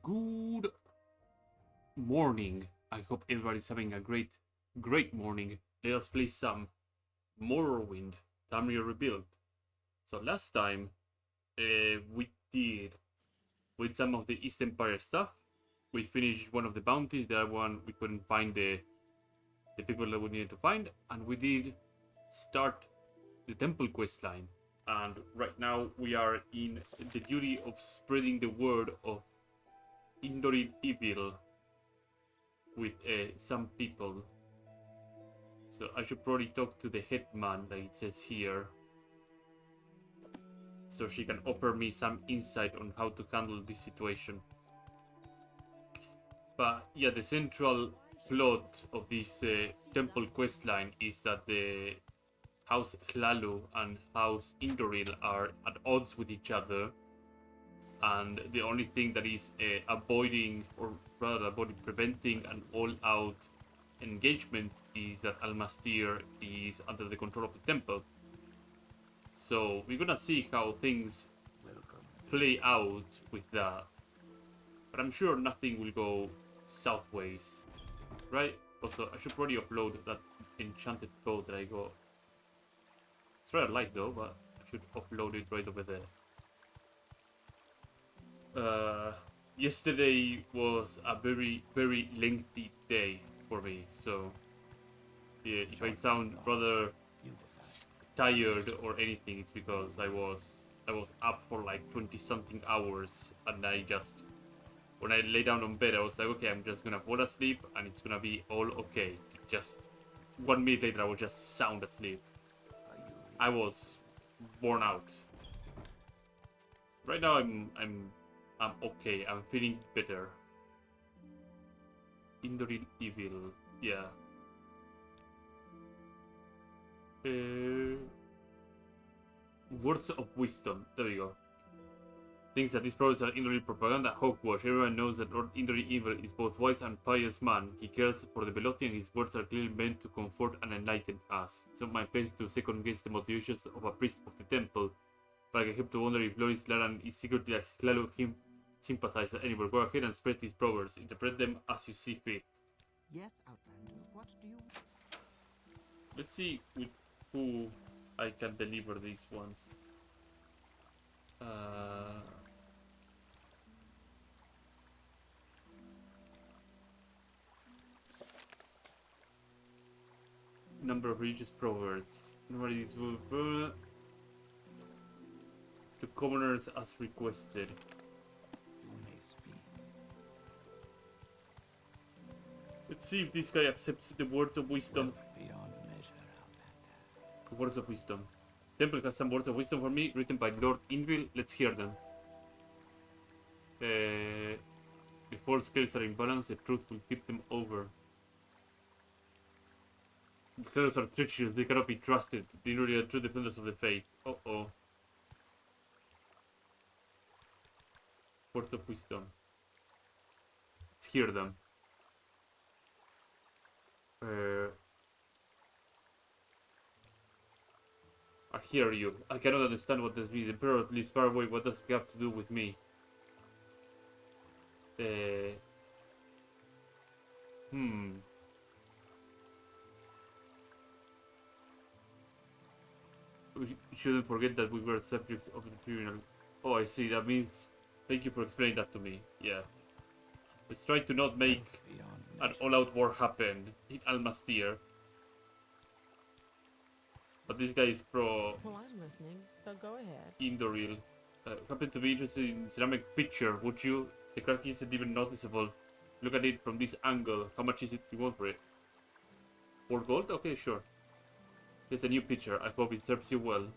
Good morning. I hope everybody's having a great morning. Let us play some Morrowind Tamriel Rebuilt. So last time we did with some of the East Empire stuff. We finished one of the bounties. The other one we couldn't find the people that we needed to find, and we did start the temple quest line. And right now we are in the duty of spreading the word of Andaram evil with some people. So I should probably talk to the headman, like it says here, so she can offer me some insight on how to handle this situation. But yeah, the central plot of this temple questline is that the House Hlalu and House Indoril are at odds with each other, and the only thing that is avoiding, or rather preventing an all-out engagement is that Almastir is under the control of the temple. So we're gonna see how things play out with that, but I'm sure nothing will go southways, right? Also, I should probably upload that enchanted bow that I got. It's rather light though, but I should upload it right over there. Yesterday was a very lengthy day for me, so yeah, if I sound rather tired or anything, it's because I was up for like 20 something hours, and when I lay down on bed I was like, okay, I'm just gonna fall asleep and it's gonna be all okay. Just 1 minute later I was just sound asleep. I was worn out. Right now I'm okay. I'm feeling better. Indoril evil, yeah. Words of wisdom. There we go. Thinks that these products are Indoril propaganda, hogwash. Everyone knows that Lord Indoril evil is both wise and pious man. He cares for the Velothi, and his words are clearly meant to comfort and enlighten us. It's not my place to second guess the motivations of a priest of the temple, but I can help to wonder if Loris Laran is secretly a Hlalu him sympathizer anywhere. Go ahead and spread these proverbs. Interpret them as you see fit. Yes, Outlander, what do you... Let's see with who I can deliver these ones. Number of religious proverbs. Normally these will to commoners as requested. You may speak. Let's see if this guy accepts the words of wisdom. Beyond measure, Outlander. Words of wisdom. Temple has some words of wisdom for me, written by Lord Invil. Let's hear them. Before scales are in balance, the truth will tip them over. The clerics are treacherous, they cannot be trusted. They know they are true defenders of the faith. Uh-oh. Words of wisdom. Let's hear them. I hear you. I cannot understand what this means. The Emperor lives far away. What does it have to do with me? We shouldn't forget that we were subjects of the tribunal. Oh, I see. That means... Thank you for explaining that to me. Yeah. Let's try to not make an all-out war happen in Almastir. But this guy is pro... Well, I'm listening, so go ahead. Indoril. Happen to be interested in ceramic picture, would you? The crack isn't even noticeable. Look at it from this angle. How much is it you want for it? 4 gold? Okay, sure. Here's a new picture. I hope it serves you well.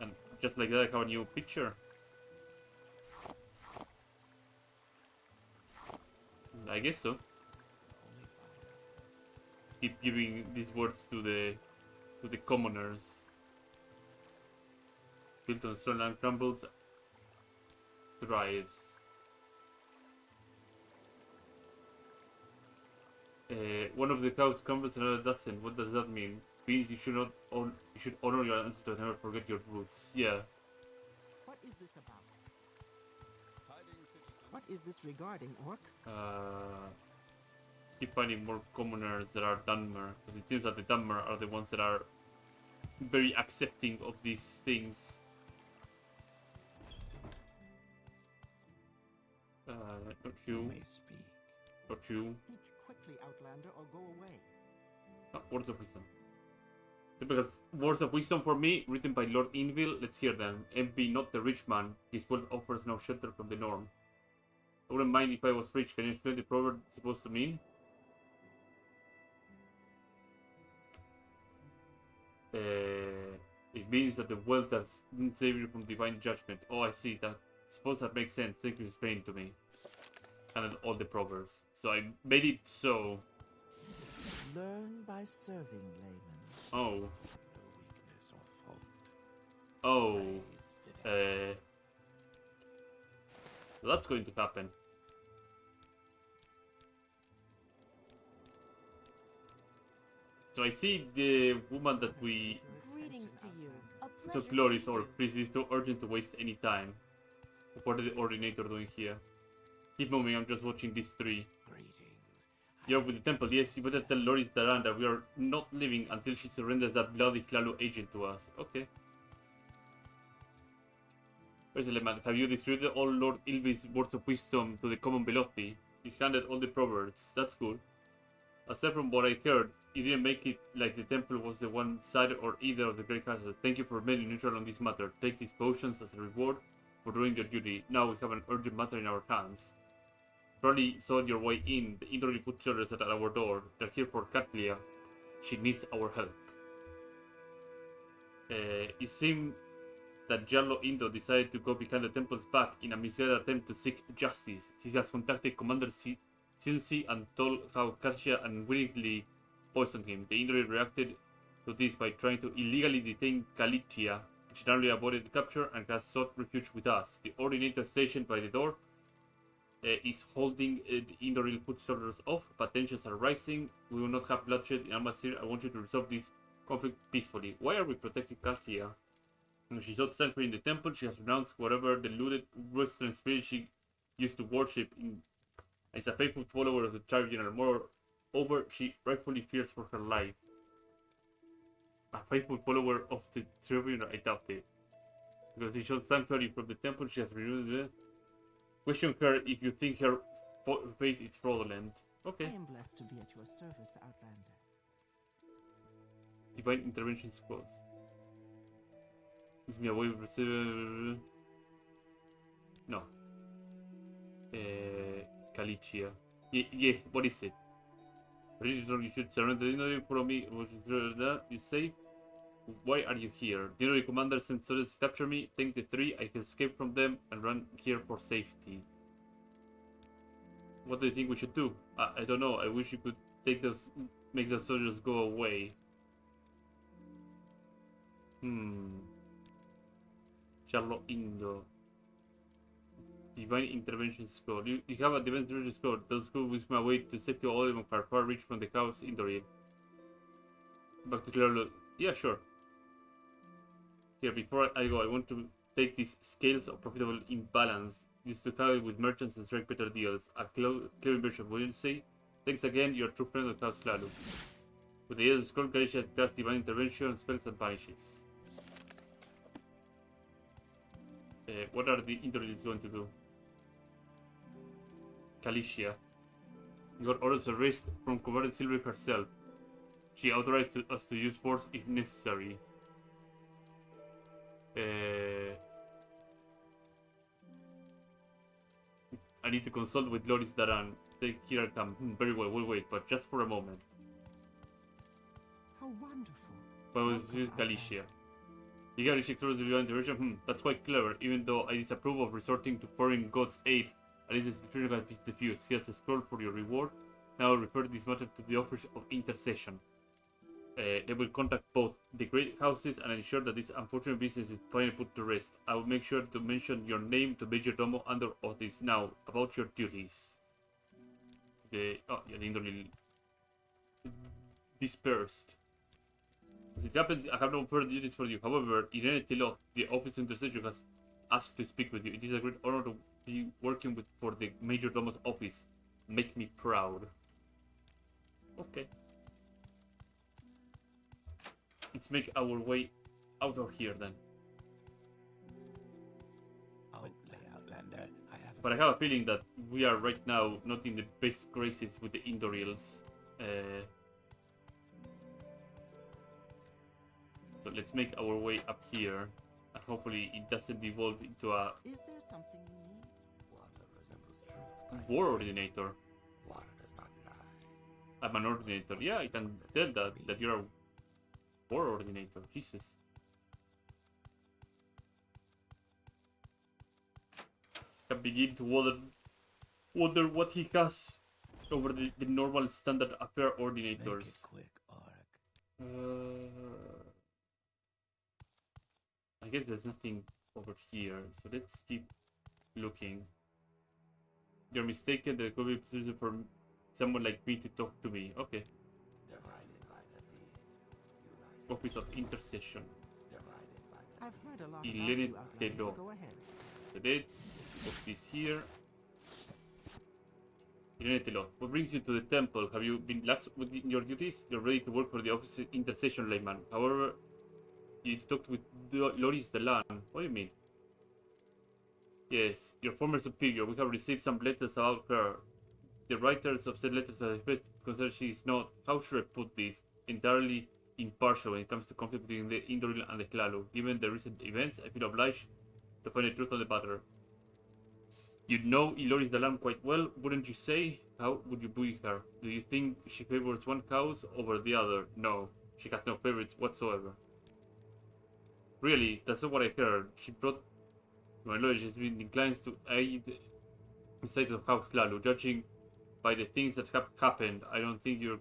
And just like that, I have a new picture. I guess so. Let's keep giving these words to the commoners. Built on stone and crumbles, thrives. One of the cows crumbles, another doesn't. What does that mean? Please, you should honor your ancestors and never forget your roots. Yeah. is this about? What is this regarding, Orc? Keep finding more commoners that are Dunmer. Because it seems that the Dunmer are the ones that are very accepting of these things. Not You you. may speak. Not you. Speak quickly, Outlander, or go away. Words of Wisdom. Because Words of Wisdom for me, written by Lord Inville, let's hear them. MB, not the rich man. His wealth offers no shelter from the norm. I wouldn't mind if I was rich. Can you explain the proverb it's supposed to mean? It means that the wealth does not save you from divine judgment. Oh, I see. That suppose that makes sense. Thank you for explaining to me. And then all the proverbs. So I made it so. Learn by serving, layman. Oh. No weakness or fault. Oh. Praise fit. That's going to happen. So I see the woman that we Greetings to you. A pleasure took to Loris meet or you. please is too urgent to waste any time. What is the ordinator doing here? Keep moving, I'm just watching these three. Greetings. You're with the temple, yes, you better tell Loris Daran that we are not leaving until she surrenders that bloody Flalu agent to us. Okay. Where's the man? Have you distributed all Lord Ilvi's words of wisdom to the common Belotti? You handed all the proverbs. That's cool. Aside from what I heard, you didn't make it like the temple was the one side or either of the great castles. Thank you for remaining neutral on this matter. Take these potions as a reward for doing your duty. Now we have an urgent matter in our hands. Probably saw your way in. The Indori foot soldiers at our door. They're here for Katlia. She needs our help. It seems that Jarlo Indo decided to go behind the temple's back in a misguided attempt to seek justice. He has contacted Commander Sinsi and told how Katlia unwittingly poisoned him. The Indori reacted to this by trying to illegally detain Kalitia. She narrowly avoided capture and has sought refuge with us. The ordinator stationed by the door is holding the Indoril foot soldiers off, but tensions are rising. We will not have bloodshed in Almasir. I want you to resolve this conflict peacefully. Why are we protecting Katlia? She sought sanctuary in the temple. She has renounced whatever deluded Western spirit she used to worship in. As a faithful follower of the Tribunal, moreover, she rightfully fears for her life. A faithful follower of the Tribunal, I doubt it. Because she sought sanctuary from the temple, she has renewed the... Question her if you think her faith is fraudulent. Okay. I am blessed to be at your service, Outlander. Divine intervention squad. Gives me a way of receiving... No. Kalichia. Yeah, what is it? You should surrender Dinori for me. You say? Why are you here? Dinori commander sent soldiers to capture me. Take the three. I can escape from them and run here for safety. What do you think we should do? I don't know. I wish you could make those soldiers go away. Charlo Indo. Divine Intervention Score. You have a Divine Intervention Score. Those who wish my way to safety all of them are far reach from the chaos in the real. Back to Clarlo. Yeah, sure. Here, before I go, I want to take these scales of profitable imbalance used to carry with merchants and strike better deals. A clever version, will you say? Thanks again, you're a true friend of Klaus Lalu. With the aid of the scroll, Kalisha casts divine intervention, spells, and vanishes. What are the interludes going to do? Kalisha. You got orders of arrest from Commander Silver herself. She authorized us to use force if necessary. I need to consult with Loris Daran. Say, here I come. Very well, we'll wait, but just for a moment. How wonderful. But with Welcome, Kalisha. You got to through the divine direction? That's quite clever, even though I disapprove of resorting to foreign gods' aid. At least the situation can be diffused. Here's a scroll for your reward. Now I'll refer this matter to the Office of Intercession. They will contact both the great houses and ensure that this unfortunate business is finally put to rest. I will make sure to mention your name to Major Domo under Otis. Now, about your duties. The Indolil dispersed. As it happens, I have no further duties for you. However, in any law, the Office of Intercession has asked to speak with you. It is a great honor to be working for the Major Domo's office. Make me proud. Okay. Let's make our way out of here then. Outlander, I have. But I have a feeling that we are right now not in the best graces with the Indorils. So let's make our way up here. And hopefully it doesn't devolve into a Is there something you need? Water resembles truth. war ordinator. Water does not lie. I'm an ordinator. Yeah, I can tell that you're a war ordinator. Jesus. I begin to wonder what he has over the normal standard affair Make ordinators. it quick, Auric. I guess there's nothing over here, so let's keep looking. You're mistaken. There could be a position for someone like me to talk to me. Okay. Divided by the thee. United. Office of Intercession. Divided by the I've heard a lot Il about est you, Outlander. Telo. Go ahead. So let's put this here. Irenetelo, what brings you to the temple? Have you been lax with your duties? You're ready to work for the office of Intercession, layman. However, you talked with Loris Delan. What do you mean? Yes, your former superior. We have received some letters about her. The writers of said letters are because she is not, how should I put this, entirely impartial when it comes to conflict between the Indoril and the Klalu. Given the recent events, I feel obliged to find the truth of the matter. You know Iloris Dalam quite well, wouldn't you say? How would you bully her? Do you think she favors one house over the other? No, she has no favorites whatsoever. Really, that's not what I heard. She brought my knowledge has been inclined to aid the side of House Lalu. Judging by the things that have happened, I don't think you're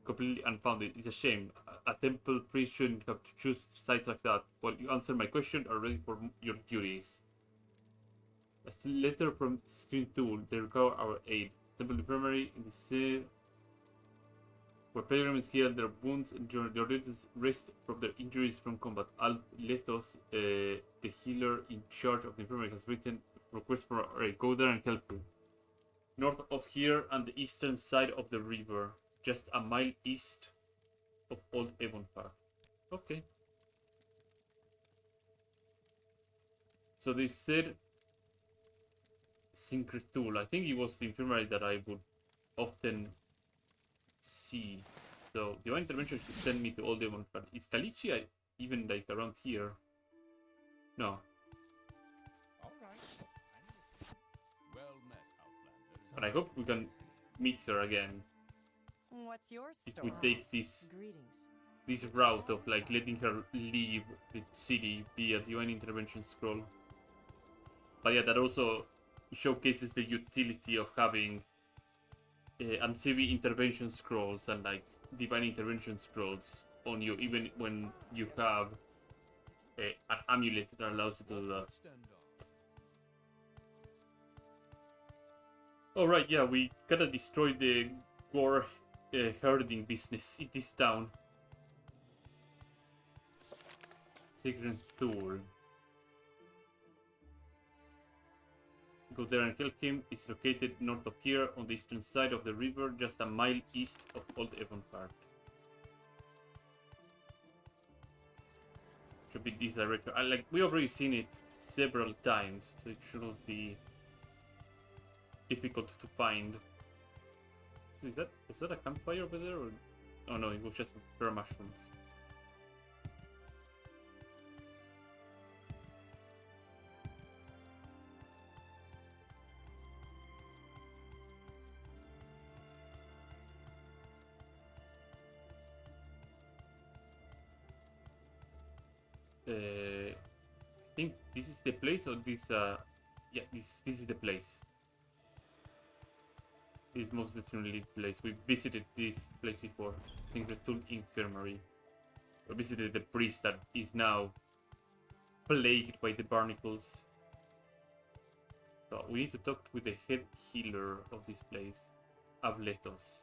completely unfounded. It's a shame. A temple priest shouldn't have to choose sides like that. Well, you answer my question, are ready for your duties. A letter from Screen Tool. They require our aid. Temple Infirmary in the sea, where pilgrims heal their wounds and their duties rest from their injuries from combat. Al Letos, the healer in charge of the infirmary, has written a request for our aid. Go there and help him. North of here on the eastern side of the river, just a mile east of Old Avon Park. Okay. So they said Syncretul. I think it was the infirmary that I would often see. So divine intervention should send me to Old Avon Park. Is Galicia even like around here? No. Well met, Outlander. But I hope we can meet her again. What's your If story? we take this Greetings. route of like letting her leave the city via divine intervention scroll. But yeah, that also showcases the utility of having ancillary intervention scrolls and like divine intervention scrolls on you, even when you have an amulet that allows you to do that. Stand on. Alright, yeah, we gotta destroy the gore herding business in this town. Sacred Tool. Go there and help him. It's located north of here on the eastern side of the river, just a mile east of Old Avon Park. Should be this direction. We already seen it several times, so it shouldn't be difficult to find. So was that a campfire over there? Or... Oh no, it was just bare mushrooms. I think this is the place, or this yeah, this is the place. This is most definitely the place. We visited this place before. Syncretul Infirmary. We visited the priest that is now plagued by the barnacles. So we need to talk with the head healer of this place, Abletos.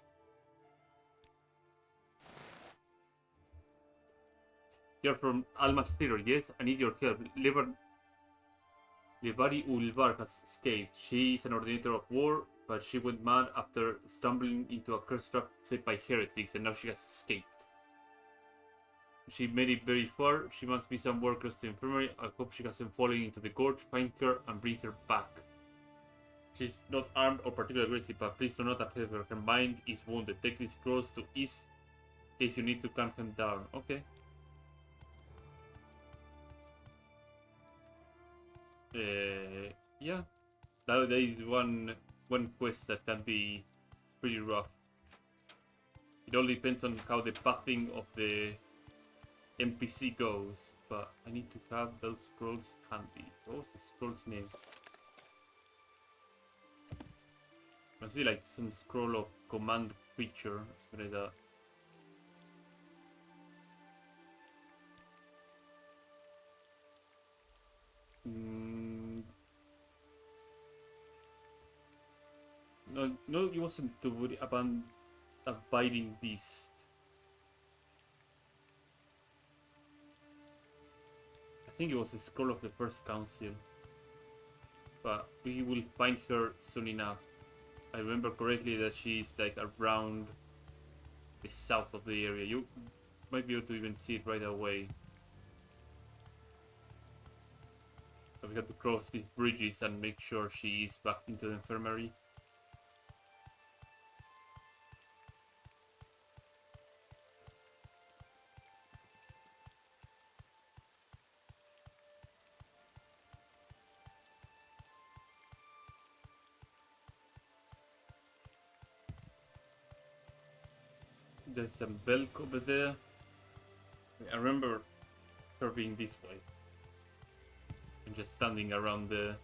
You're from Alma's Theater, yes? I need your help. The body Ulvar has escaped. She is an ordinator of war, but she went mad after stumbling into a curse trap set by heretics, and now she has escaped. She made it very far. She must be somewhere close to the infirmary. I hope she hasn't fallen into the gorge. Find her and bring her back. She's not armed or particularly aggressive, but please do not affect her. Her mind is wounded. Take these scrolls to east in case you need to calm him down. Okay. Yeah. There is one quest that can be pretty rough. It all depends on how the pathing of the NPC goes, but I need to have those scrolls handy. What was the scroll's name? Must be like some scroll of command feature, something like that. No, it wasn't to worry about a biting beast. I think it was the scroll of the first council, but we will find her soon enough. I remember correctly that she's like around the south of the area. You might be able to even see it right away. So we have to cross these bridges and make sure she is back into the infirmary. There's some Velk over there. I remember her being this way. And just standing around the...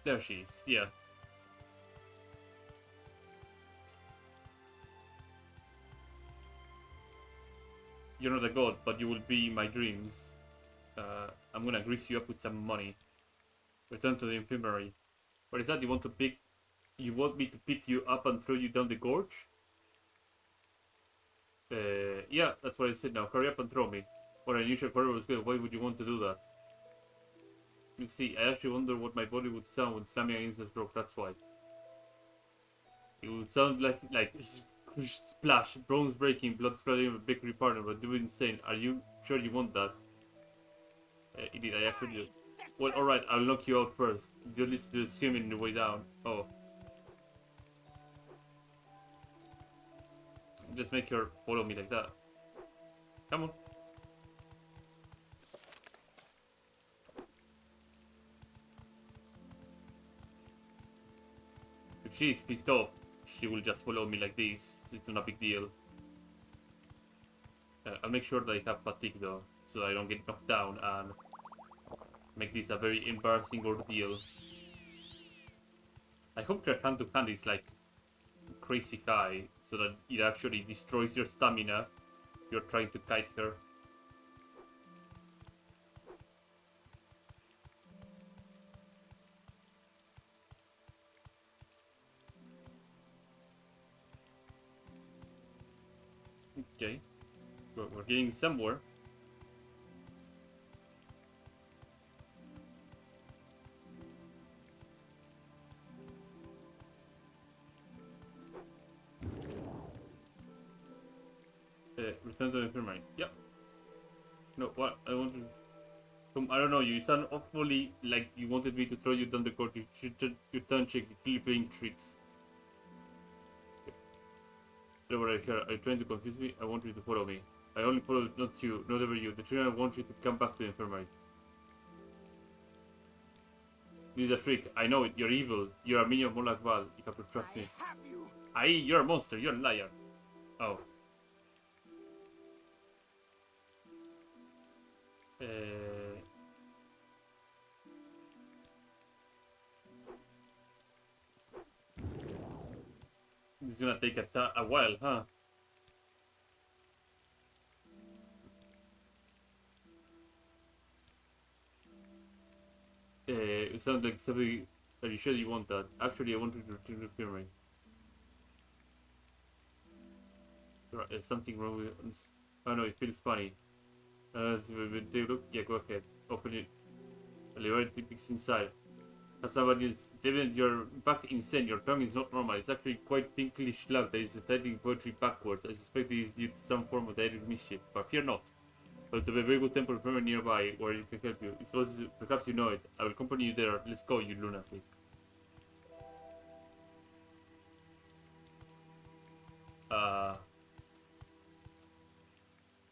There she is, yeah. You're not a god, but you will be in my dreams. I'm gonna grease you up with some money. Return to the infirmary. What is that? You want to pick... You want me to pick you up and throw you down the gorge? Yeah, that's what I said now. Hurry up and throw me. What an unusual horror was good. Why would you want to do that? You see, I actually wonder what my body would sound when slamming against this rock. That's why. It would sound like splash, bones breaking, blood splattering, a bakery partner, but do insane. Are you sure you want that? Indeed, I actually do. Well, alright, I'll knock you out first. Don't listen to the screaming on the way down. Oh. Just make her follow me like that. Come on. If she's pissed off, she will just follow me like this. It's not a big deal. I'll make sure that I have fatigue though, so I don't get knocked down and make this a very embarrassing ordeal. I hope your hand to hand is like crazy high, so that it actually destroys your stamina. You're trying to kite her. Okay, we're getting somewhere. Return to the infirmary. Yep. No, what? I want to... I don't know, you sound awfully like you wanted me to throw you down the court. You should your turn check, you're clearly playing tricks. Whatever I hear, are you trying to confuse me? I want you to follow me. I only follow, not you, not ever you. The trainer I want you to come back to the infirmary. This is a trick. I know it. You're evil. You're a minion of Molag Val. You have to trust me. Aye, you're a monster. You're a liar. Oh. This is gonna take a while, huh? It sounds like something. Are you sure you want that? Actually, I want you to return to the infirmary. There's something wrong with it. Oh no, it feels funny. Look, yeah, go ahead. Open it. It's inside. As somebody is, it's evident you're in fact insane. Your tongue is not normal. It's actually quite pinkly slug that is reciting poetry backwards. I suspect it is due to some form of direct mischief, but fear not. There's a very good temple permanent nearby where it can help you. It's perhaps you know it. I will accompany you there. Let's go, you lunatic.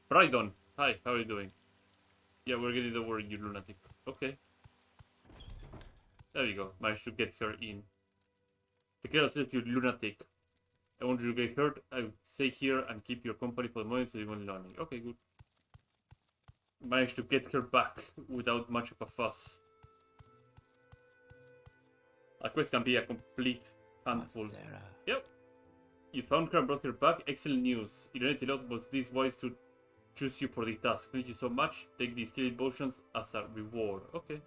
Brydon, hi, how are you doing? Yeah, we're getting over, you lunatic. Okay. There we go. Managed to get her in. Take care of yourself, you lunatic. I want you to get hurt. I will stay here and keep your company for the moment so you won't learning. Okay, good. Managed to get her back without much of a fuss. A quest can be a complete handful. Sarah. Yep. You found her and brought her back. Excellent news. It was this wise to choose you for the task. Thank you so much. Take these killing potions as a reward. Okay.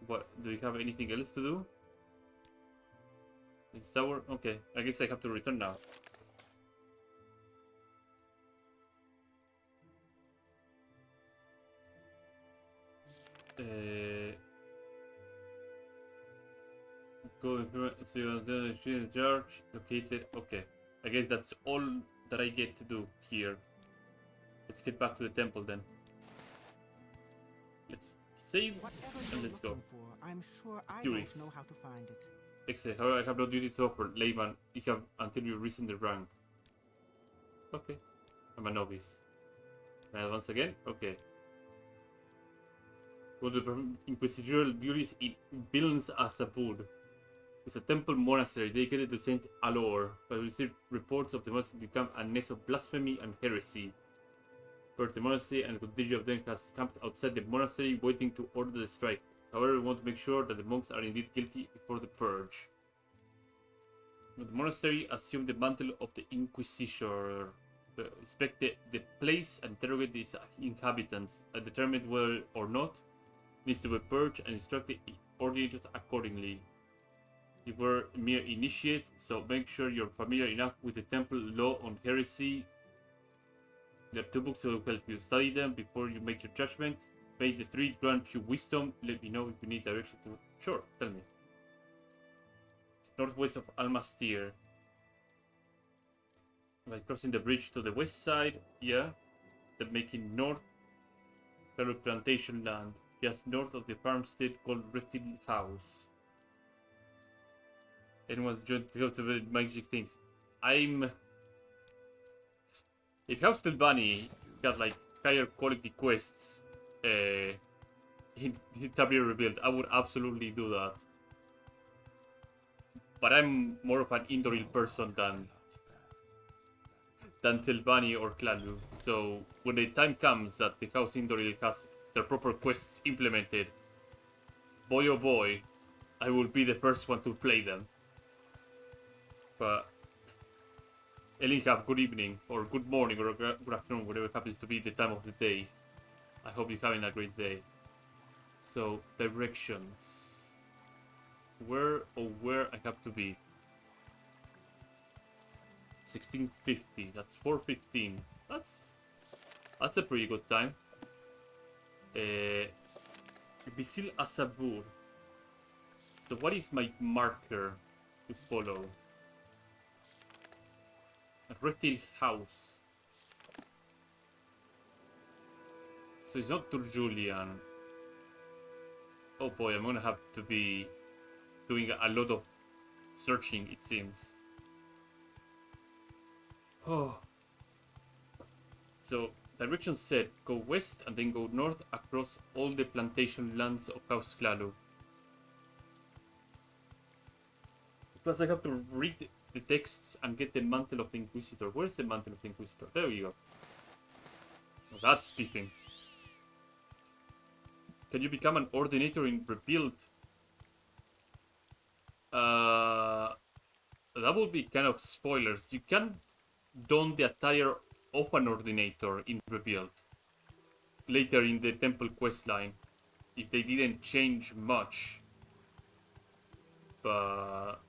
What? Do you have anything else to do? This tower? Okay. I guess I have to return now. Go to the church. Located. Okay. I guess that's all that I get to do here. Let's get back to the temple then. Let's save Whatever and you're let's go. looking for, I'm sure I Curious. don't know how to find it. Excellent. However, I have no duty to offer. Layman, you have until you reach in the rank. Okay. I'm a novice. And once again, okay. Go to the inquisitorial duties in Bilns Asabud. It's a temple monastery dedicated to Saint Alor, but we received reports of the monastery become a nest of blasphemy and heresy. First, the monastery and a contingent of them has camped outside the monastery waiting to order the strike. However, we want to make sure that the monks are indeed guilty before the purge. The monastery assumed the mantle of the Inquisitor. Inspect the place and interrogate its inhabitants, and determine whether or not it needs to be purged and instruct the ordinators accordingly. You were a mere initiate, so make sure you're familiar enough with the temple law on heresy. There are 2 books that will help you. Study them before you make your judgment. May the 3 grant you wisdom. Let me know if you need direction to... Sure, tell me. It's northwest of Almastir. By crossing the bridge to the west side, yeah. Then making north. Fellow plantation land. Just north of the farmstead called Reptile House. Anyone's joined to go to the magic things. If House Bunny got like higher quality quests in Tamriel Rebuilt, I would absolutely do that. But I'm more of an Indoril person than Tilbani or Klalu. So when the time comes that the House Indoril has their proper quests implemented, boy oh boy, I will be the first one to play them. But Elihab, good evening, or good morning, or good afternoon, whatever happens to be the time of the day. I hope you're having a great day. So, directions. Where I have to be? 1650, that's 4:15. That's a pretty good time. Bisil Asabur. So what is my marker to follow? Reptile House. So it's not Turjulian. Oh boy, I'm gonna have to be doing a lot of searching, it seems. Oh. So, direction said, go west and then go north across all the plantation lands of House Klalu. Plus I have to read the texts and get the Mantle of the Inquisitor. Where is the Mantle of the Inquisitor? There we go. Oh, that's speaking. Can you become an Ordinator in Rebuilt? That would be kind of spoilers. You can don the attire of an Ordinator in Rebuilt. Later in the Temple questline. If they didn't change much. But...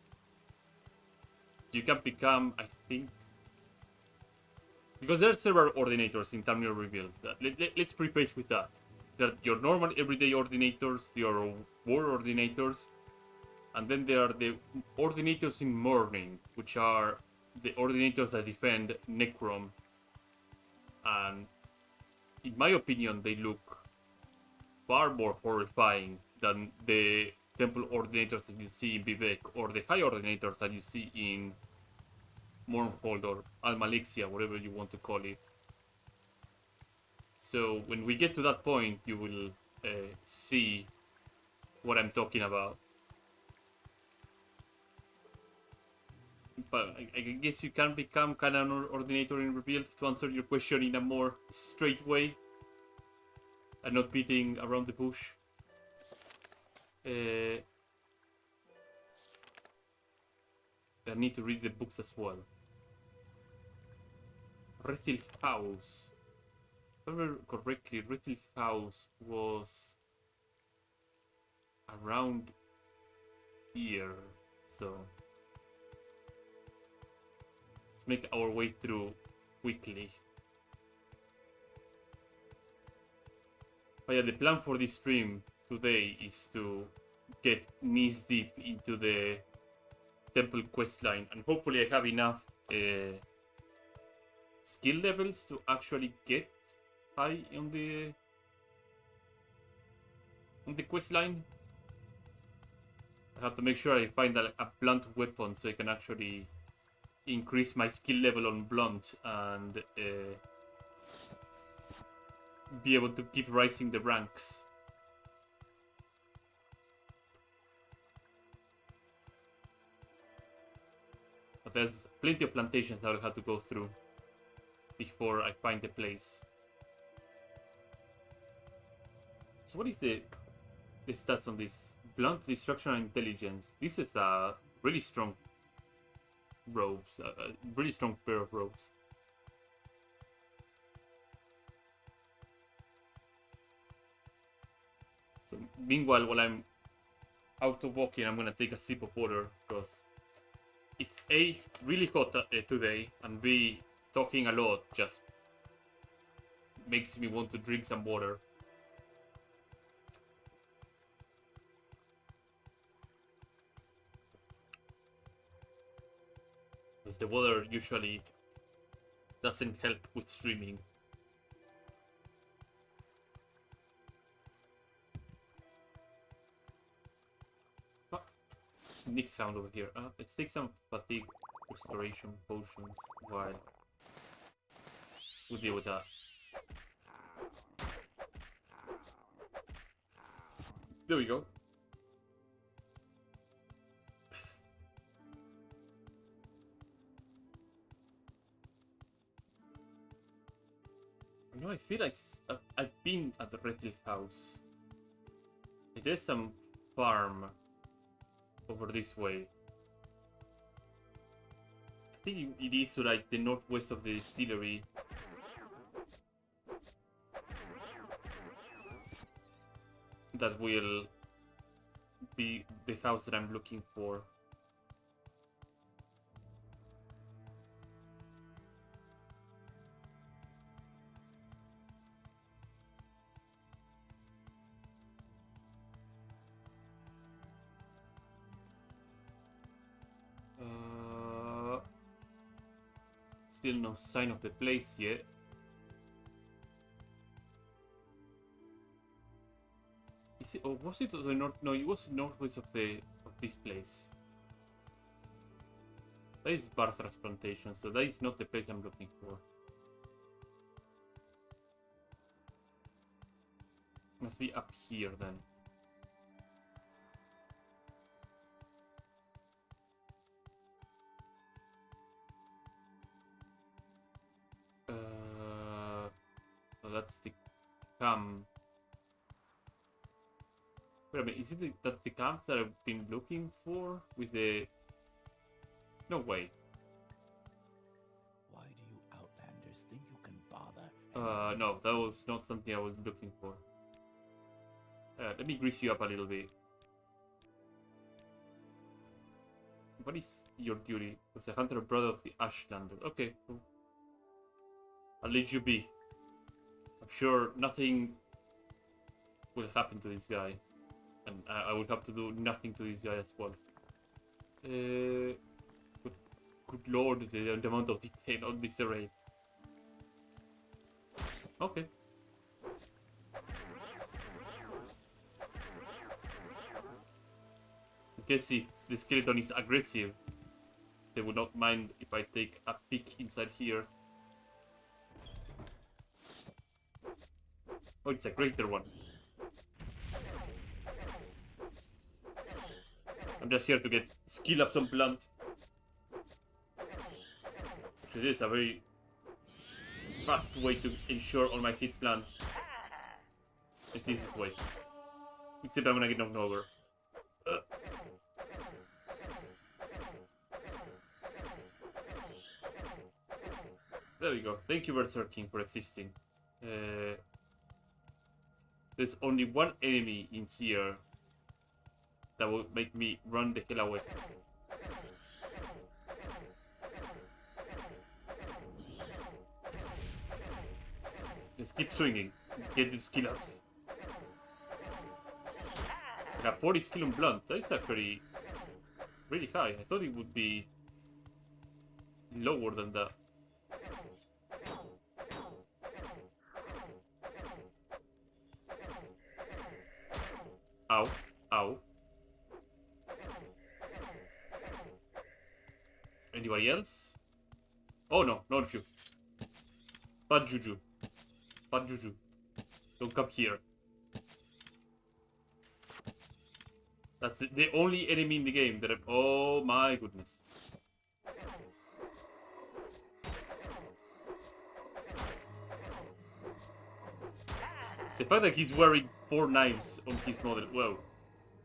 you can become, I think... Because there are several ordinators in Tamriel Rebuilt. Let's preface with that. There are your normal everyday ordinators, your war ordinators, and then there are the ordinators in Morning, which are the ordinators that defend Necrom. And in my opinion, they look far more horrifying than the temple ordinators that you see in Vivek or the high ordinators that you see in Mournhold or Al-Malixia, whatever you want to call it. So when we get to that point, you will see what I'm talking about. But I guess you can become kind of an ordinator in Rebuild to answer your question in a more straight way and not beating around the bush. I need to read the books as well. Rethil House. If I remember correctly, Rethil House was around here, so let's make our way through quickly. But yeah, the plan for this stream today is to get knees deep into the temple questline, and hopefully I have enough skill levels to actually get high on the questline. I have to make sure I find a blunt weapon so I can actually increase my skill level on blunt and be able to keep rising the ranks. But there's plenty of plantations that I'll have to go through before I find the place. So what is the stats on this? Blunt, destruction, and intelligence. This is a really strong robes, a really strong pair of robes. So meanwhile, while I'm out walking, I'm gonna take a sip of water because it's A, really hot today, and B, talking a lot just makes me want to drink some water. Because the water usually doesn't help with streaming. Nick sound over here. Let's take some fatigue restoration potions while we'll deal with that. There we go. I feel like I've been at the Rethil House. There's some farm over this way. I think it is to like the northwest of the distillery. That will be the house that I'm looking for. Still no sign of the place yet. Is it, or was it to the north? No, it was northwest of this place. That is Barthra's plantation, so that is not the place I'm looking for. Must be up here then. So that's the camp. Wait a minute, is it the camp that I've been looking for with the... No way. Why do you outlanders think you can bother? No, that was not something I was looking for. Let me grease you up a little bit. What is your duty? Was a hunter brother of the Ashlanders. Okay, cool. I'll let you be. I'm sure nothing will happen to this guy. And I will have to do nothing to this guy as well. Good lord, the amount of detail on this array. Okay. I guess if the skeleton is aggressive, they would not mind if I take a peek inside here. Oh, it's a greater one. I'm just here to get skill ups on plant. It is a very fast way to ensure all my hits land. It's the easiest way. Except I'm gonna get knocked over. There we go. Thank you for searching for existing. There's only one enemy in here that will make me run the hell away. Just keep swinging. Get the skill ups. I got 40 skill on blunt. That's actually really high. I thought it would be lower than that. Ow. Ow. Anybody else? Oh no, not you. Bad juju. Bad juju. Don't come here. That's it. The only enemy in the game that I've... Oh my goodness. The fact that he's wearing 4 knives on his model. Whoa.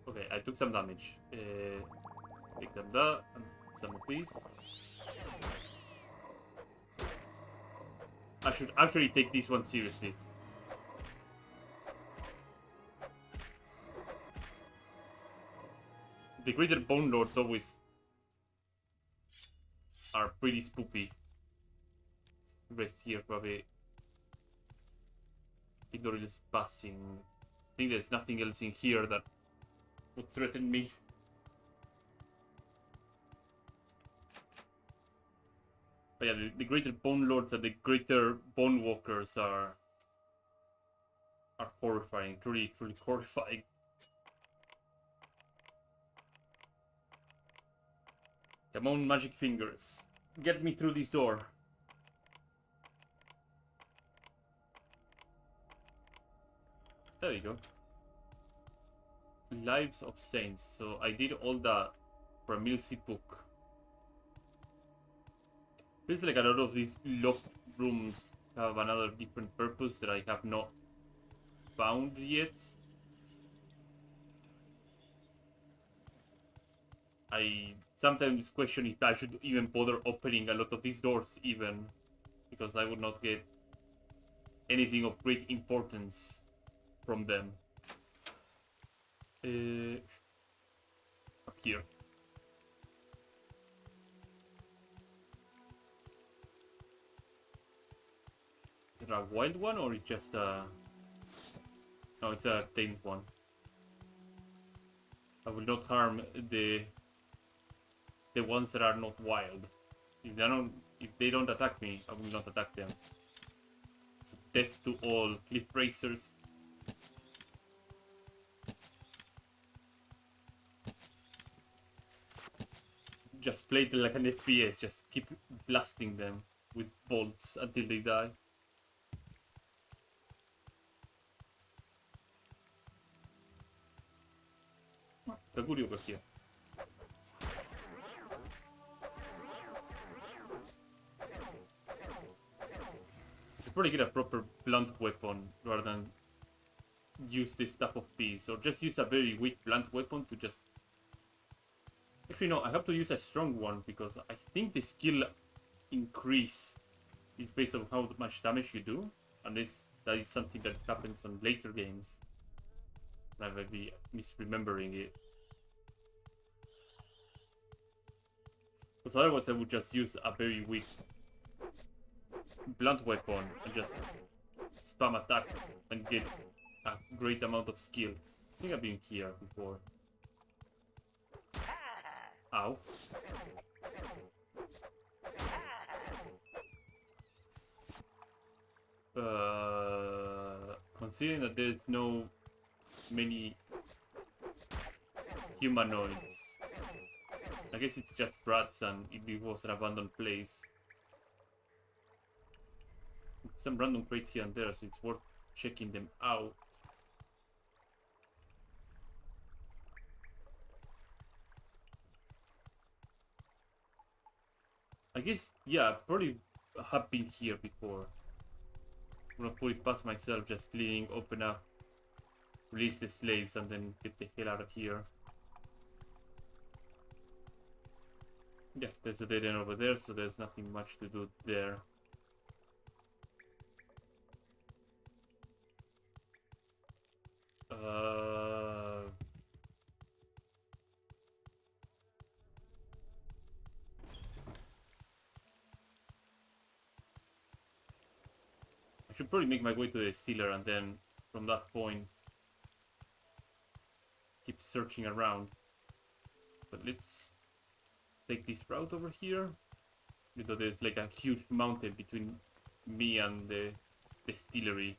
Okay, I took some damage. Take them that and some of these. I should actually take this one seriously. The greater bone lords always are pretty spoopy. Rest here probably. Ignoril is passing. I think there's nothing else in here that would threaten me. But yeah, the greater bone lords and the greater bone walkers are horrifying. Truly, truly horrifying. Come on, magic fingers. Get me through this door. There you go. Lives of Saints. So I did all that for a Milsey book. Feels like a lot of these locked rooms have another different purpose that I have not found yet. I sometimes question if I should even bother opening a lot of these doors even, because I would not get anything of great importance from them. Up here. Is it a wild one or it's just a... No, it's a tamed one. I will not harm the ones that are not wild. If they don't attack me, I will not attack them. It's death to all cliff racers. Just play it like an FPS, just keep blasting them with bolts until they die. Kaguri over here. Should probably get a proper blunt weapon rather than use this type of piece, or just use a very weak blunt weapon to just... Actually no, I have to use a strong one because I think the skill increase is based on how much damage you do, unless that is something that happens on later games. I might be misremembering it. Because otherwise I would just use a very weak blunt weapon and just spam attack and get a great amount of skill. I think I've been here before. Ow. Considering that there's no many humanoids, I guess it's just rats and it was an abandoned place. Some random crates here and there, so it's worth checking them out. I guess, yeah, probably have been here before. I'm gonna put it past myself, just cleaning, open up, release the slaves, and then get the hell out of here. Yeah, there's a dead end over there, so there's nothing much to do there. I should probably make my way to the Stealer and then from that point keep searching around. But let's take this route over here. Because there's like a huge mountain between me and the distillery.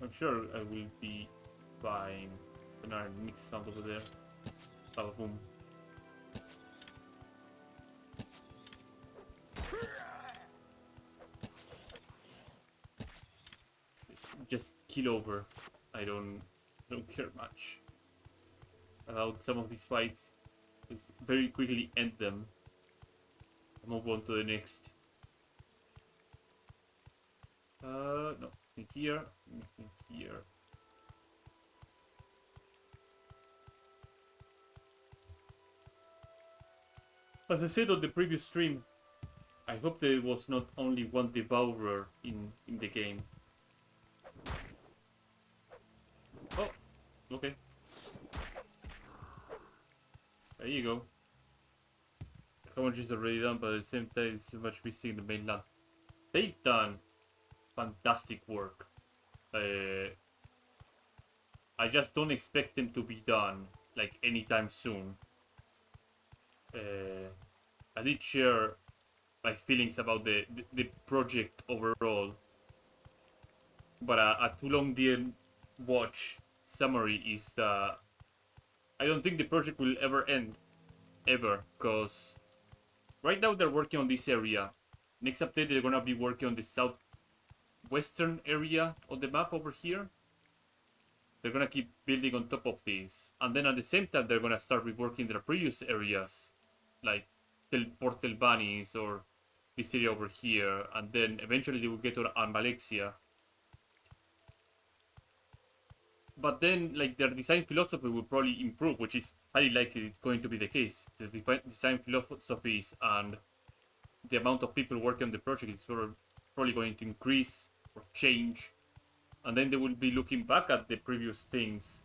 I'm sure I will be buying another mix count over there. Boom. Just kill over. I don't care much about some of these fights. Let's very quickly end them. Move on to the next. No, nothing here, nothing here. As I said on the previous stream, I hope there was not only one devourer in the game. Oh, okay. There you go. How much is already done, but at the same time, it's so much missing in the mainland. They've done fantastic work. I just don't expect them to be done like anytime soon. I did share my feelings about the project overall, but a too long didn't watch summary is I don't think the project will ever end, ever, because right now they're working on this area. Next update they're gonna be working on the southwestern area of the map over here. They're gonna keep building on top of this, and then at the same time they're gonna start reworking their previous areas, like Port Telbanis or this area over here, and then eventually they will get to Almalexia. But then, like, their design philosophy will probably improve, which is highly likely it's going to be the case. The design philosophies and the amount of people working on the project is probably going to increase or change. And then they will be looking back at the previous things.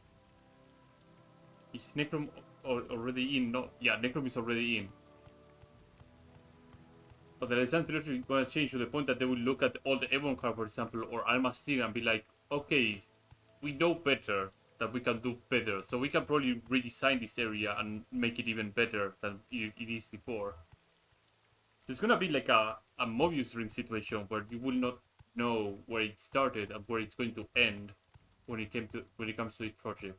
Is Necrom already in? No, yeah, Necrom is already in. But the design philosophy is going to change to the point that they will look at all the Evoncar, for example, or Almastir and be like, okay, we know better, that we can do better, so we can probably redesign this area and make it even better than it is before. There's gonna be like a Mobius ring situation where you will not know where it started and where it's going to end when it comes to the project.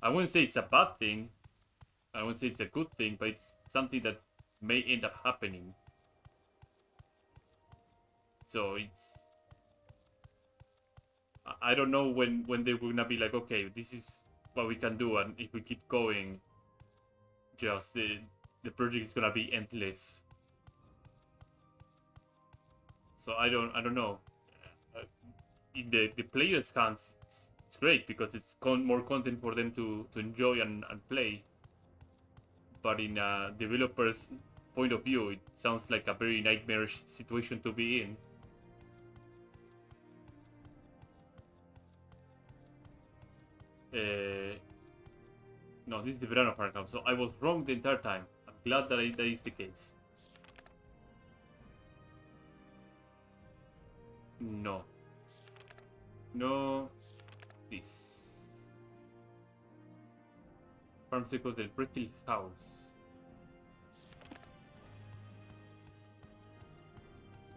I wouldn't say it's a bad thing, I wouldn't say it's a good thing, but it's something that may end up happening. So I don't know when they're gonna be like, okay, this is what we can do, and if we keep going, just the project is gonna be endless. So I don't know. In the players' hands, it's great because it's more content for them to enjoy and play. But in developers' point of view, it sounds like a very nightmarish situation to be in. No, this is the Verano Farm, so I was wrong the entire time. I'm glad that that is the case. No. No. This. Farmstead del Brittle House.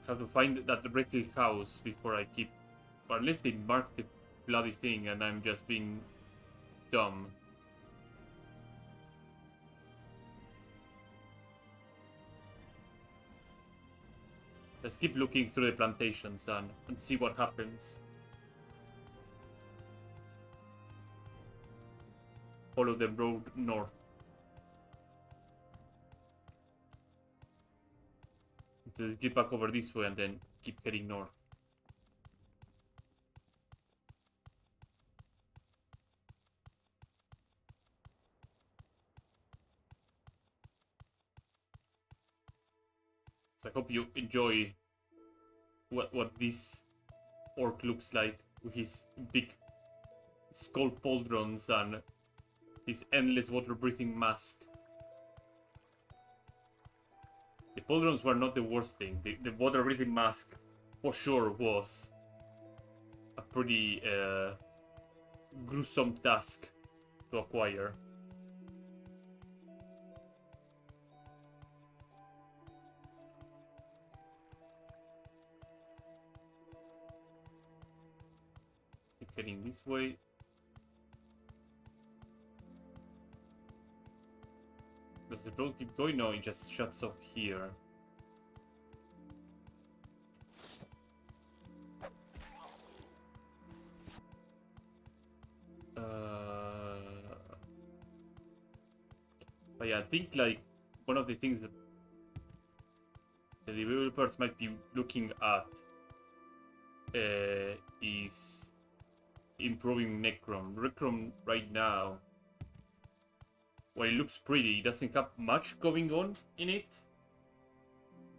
Have to find that Brittle House before I keep... Or unless they mark the bloody thing and I'm just being dumb. Let's keep looking through the plantations and see what happens. Follow the road north. Just get back over this way and then keep heading north. So I hope you enjoy what this orc looks like with his big skull pauldrons and his endless water-breathing mask. The pauldrons were not the worst thing. The water-breathing mask, for sure, was a pretty gruesome task to acquire. Keep heading this way. Does the road keep going? No, it just shuts off here. But yeah, I think like one of the things that the developers might be looking at is improving Necrom. Necrom right now, while it looks pretty, it doesn't have much going on in it.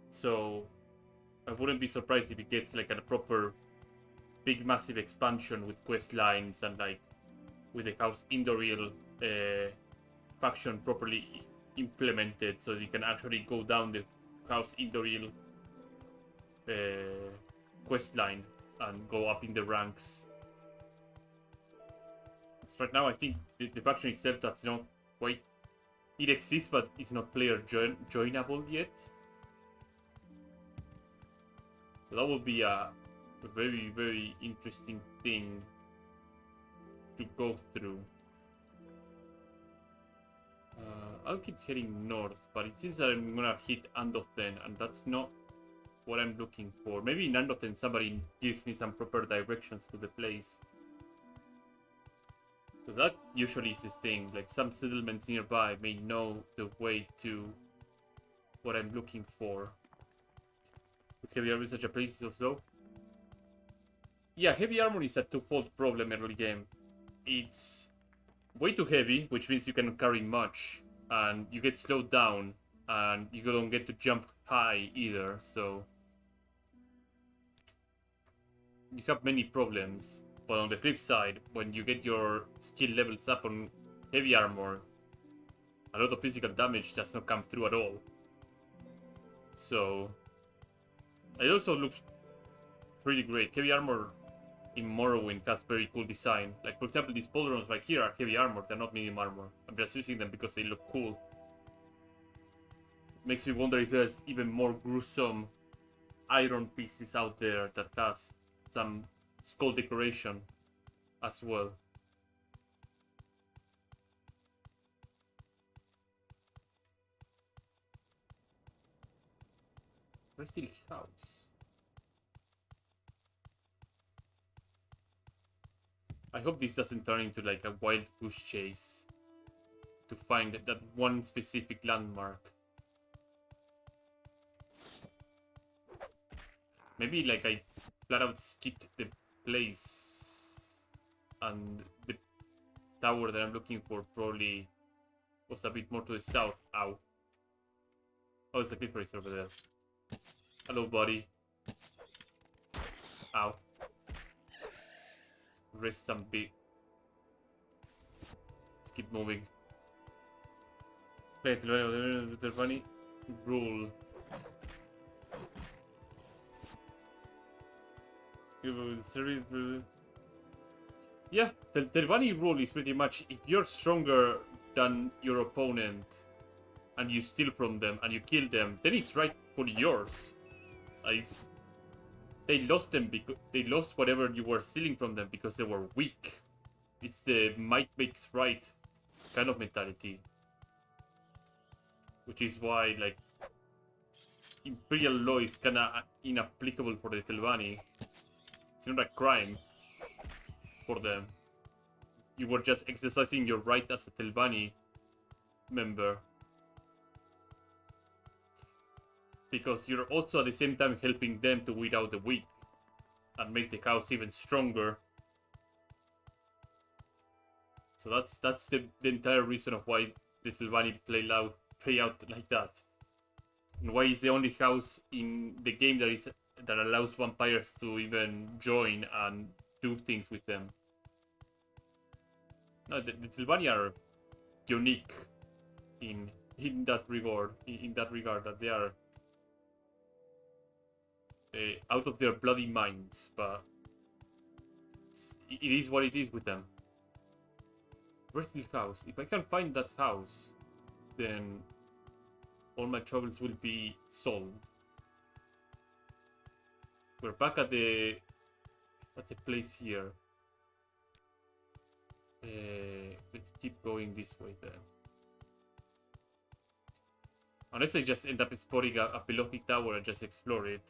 So I wouldn't be surprised if it gets like a proper big massive expansion with quest lines and like with the House Indoril faction properly implemented, so you can actually go down the House Indoril quest line and go up in the ranks. Right now I think the faction itself that's not quite... It exists, but it's not player joinable yet. So that will be a very, very interesting thing to go through. I'll keep heading north, but it seems that I'm gonna hit Andoten, and that's not what I'm looking for. Maybe in Andoten somebody gives me some proper directions to the place. So that usually is the thing, like some settlements nearby may know the way to what I'm looking for. With heavy armor such a place so slow? Yeah, heavy armor is a twofold problem early game. It's way too heavy, which means you cannot carry much, and you get slowed down, and you don't get to jump high either, so you have many problems. But on the flip side, when you get your skill levels up on heavy armor, a lot of physical damage does not come through at all. So it also looks pretty great. Heavy armor in Morrowind has very cool design. Like for example, these pauldrons right here are heavy armor, they're not medium armor. I'm just using them because they look cool. Makes me wonder if there's even more gruesome iron pieces out there that has some skull decoration as well. Crystal House. I hope this doesn't turn into like a wild goose chase to find that one specific landmark. Maybe like I flat out skipped the place and the tower that I'm looking for probably was a bit more to the south. Ow. Oh, it's a clipper is over there. Hello, buddy. Ow. Let's rest some bit. Let's keep moving. Play the funny rule. Yeah, the Telvanni rule is pretty much if you're stronger than your opponent and you steal from them and you kill them, then it's rightfully yours. It's, they lost them because they lost whatever you were stealing from them because they were weak. It's the might makes right kind of mentality. Which is why, like, Imperial law is kinda inapplicable for the Telvanni. It's not a crime for them. You were just exercising your right as a Telvanni member. Because you're also at the same time helping them to weed out the weak. And make the house even stronger. So that's the entire reason of why the Telvanni play out like that. And why is the only house in the game that allows vampires to even join and do things with them. No, the Telvanni are unique in that regard. In that regard, that they are out of their bloody minds, but it is what it is with them. Where's the house? If I can find that house, then all my troubles will be solved. We're back at the place here. Let's keep going this way then. Unless I just end up spotting a Pelothy tower and just explore it.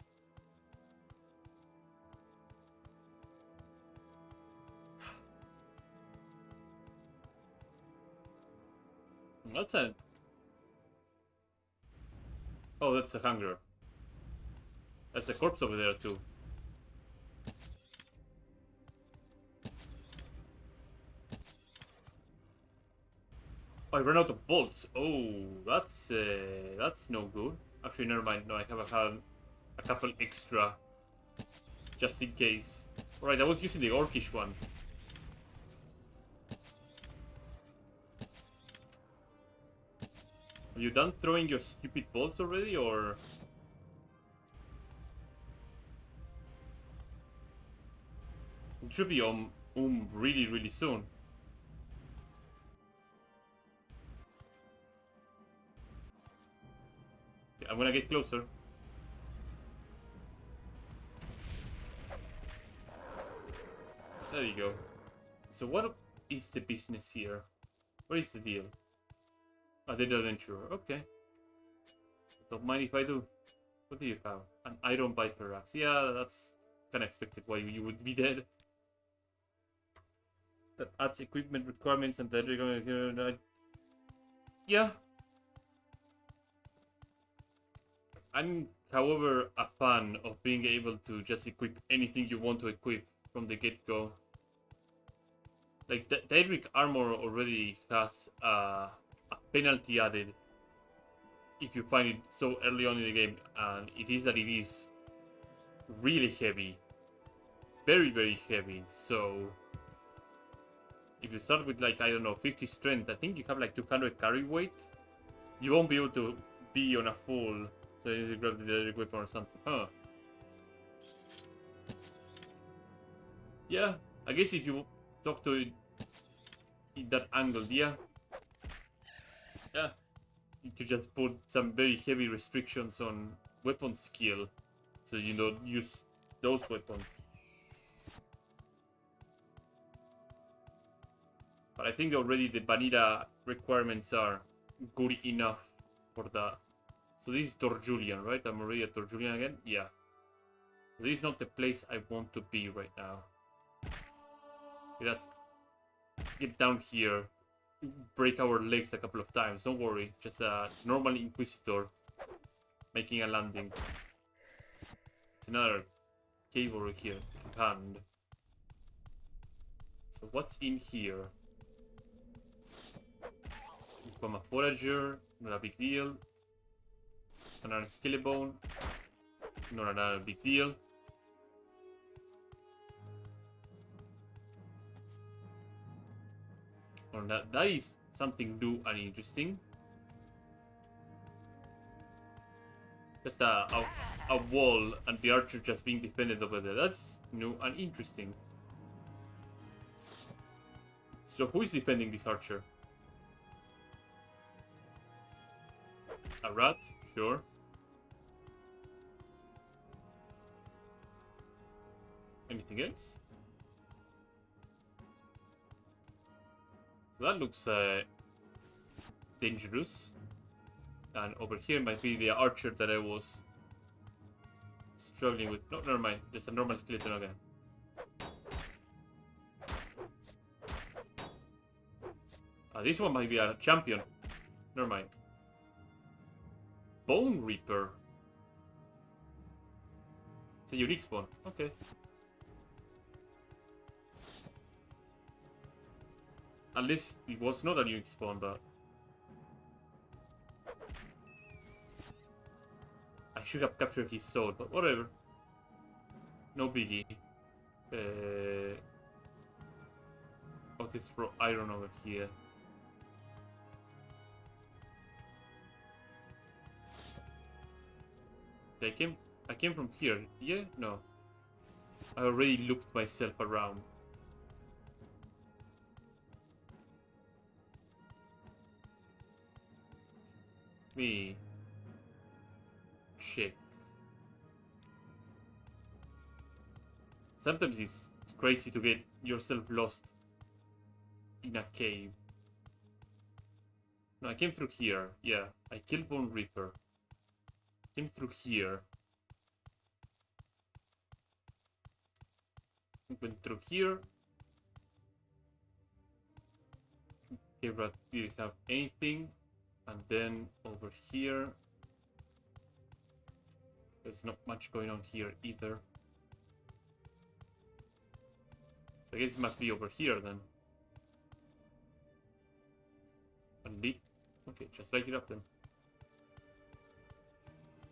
That's a... Oh, that's a hunger. That's a corpse over there too. Oh, I ran out of bolts. Oh, that's no good. Actually, never mind. No, I have a couple extra, just in case. Alright, I was using the orcish ones. Are you done throwing your stupid bolts already, or...? It should be really, really soon. I'm gonna get closer. There you go. So what is the business here? What is the deal? I did adventurer. Okay. Don't mind if I do. What do you have? An iron viper axe. Yeah, that's kind of expected why you would be dead. That adds equipment requirements and then they're gonna... Yeah. I'm, however, a fan of being able to just equip anything you want to equip from the get-go. Like, the Daedric armor already has a penalty added if you find it so early on in the game, and it is that it is really heavy. Very, very heavy, so... If you start with, like, I don't know, 50 strength, I think you have, like, 200 carry weight. You won't be able to be on a full... So you need to grab the other weapon or something. Huh. Yeah, I guess if you talk to it in that angle, yeah. Yeah. You could just put some very heavy restrictions on weapon skill. So you don't use those weapons. But I think already the vanilla requirements are good enough for that. So this is Torjulian, right? I'm already at Torjulian again? Yeah. This is not the place I want to be right now. Let us get down here. Break our legs a couple of times. Don't worry. Just a normal Inquisitor making a landing. It's another cave over here. Hand. So what's in here? Become a forager. Not a big deal. Another skeleton. Not another big deal. Well, that is something new and interesting. Just a wall and the archer just being defended over there. That's new and interesting. So who is defending this archer? A rat? Sure. Anything else? So that looks dangerous. And over here might be the archer that I was struggling with. No, never mind. Just a normal skeleton again. This one might be a champion. Never mind. Bone Reaper. It's a unique spawn. Okay. At least it was not a unique spawn, but I should have captured his soul, but whatever. No biggie. What is for iron over here? I came from here. Yeah? No. I already looked myself around. Me check. Sometimes it's crazy to get yourself lost in a cave. No, I came through here. Yeah, I killed Bone Reaper. Came through here. Went through here. Okay, but didn't have anything. And then over here, there's not much going on here either. I guess it must be over here then. And okay, just light it up then.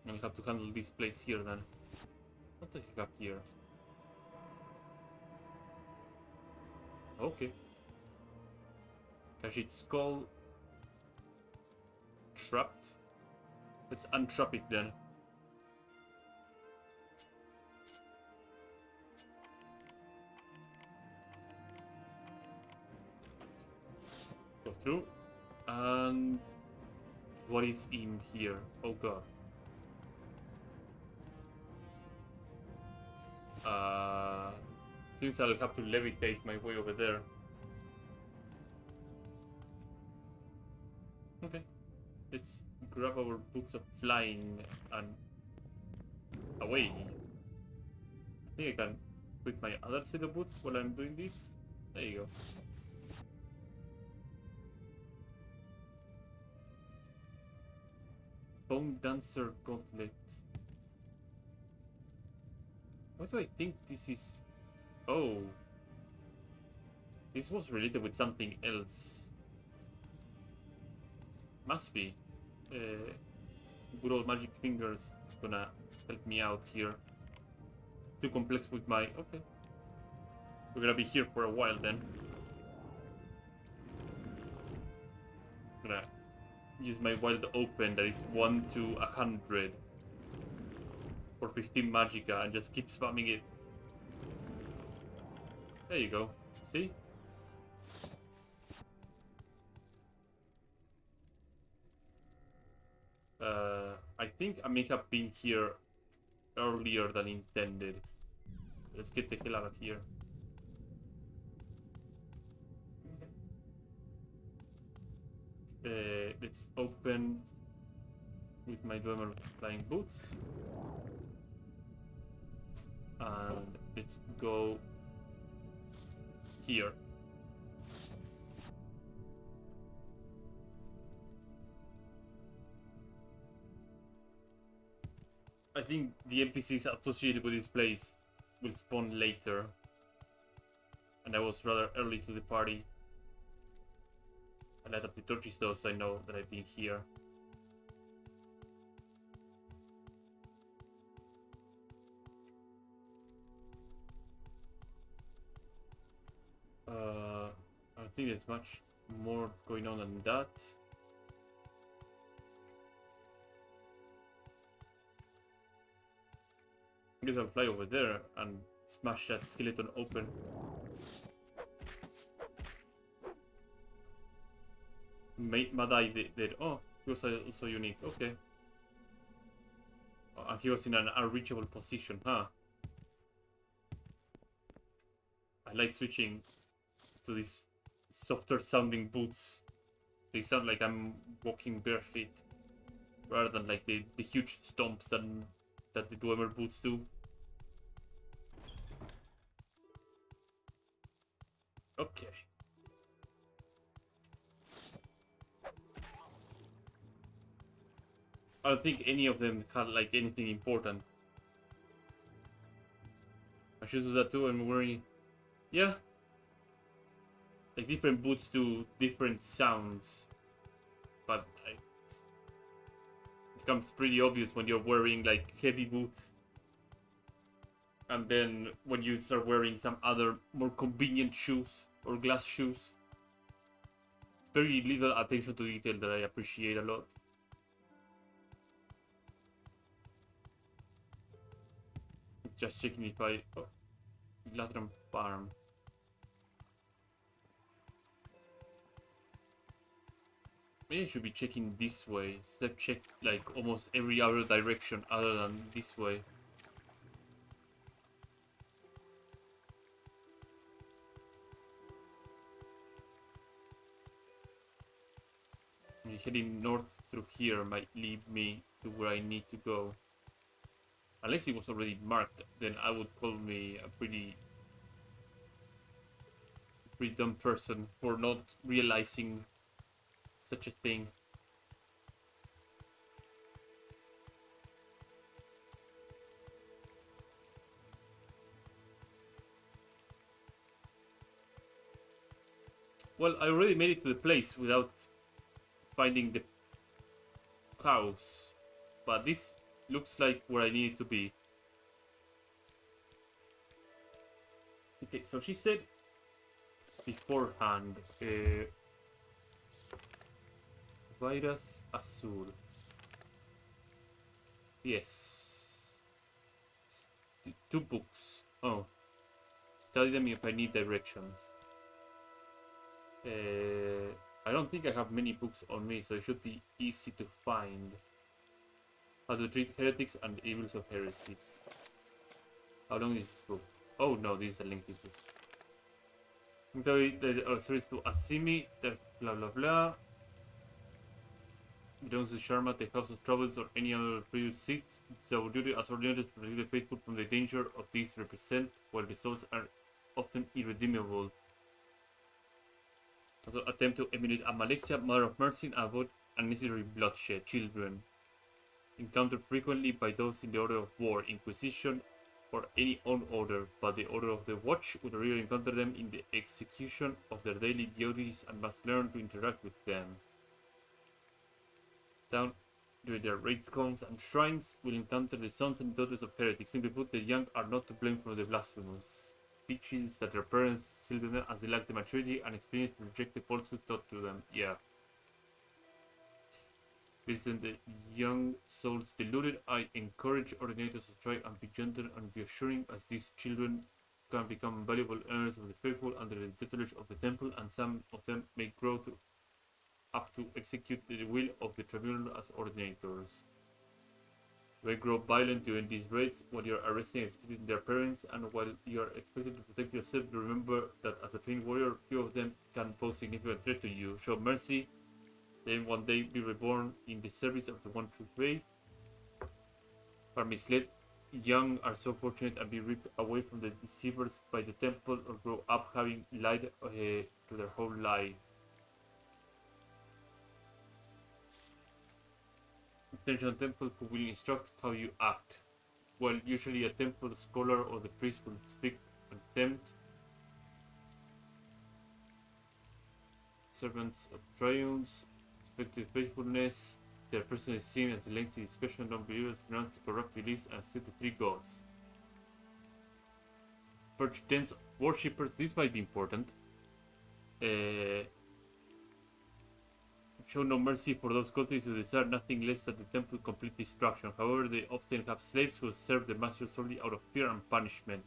And we have to handle this place here then. What does he have here? Okay. Kashid's skull. Trapped. Let's untrap it then. Go through. And what is in here? Oh god. Since I'll have to levitate my way over there. Okay. Let's grab our boots of flying and away. I think I can put my other set of boots while I'm doing this. There you go. Bone Dancer Gauntlet. Why do I think this is... Oh. This was related with something else. Must be. Good old magic fingers is gonna help me out here. Too complex with my... Okay. We're gonna be here for a while then. Gonna use my wild open that is 1 to 100 for 15 magicka and just keep spamming it. There you go. See? I think I may have been here earlier than intended. Let's get the hell out of here. Let's open with my normal flying boots. And let's go here. I think the NPCs associated with this place will spawn later. And I was rather early to the party. I light up the torches though, so I know that I've been here. think there's much more going on than that. I guess I'll fly over there and smash that skeleton open. Madai did. Oh, he was also unique. Okay. Oh, and he was in an unreachable position, huh? I like switching to these softer sounding boots. They sound like I'm walking bare feet rather than like the huge stomps that the Dwemer boots do. Okay. I don't think any of them had like anything important. I should do that too. I'm wearing, yeah, like different boots do different sounds, but it becomes pretty obvious when you're wearing like heavy boots, and then when you start wearing some other more convenient shoes or glass shoes. It's very little attention to detail that I appreciate a lot. Just checking if I... Oh, Andaram farm. Maybe I should be checking this way. Instead of check like almost every other direction other than this way. Heading north through here might lead me to where I need to go. Unless it was already marked, then I would call me a pretty dumb person for not realizing such a thing. Well, I already made it to the place without finding the house, but this looks like where I need to be. Okay, so she said beforehand, Virus Azul. Yes. 2 books. Oh. Study them if I need directions. I don't think I have many books on me, so it should be easy to find. How to treat heretics and evils of heresy. How long is this book? Oh no, this is a lengthy book. The authorities to Asimi, blah blah blah. Belongs to Sharma, the House of Troubles, or any other previous seats. It's our duty as ordinators to protect the faithful from the danger of these represent, while the souls are often irredeemable. Also attempt to emulate Amalexia, Mother of Mercy, and avoid unnecessary bloodshed. Children. Encountered frequently by those in the Order of War, Inquisition, or any own order, but the Order of the Watch would rarely encounter them in the execution of their daily duties and must learn to interact with them. Down during their raids, cones, and shrines will encounter the sons and daughters of heretics. Simply put, the young are not to blame for the blasphemous teachings that their parents instilled in them, as they lack the maturity and experience to reject the falsehood taught to them. Yeah. Listen, the young souls deluded. I encourage ordinators to try and be gentle and reassuring, as these children can become valuable heirs of the faithful under the tutelage of the temple, and some of them may grow up to execute the will of the tribunal as ordinators. They grow violent during these raids while you are arresting and executing their parents, and while you are expected to protect yourself, remember that as a trained warrior, few of them can pose significant threat to you. Show mercy, then one day be reborn in the service of the one true faith. Are misled, young are so fortunate and be ripped away from the deceivers by the temple, or grow up having lied to their whole life. Attention temple who will instruct how you act. Well, usually a temple scholar or the priest will speak contempt. Servants of triumphs, expected faithfulness. Their person is seen as a lengthy discussion. Non-believers pronounce the corrupt beliefs and set the 3 gods. Purge tens of worshippers. This might be important. show no mercy for those cultists who desire nothing less than the temple complete destruction. However, they often have slaves who serve their masters solely out of fear and punishment.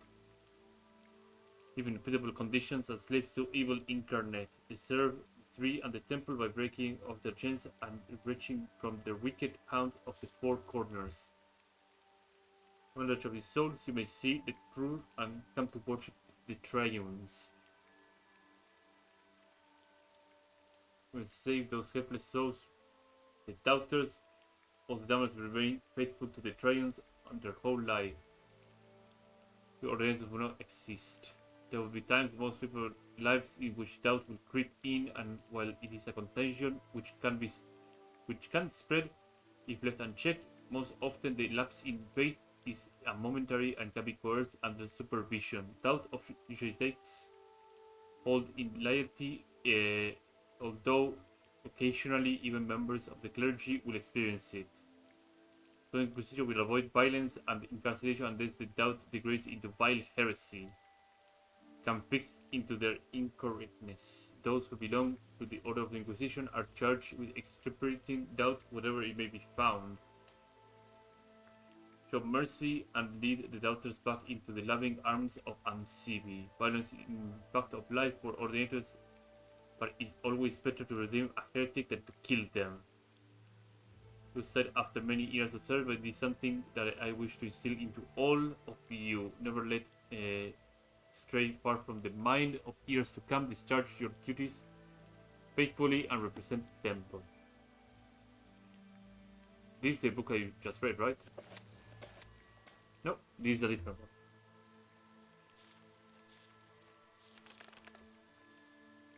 Even in pitiable conditions, as slaves to evil incarnate, they serve three and the temple by breaking off their chains and wrenching from the wicked hounds of the four corners. Knowledge of his souls, you may see the truth and come to worship the triumphs. Will save those helpless souls, the doubters. All the damned will remain faithful to the triumphs on their whole life. The orientals will not exist. There will be times in most people's lives in which doubt will creep in, and while it is a contagion which can spread if left unchecked, most often the lapse in faith is a momentary and can be coerced under supervision. Doubt usually takes hold in laity, although occasionally even members of the clergy will experience it. The Inquisition will avoid violence and incarceration unless the doubt degrades into vile heresy, can fix into their incorrectness. Those who belong to the Order of the Inquisition are charged with extirpating doubt wherever it may be found. Show mercy and lead the doubters back into the loving arms of Ansibi. Violence is in fact of life for ordinators, but it's always better to redeem a heretic than to kill them. You said after many years of service, it is something that I wish to instill into all of you. Never let stray far from the mind of years to come. Discharge your duties faithfully and represent the temple. This is the book I just read, right? No, this is a different one.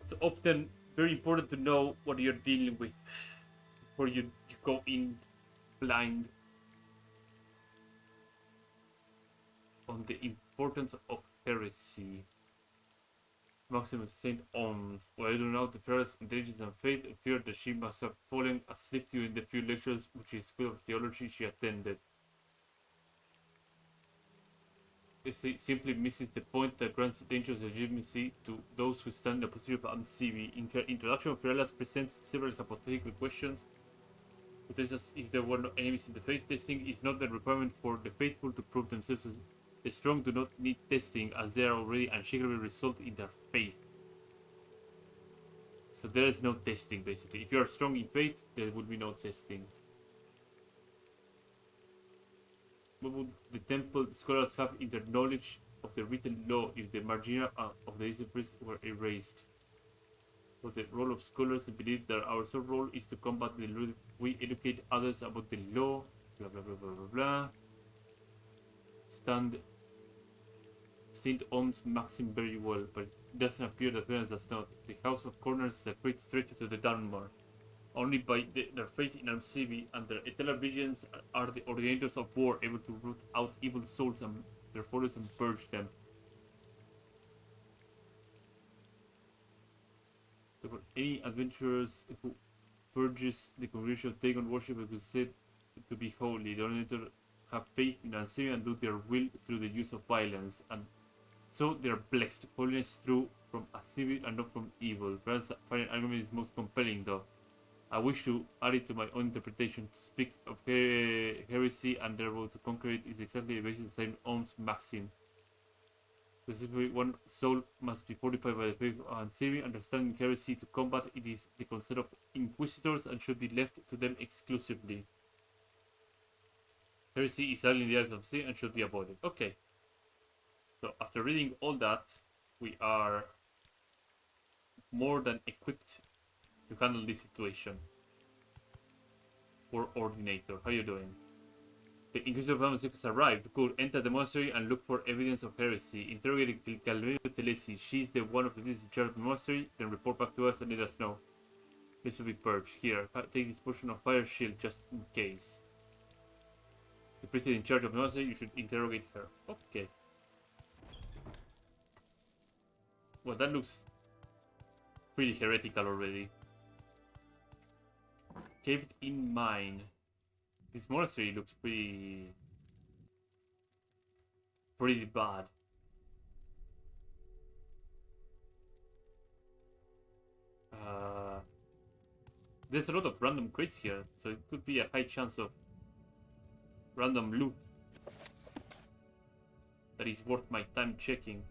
It's often very important to know what you're dealing with before you go in blind on the importance of heresy. Maximus Saint Oms. Well, I don't know the Pharaoh's intelligence and faith, I fear that she must have fallen asleep during the few lectures which is School of Theology she attended. It simply misses the point that grants dangerous legitimacy to those who stand in the position of Ansibi. In her introduction, Firelas presents several hypothetical questions. It tells us if there were no enemies in the faith, testing is not the requirement for the faithful to prove themselves. The strong do not need testing, as they are already unshakably resolved in their faith. So there is no testing, basically. If you are strong in faith, there will be no testing. What would the temple scholars have in their knowledge of the written law if the margina of the ancient priests were erased? For the role of scholars, I believe that our sole role is to combat the law. We educate others about the law, blah blah blah blah blah blah. Stand Saint Oms maxim very well, but it doesn't appear that Venus does not. The House of Corners is a great threat to the Dunmar. Only by their faith in Ansibi and their eternal vigilance are the ordinators of war able to root out evil souls and their followers and purge them. There were any adventurers who purges the congregation of Dagon worship who is said to be holy. The ordinators have faith in Ansibi and do their will through the use of violence, and so they are blessed. Holiness through from Ansibi and not from evil. Perhaps final argument is most compelling, though. I wish to add it to my own interpretation. To speak of heresy and their road to conquer it is exactly the basis of the same Oms maxim. Specifically, one soul must be fortified by the faith of Ansibi. Understanding heresy to combat it is the concept of inquisitors and should be left to them exclusively. Heresy is only in the eyes of sin and should be avoided. Okay. So after reading all that, we are more than equipped to handle this situation. For Ordinator, how are you doing? The Inquisitor of Hamas has arrived. Could enter the monastery and look for evidence of heresy. Interrogate Galvino Telesi. She's the one of the leaders in charge of the monastery. Then report back to us and let us know. This will be purged. Here, take this portion of fire shield just in case. The priest in charge of the monastery, you should interrogate her. Okay. Well, that looks pretty heretical already. Caved in mine. This monastery looks pretty bad. There's a lot of random crates here, so it could be a high chance of random loot that is worth my time checking.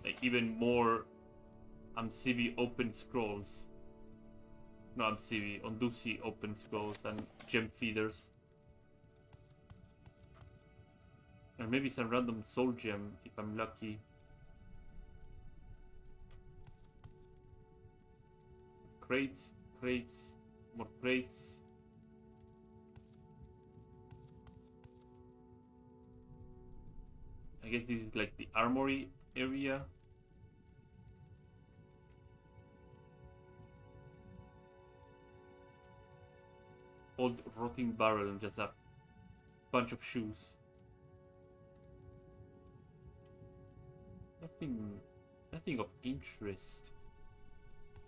Like even more MCV open scrolls. No, MCV, Ondusi open scrolls and gem feeders. And maybe some random soul gem if I'm lucky. Crates, crates, more crates. I guess this is like the armory area. Old rotting barrel and just a bunch of shoes. Nothing of interest.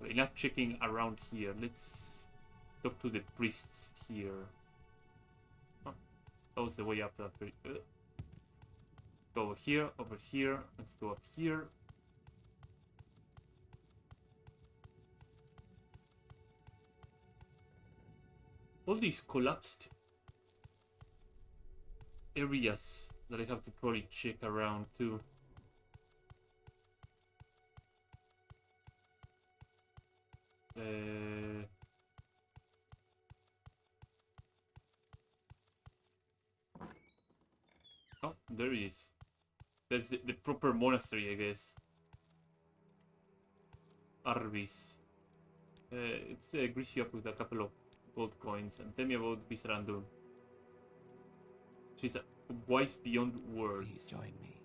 But enough checking around here. Let's talk to the priests here. Oh, that was the way up. Go over here. Let's go up here. All these collapsed areas that I have to probably check around too. Oh, there it is. That's the proper monastery, I guess. Arbis. It's grease you up with a couple of gold coins and tell me about Visarandun. She's wise beyond words. Please join me.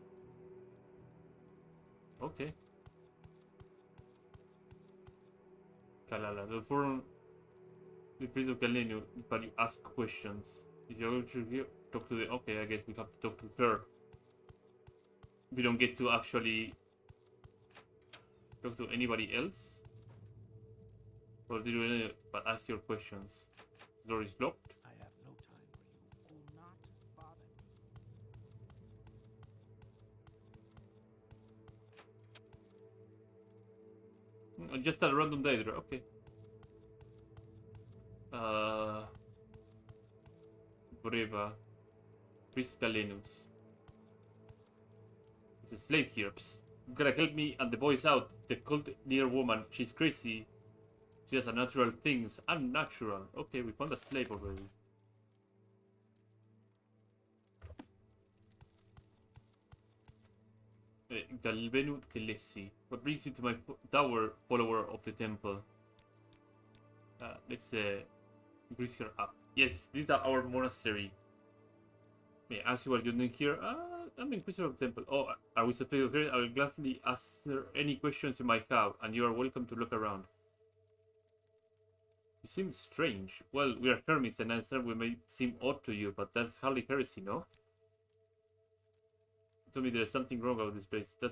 Okay. Kalala, the forum, the priest of Galeno, but you ask questions. If you're going to here, talk to the. Okay, I guess we have to talk to her. We don't get to actually talk to anybody else. Or do you but ask your questions? The door is locked. I have no time for you. Do not bother me. Just a random Daedra, okay. Breva. Priest Galenus. It's a slave here. Psst. You gotta help me and the boys out. The cult near woman. She's crazy. She has unnatural things. Unnatural. Okay, we found a slave already. Galvenu Telesi. What brings you to my tower, follower of the temple? Let's grease her up. Yes, these are our monastery. May I ask you what you're doing here? I'm in prisoner of the temple. Oh, are we supposed to here? I will gladly answer any questions you might have, and you are welcome to look around. You seem strange. Well, we are hermits, and I understand we may seem odd to you, but that's hardly heresy, no? Tell me there's something wrong about this place. That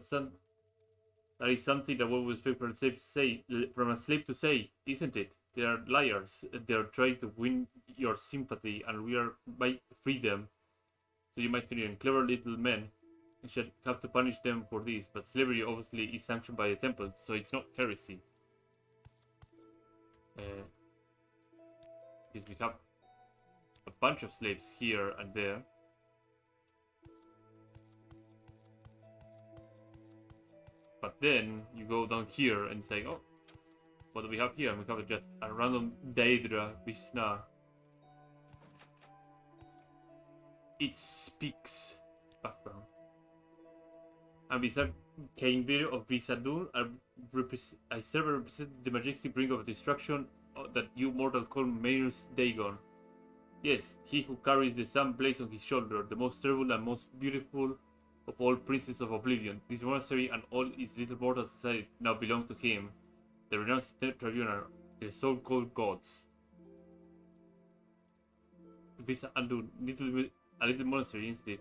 is something that one would expect from a slave to say, isn't it? They are liars. They are trying to win your sympathy, and we are by freedom. So you might think clever little men. You should have to punish them for this, but slavery obviously is sanctioned by the temple, so it's not heresy. Because we have a bunch of slaves here and there. But then you go down here and say, oh, what do we have here? And we have just a random Daedra Vishna. It speaks background. And Visa Kainvir of Visadun, I serve and represent the majestic brink of destruction that you mortal call Mayor's Dagon. Yes, he who carries the sun blaze on his shoulder, the most terrible and most beautiful of all princes of oblivion. This monastery and all its little mortal society now belong to him, the renounced tribunal, the so-called gods. Visa Andun, a little monastery instead.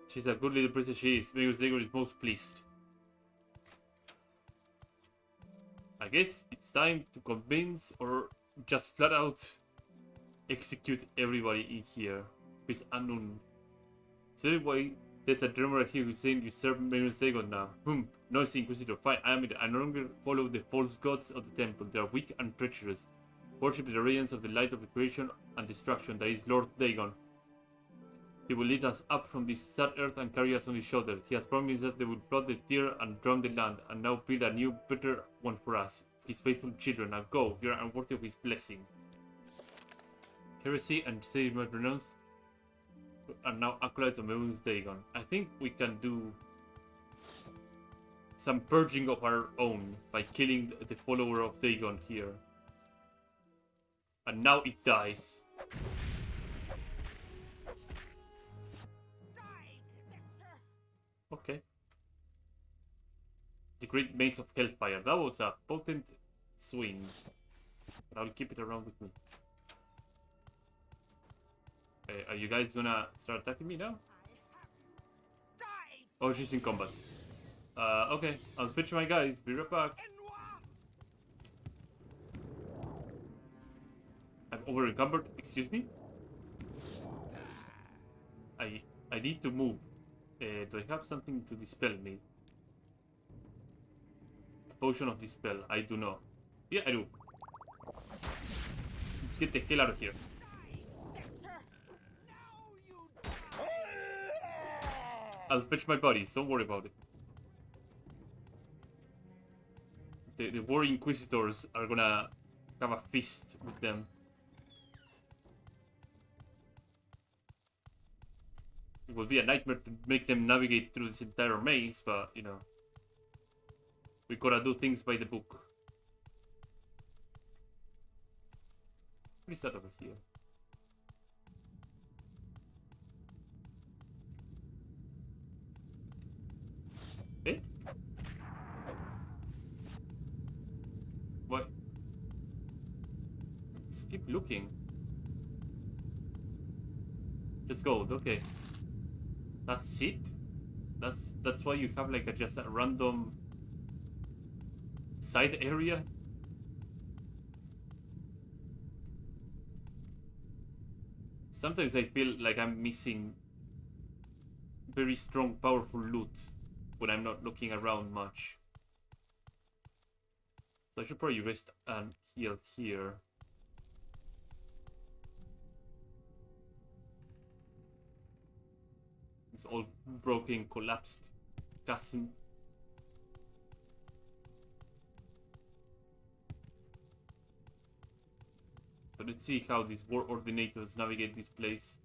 She's a good little princess she is. Mayor's Dagon is most pleased. I guess it's time to convince or just flat out execute everybody in here. Please Andun. Tell me why There's a drummer here who's saying you serve Mayor Dagon now. Noisy Inquisitor. Fine, I am it. I no longer follow the false gods of the temple. They are weak and treacherous. Worship the radiance of the light of the creation and destruction that is Lord Dagon. He will lead us up from this sad earth and carry us on his shoulder. He has promised that they will flood the tear and drown the land, and now build a new, better one for us, his faithful children. Now go, you are unworthy of his blessing. Heresy and say might renounce are now acolytes of Morrowind Dagon. I think we can do some purging of our own by killing the follower of Dagon here. And now it dies. Okay. The Great Maze of Hellfire. That was a potent swing. But I'll keep it around with me. Are you guys gonna start attacking me now? Oh, she's in combat. Okay. I'll fetch my guys. Be right back. I'm over encumbered. Excuse me? I need to move. Do I have something to dispel me? A potion of dispel. I do not. Yeah, I do. Let's get the hell out of here. I'll fetch my buddies. Don't worry about it. The War Inquisitors are gonna have a feast with them. It will be a nightmare to make them navigate through this entire maze, but, you know, we gotta do things by the book. What is that over here? Eh? What? Let's keep looking. Let's go, okay. That's it? That's why you have like just a random side area? Sometimes I feel like I'm missing very strong, powerful loot when I'm not looking around much. So I should probably rest and heal here. It's all broken, collapsed chasm. So let's see how these war ordinators navigate this place.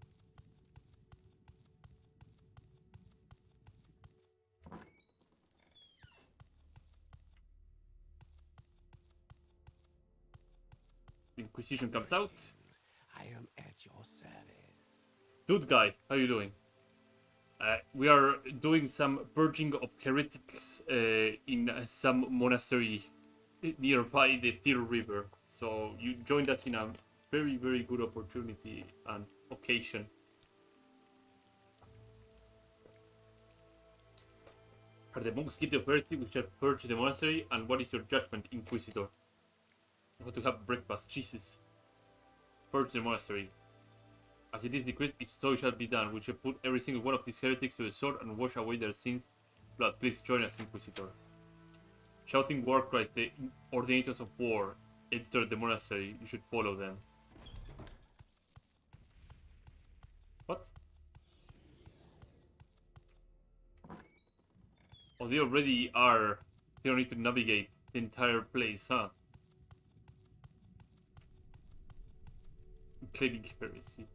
The Inquisition comes out. I am at your service. Dude guy, how you doing? We are doing some purging of heretics in some monastery nearby the Tyr River. So you joined us in a very, very good opportunity and occasion. Are the monks guilty of heresy which have purged the monastery? And what is your judgment, Inquisitor? I want to have breakfast. Jesus. Purge the monastery. As it is decreed, so shall be done. We shall put every single one of these heretics to the sword and wash away their sins' blood. Please join us, Inquisitor. Shouting war cries, the ordinators of war enter the monastery. You should follow them. What? Oh, they already are. They don't need to navigate the entire place, huh? Claiming heresy.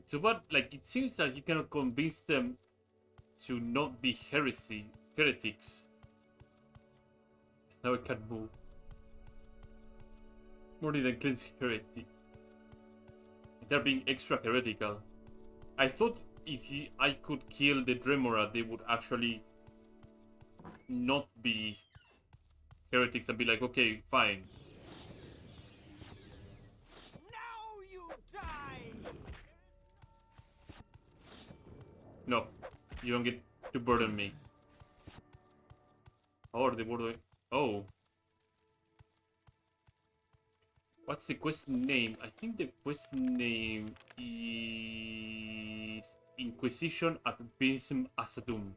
So what, like, it seems like you cannot convince them to not be heretics. Now I can move. More than cleanse heretic. They're being extra heretical. I thought if I could kill the Dremora, they would actually not be heretics and be like, okay, fine. No, you don't get to burden me. How are they burdening? Oh. What's the quest name? I think the quest name is... Inquisition at Bism Asadum.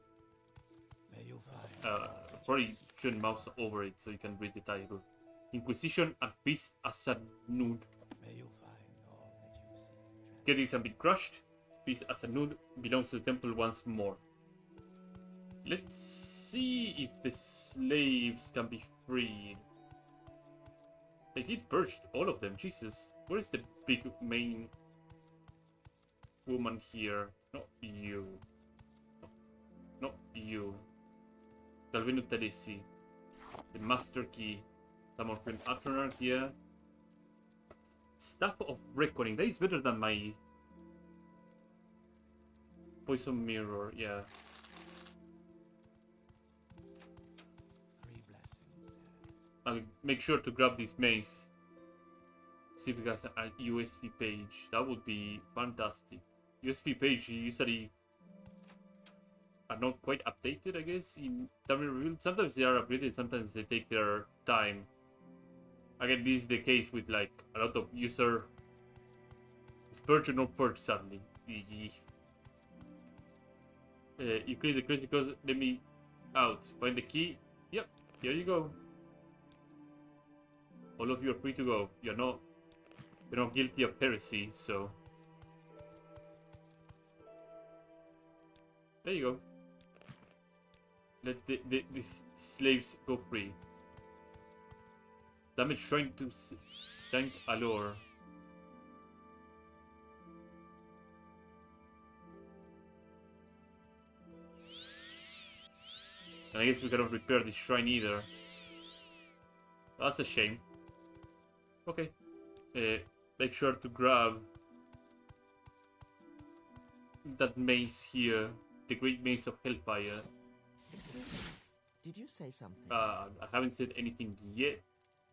May you find Probably shouldn't mouse over it so you can read the title. Inquisition at Bis Asanud. may you find all that you seek. Getting a bit crushed. Bis Asanud belongs to the temple once more. Let's see if the slaves can be freed. They did purge all of them. Jesus. Where is the big main woman here? Not you. Not you. Galvino Tedesi. The Master Key. Tamorfin Atronar here. Staff of Reckoning. That is better than my Poison Mirror. Yeah. 3 blessings. I'll make sure to grab this mace. See if it has a USB page. That would be fantastic. USB page usually are not quite updated, I guess, in Tamriel Rebuilt. Sometimes they are upgraded, sometimes they take their time. Again, this is the case with like a lot of user. It's purge or not purge, sadly. You create the crazy cause, let me out. Find the key. Yep, here you go. All of you are free to go. You're not guilty of heresy, so there you go. Let the slaves go free. Damage shrine to Saint Alor. And I guess we cannot repair this shrine either. That's a shame. Okay. Make sure to grab that mace here. The Great Mace of Hellfire. Excuse me. Did you say something? I haven't said anything yet,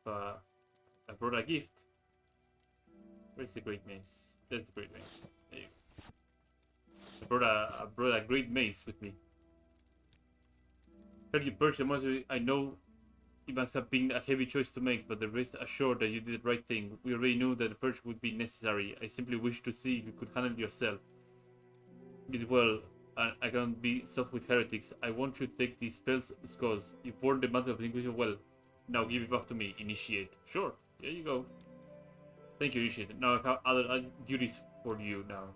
but I brought a gift. Where's the Great Mace? There's the Great Mace. There you go. I brought a Great Mace with me. Heard you purchased the monster. I know it must have been a heavy choice to make, but the rest assured that you did the right thing. We already knew that the purge would be necessary. I simply wish to see if you could handle it yourself. Did well, and I can't be soft with heretics. I want you to take these spells because you bore the mantle of the Inquisition well. Now give it back to me. Initiate. Sure. There you go. Thank you, Initiate. Now I have other duties for you now.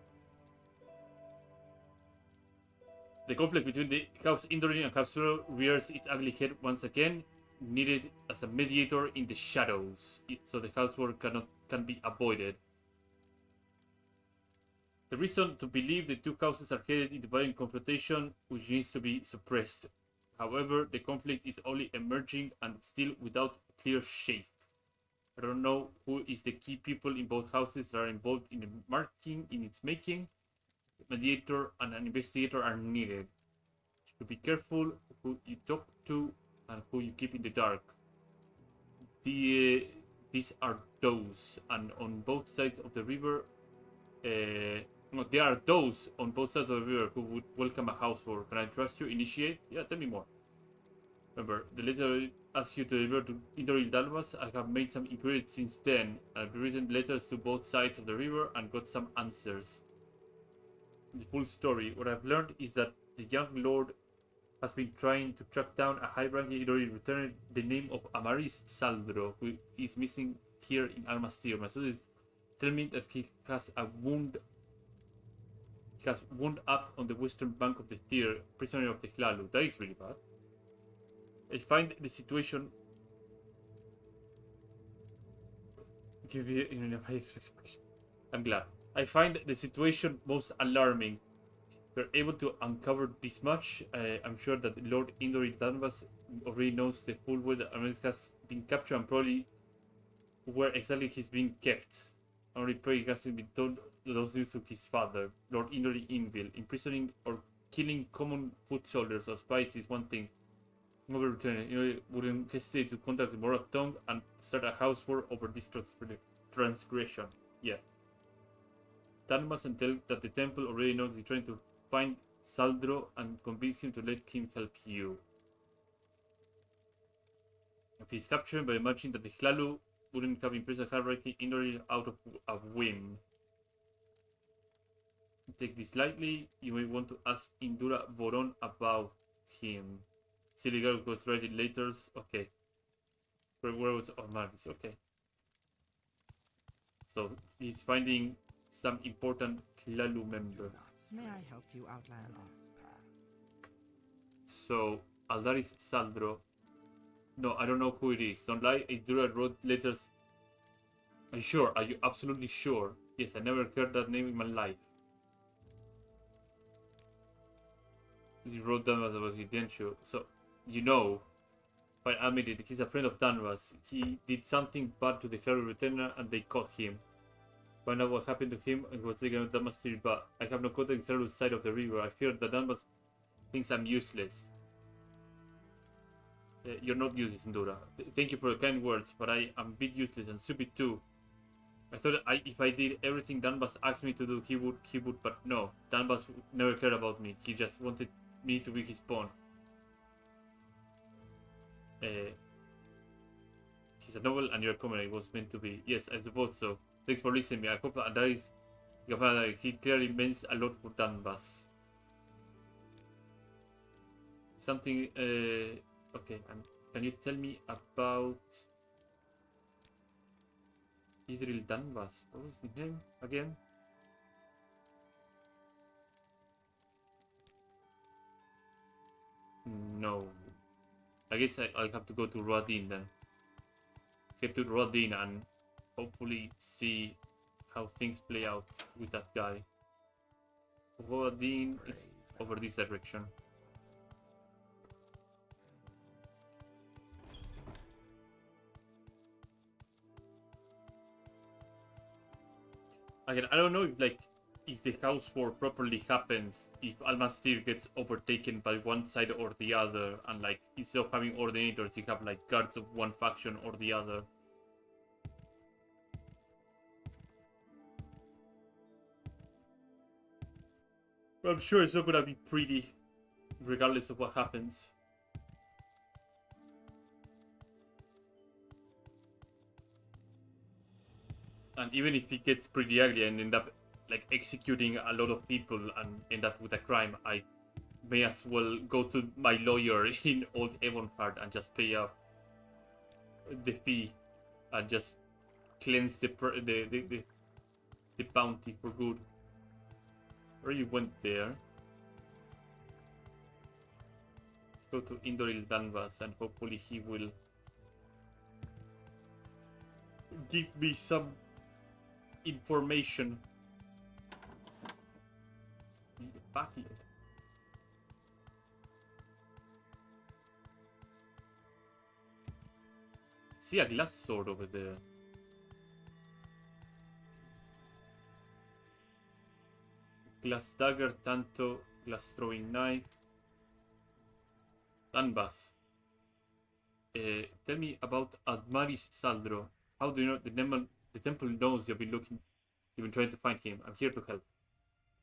The conflict between the House Indorin and House Zero rears its ugly head once again. Needed as a mediator in the shadows, so the house war can be avoided. The reason to believe the two houses are headed into violent confrontation, which needs to be suppressed. However, the conflict is only emerging and still without clear shape. I don't know who is the key people in both houses that are involved in its making. A mediator and an investigator are needed. So be careful who you talk to and who you keep in the dark. These are those, and on both sides of the river, there are those on both sides of the river who would welcome a house war. Can I trust you? Initiate? Yeah, tell me more. Remember, the letter asks you to deliver to Indoril Dalmas. I have made some inquiries since then. I've written letters to both sides of the river and got some answers. The full story. What I've learned is that the young lord has been trying to track down a high-ranking Indoril returner the name of Amaris Saldro, who is missing here in Almastir. My sources tell me that he has a wound. He has wound up on the western bank of the Tyr, prisoner of the Hlalu. That is really bad. I find the situation. I'm glad. I find the situation most alarming. We're able to uncover this much. I'm sure that Lord Indoril Danvas already knows the full way that Amaris has been captured and probably where exactly he's being kept. I only pray he hasn't been told those news to his father, Lord Indoril Invil. Imprisoning or killing common foot soldiers or spies is one thing. Over returning, wouldn't hesitate to contact the Morak Tongue and start a house war over this transgression. Yeah. Danvas and tell that the temple already knows he's trying to find Saldro and convince him to let him help you. If he's captured by imagining that the Hlalu wouldn't have imprisoned hierarchy Indoril out of a whim. Take this lightly. You may want to ask Indura Voron about him. Silly girl goes writing letters. Okay. Whereabouts of Marvis. Okay. So he's finding some important Klalu member. May I help you, Outlander? So Aldaris Saldro. No, I don't know who it is. Don't lie. Indura wrote letters. Are you sure? Are you absolutely sure? Yes, I never heard that name in my life. He wrote them about it, didn't you? So, you know, if I admit it, he's a friend of Danvas. He did something bad to the Claro Retainer and they caught him. Find out what happened to him and was taken to Danvas, but I have no contact in Claro's side of the river. I heard that Danvas thinks I'm useless. You're not useless, Indura. Thank you for the kind words, but I am a bit useless and stupid too. I thought if I did everything Danvas asked me to do, he would, but no. Danvas never cared about me. He just wanted me to be his pawn. He's a novel and you're a commoner. It was meant to be. Yes, I suppose so. Thanks for listening. I hope that is... He clearly means a lot for Danvas. Something... okay, can you tell me about... Idril Danvas? What was his name again? No. I guess I'll have to go to Rodin then. Let's get to Rodin and hopefully see how things play out with that guy. Rodin is over this direction. Again, I don't know if the house war properly happens, if Almastir gets overtaken by one side or the other, and instead of having ordinators, you have guards of one faction or the other. But I'm sure it's not gonna be pretty, regardless of what happens. And even if it gets pretty ugly and end up executing a lot of people and end up with a crime, I may as well go to my lawyer in Old Avonheart and just pay up the fee and just cleanse the bounty for good. Already went there. Let's go to Indoril Danvas and hopefully he will give me some information. Get back here. See a glass sword over there. Glass dagger, tanto, glass throwing knife. Danvas. Tell me about Admaris Saldro. How do you know the temple knows you've been trying to find him. I'm here to help.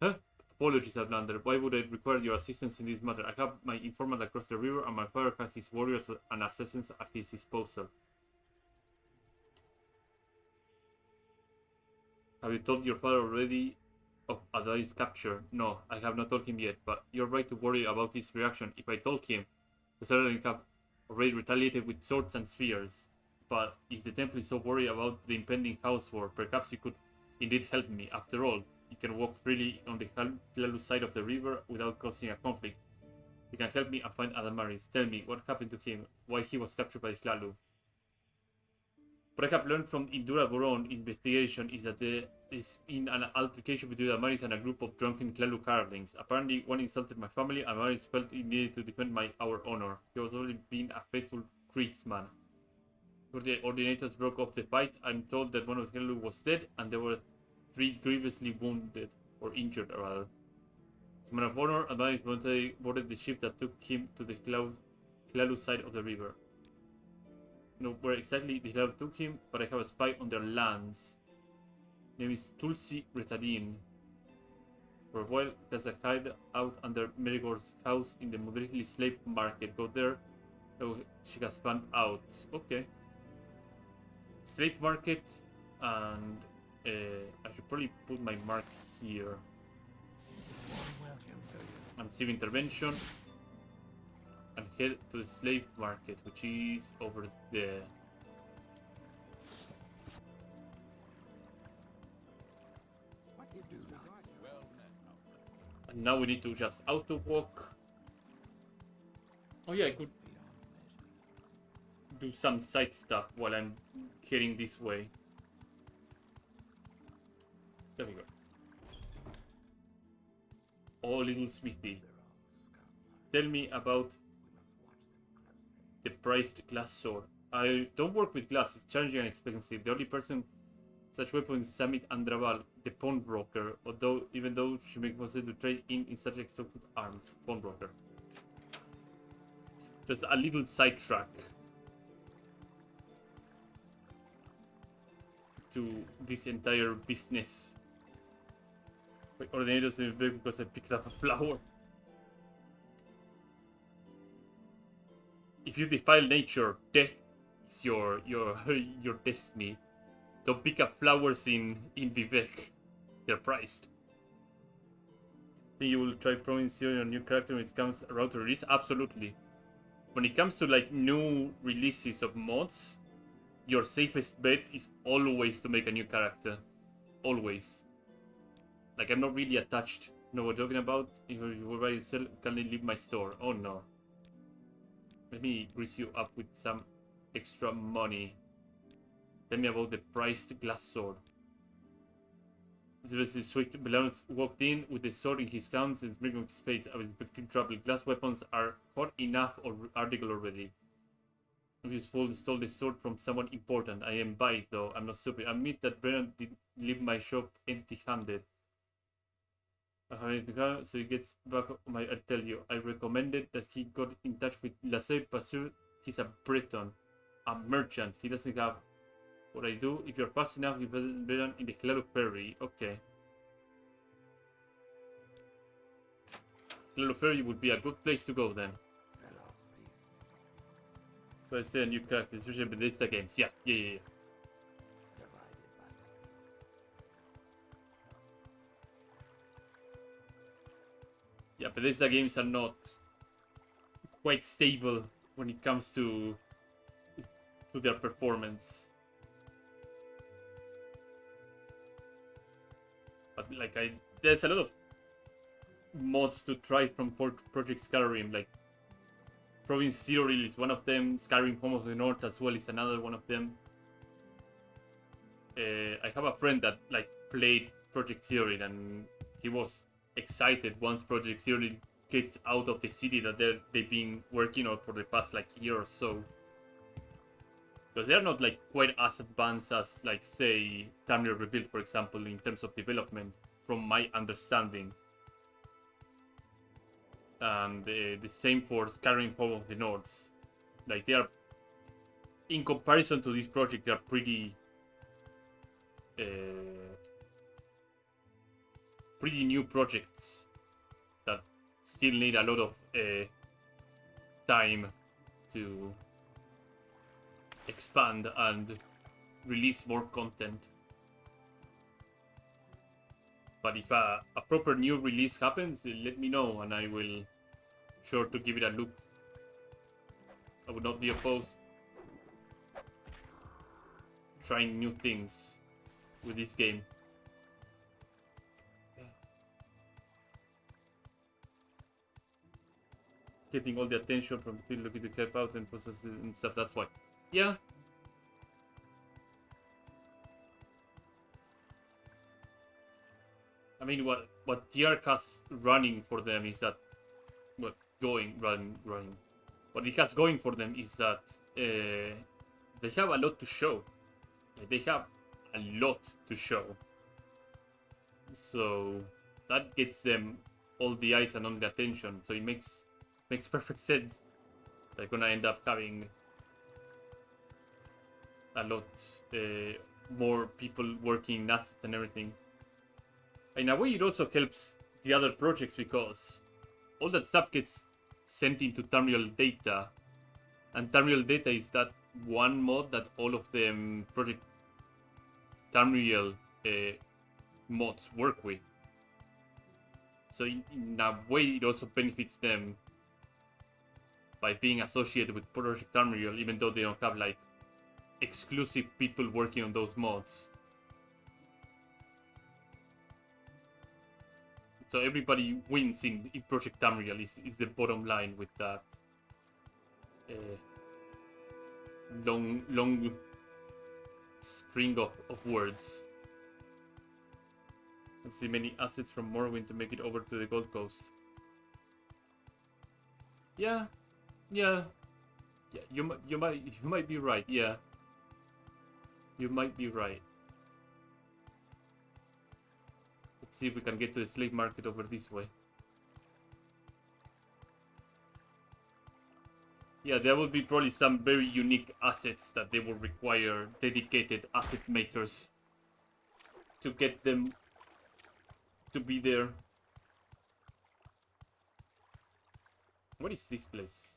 Huh? Apologies, Outlander. Why would I require your assistance in this matter? I have my informant across the river and my father has his warriors and assassins at his disposal. Have you told your father already of Adari's capture? No, I have not told him yet, but you're right to worry about his reaction. If I told him, the Southern have already retaliated with swords and spears. But if the temple is so worried about the impending house war, perhaps you could indeed help me. After all, you can walk freely on the Hlalu side of the river without causing a conflict. You can help me and find Adamaris. Tell me, what happened to him? Why he was captured by Hlalu? What I have learned from Indura Boron investigation is that there is in an altercation between Adamaris and a group of drunken Hlalu hirelings. Apparently, one insulted my family and Adamaris felt he needed to defend our honor. He was already been a faithful Kriegsman. When the ordinators broke off the fight, I'm told that one of the Hlalu was dead and there were 3 grievously wounded, or injured rather. As a man of honor, Adamaris voluntarily boarded the ship that took him to the Hlalu side of the river. Know where exactly the Hlalu took him, but I have a spy on their lands. Name is Tulsi Retadin. For a while, has a hide out under Merigor's house in the Mudrili slave market. Go there. Oh, she has found out. Okay. Slave market, and I should probably put my mark here. and civil intervention, and head to the slave market, which is over there. What is this regarding? And now we need to just auto walk. Oh yeah, I could do some side stuff while I'm heading this way. There we go. Oh, little Smithy. Tell me about the priced glass sword. I don't work with glass, it's challenging and expensive. The only person such weapons Summit Andaram, the pawnbroker, although even though she makes more sense to trade in such exotic arms. Pawnbroker. Just a little sidetrack to this entire business. My ordinators in big because I picked up a flower. If you defile nature, death is your destiny. Don't pick up flowers in Vivek. They're priced. Think you will try promising your new character when it comes around to release? Absolutely. When it comes to like new releases of mods, your safest bet is always to make a new character. Always. Like, I'm not really attached. You know what I'm talking about? If you buy and sell, can I leave my store? Oh no. Let me grease you up with some extra money. Tell me about the priced glass sword. This is swift. Belons walked in with the sword in his hands and bringing his spades. I was expecting trouble. Glass weapons are hot enough or article already. If you stole the sword from someone important. I am by it though. I'm not stupid. I admit that Brennan did leave my shop empty-handed. So he gets back. I tell you, I recommended that he got in touch with Laissez Passer. He's a Breton, a merchant. He doesn't have what I do. If you're fast enough, you visit Breton in the Claro Ferry. Okay. Claro Ferry would be a good place to go then. So I say a new character, especially in Bethesda games. Yeah. Yeah, Bethesda games are not quite stable when it comes to their performance. But like there's a lot of mods to try from Project Skyrim. Like Province Zero is one of them. Skyrim Home of the North as well is another one of them. I have a friend that like played Project Zero and he was excited once Project Zero gets out of the city that they've been working on for the past like year or so. Because they're not like quite as advanced as like say Tamriel Rebuilt, for example, in terms of development, from my understanding. And the same for Skyrim Home of the North. Like they are, in comparison to this project, they are pretty new projects that still need a lot of time to expand and release more content. But if a proper new release happens, let me know and I will sure to give it a look. I would not be opposed trying new things with this game. Getting all the attention from people looking to help out and process and stuff, that's why. Yeah. I mean, what TR has running for them is that, what it has going for them is that they have a lot to show. They have a lot to show. So that gets them all the eyes and all the attention. So it makes perfect sense. They're gonna end up having a lot more people working in assets and everything. In a way, it also helps the other projects because all that stuff gets sent into Tamriel data, and Tamriel data is that one mod that all of the Project Tamriel mods work with. So in a way, it also benefits them by being associated with Project Tamriel, even though they don't have like exclusive people working on those mods. So everybody wins in Project Tamriel is the bottom line with that long string of words. Let's see many assets from Morrowind to make it over to the Gold Coast. Yeah, you might be right. Yeah, you might be right. Let's see if we can get to the slave market over this way. Yeah, there will be probably some very unique assets that they will require dedicated asset makers to get them to be there. What is this place?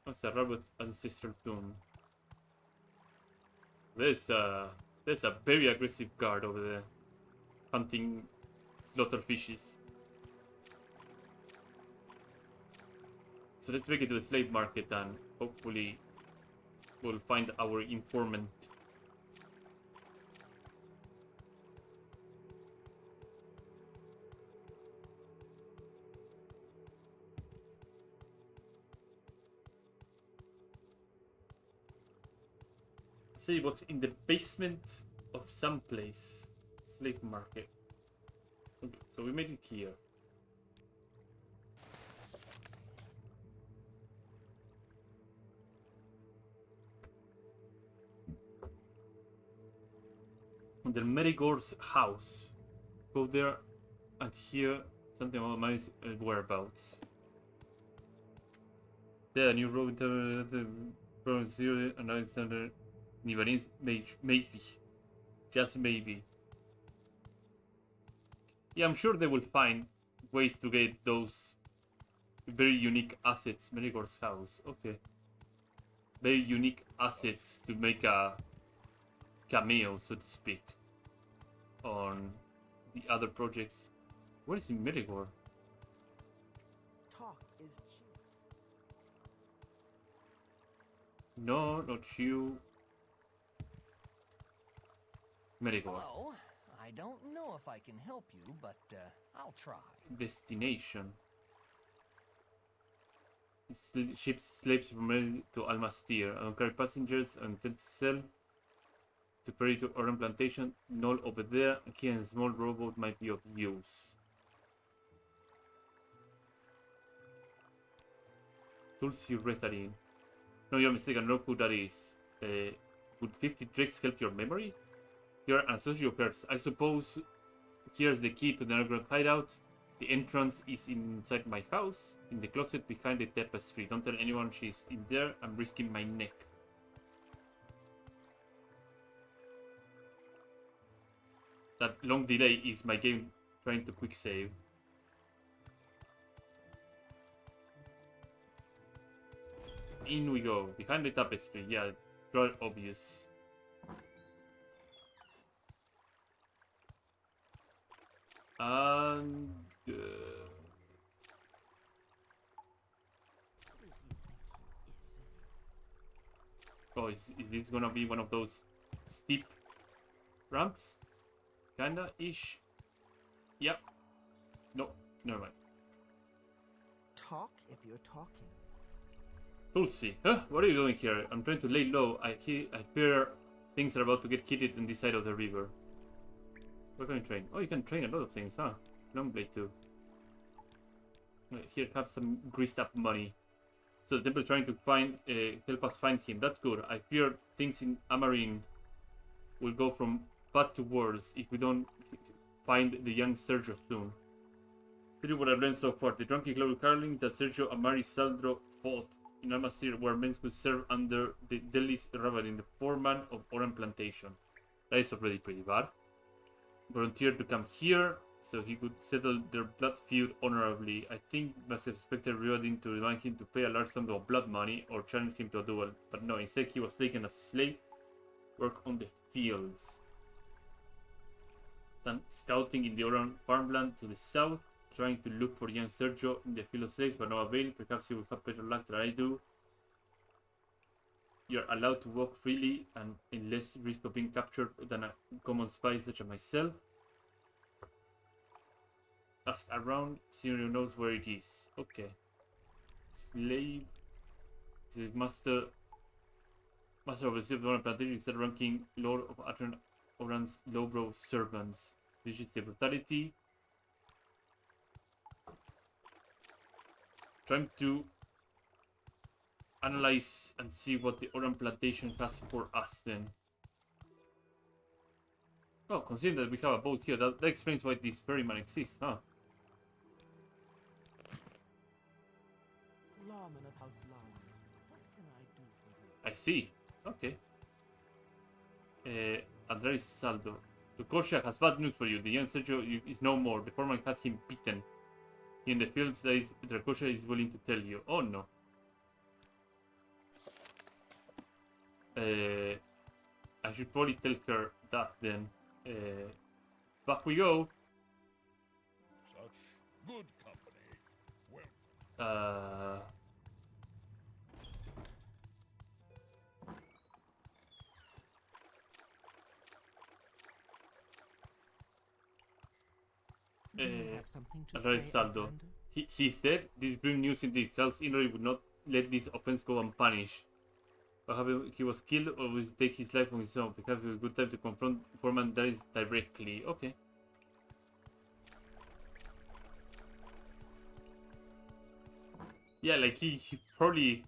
Oh, it's a rabbit ancestral tomb. There's a very aggressive guard over there, hunting slaughter fishes. So let's make it to the slave market and hopefully we'll find our informant. See what's in the basement of some place. Slave market. Okay, so we made it here. The Merigor's house. Go there and hear something about my whereabouts. Yeah, new road province here, another center. Nibanese, maybe. Just maybe. Yeah, I'm sure they will find ways to get those very unique assets. Merigor's house, okay. Very unique assets to make a cameo, so to speak, on the other projects. What is in Merigor? Talk is cheap. No, not you. Merigor. Hello. I don't know if I can help you, but I'll try. Destination. Ships slaves from Merigor to Almastir. And carry passengers and tend to sell to ferry to Oran Plantation. Null over there. A key and a small rowboat might be of use. Tulsi Retarin. No, you're mistaken. Look who that is. Would 50 drakes help your memory? You're an associate of hers. I suppose here's the key to the underground hideout. The entrance is inside my house, in the closet behind the tapestry. Don't tell anyone she's in there. I'm risking my neck. That long delay is my game trying to quick save. In we go. Behind the tapestry. Yeah, quite obvious. And oh, is this gonna be one of those steep ramps? Kinda ish. Yep. No, never mind. Talk if you're talking. Tulsi, huh? What are you doing here? I'm trying to lay low. I fear things are about to get heated on this side of the river. What can you train? Oh, you can train a lot of things, huh? Longblade too. Here, have some greased up money. So the temple is trying to find, help us find him. That's good. I fear things in Amarin will go from bad to worse if we don't find the young Sergio soon. Here's what I've learned so far. The drunken global carling that Sergio Amari Saldro fought in Almastir, where men could serve under the Delis Ravalin, the foreman of Oran Plantation. That is already pretty bad. Volunteered to come here so he could settle their blood feud honorably. I think must have expected Riordan to demand him to pay a large sum of blood money or challenge him to a duel, but no, instead he was taken as a slave, work on the fields. Then scouting in the Oran farmland to the south, trying to look for young Sergio in the field of slaves, but no avail. Perhaps you will have better luck than I do. You're allowed to walk freely and in less risk of being captured than a common spy such as myself. Ask around, see who knows where it is. Okay. Slave. The master of the Silver Plantation is the ranking Lord of Atron Oran's lowbrow servants. Species the brutality. Trying to analyze and see what the Oran Plantation has for us then. Oh, considering that we have a boat here, that explains why this ferryman exists, huh? Lawman of House Lawman, what can I do for you? I see. Okay. Andres Saldo. Lucosia has bad news for you. The young Sergio is no more. The foreman had him beaten. In the fields, Lucosia is willing to tell you. Oh no. I should probably tell her that then. Back we go. Such good company. Well, Do you have something to Andres say, Saldo. Outlander? He's dead. This grim news in this house Inori would not let this offense go unpunished. Perhaps he was killed or will take his life on his own. Perhaps it was a good time to confront Foreman Darius directly. Okay. Yeah, like he probably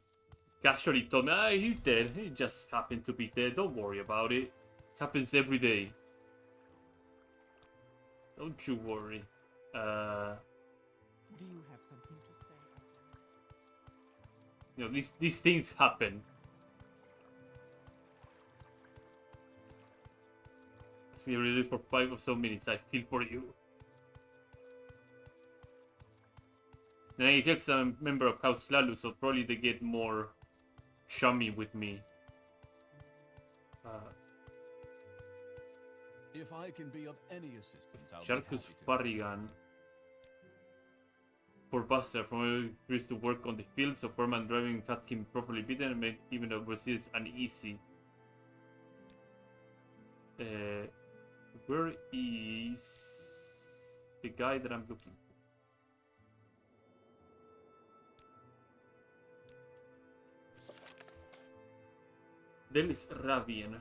casually told me, he's dead. He just happened to be dead. Don't worry about it. Happens every day. Don't you worry. Do you have something to say? You know, these things happen. See, you really for 5 or so minutes. I feel for you. Then I get some member of House Lalu, so probably they get more chummy with me. If I can be of any assistance, I'll be Charcus happy to. Farrigan. Poor Buster, from who used to work on the field, so Foreman driving had him properly beaten and made even overseas uneasy. Where is the guy that I'm looking for? Delis Ravian.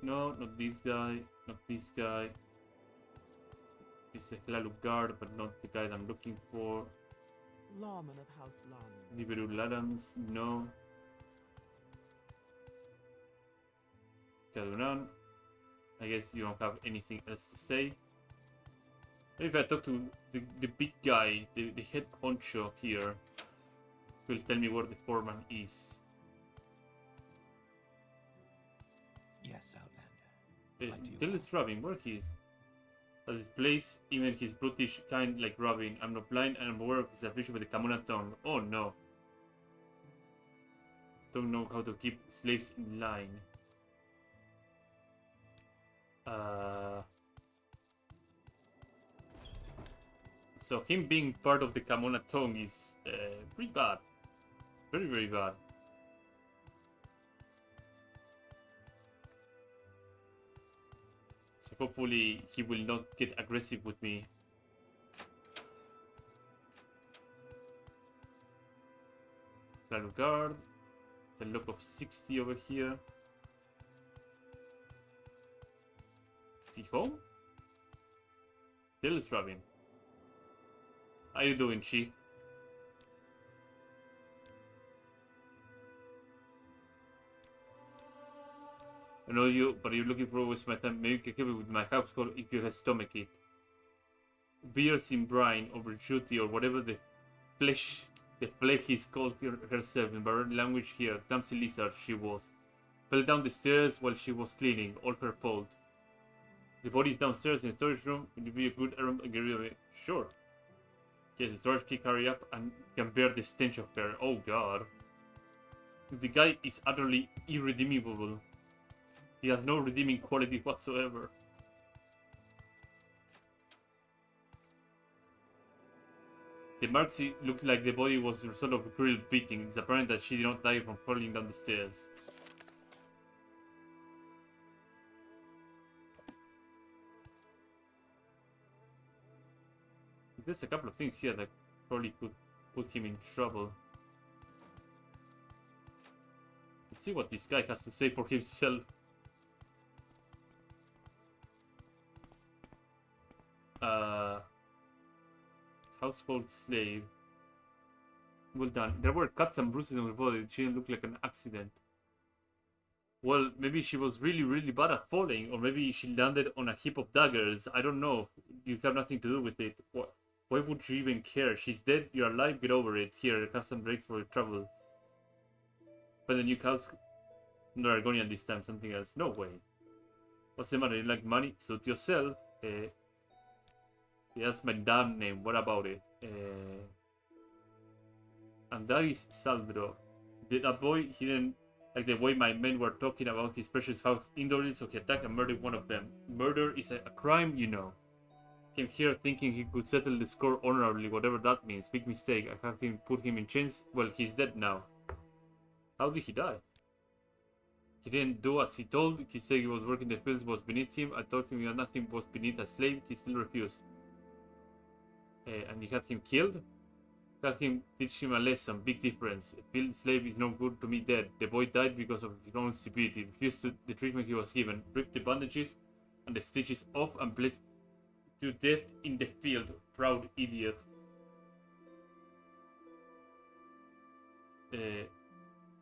No, not this guy, not this guy. It's a Hlalu guard, but not the guy that I'm looking for. Lawman of House Lawman. Liberu Ladans, no. Kadunan. I guess you don't have anything else to say. Maybe if I talk to the big guy, the head honcho here, will tell me where the foreman is. Yes, Outlander. What do you Tell want? us Robin where he is. At his place, even his brutish kind like Robin. I'm not blind and I'm aware of his affliction with the Kamuna tongue. Oh no. Don't know how to keep slaves in line. So him being part of the Kamuna tongue is pretty bad. Very, very bad. So hopefully he will not get aggressive with me. Claro guard. It's a lock of 60 over here. Is he home? Tell us, Robin. How you doing, Chi? I know you, but you're looking for waste my time. Maybe you can keep it with my house call if you have stomach it. Beers in brine or virtuti or whatever the plague is called herself in barbarian language here. Clumsy lizard she was. Fell down the stairs while she was cleaning, all her fault. The body is downstairs in the storage room. Will you be a good errand and get rid of it? Sure. Yes, the storage key carry up and can bear the stench of her. Oh god. The guy is utterly irredeemable. He has no redeeming quality whatsoever. The marks looked like the body was the result of a cruel beating. It's apparent that she did not die from falling down the stairs. There's a couple of things here that probably could put him in trouble. Let's see what this guy has to say for himself. Household slave. Well done. There were cuts and bruises on her body. She didn't look like an accident. Well, maybe she was really bad at falling, or maybe she landed on a heap of daggers. I don't know. You have nothing to do with it. Why would you even care? She's dead. You're alive. Get over it. Here, have some breaks for your trouble. But the new house, no Argonian this time. Something else. No way. What's the matter? You like money? Suit yourself. That's my damn name. What about it? And that is Saldro. That boy, he didn't like the way my men were talking about his precious house indoors, so he attacked and murdered one of them. Murder is a crime, you know. Came here thinking he could settle the score honorably, whatever that means. Big mistake. I have him put him in chains. Well, he's dead now. How did he die? He didn't do as he told. He said he was working the fields was beneath him. I told him that nothing was beneath a slave. He still refused. And you had him killed? Had him teach him a lesson. Big difference. A field slave is no good to me dead. The boy died because of his own stupidity. Refused to the treatment he was given. Ripped the bandages and the stitches off and bled to death in the field. Proud idiot.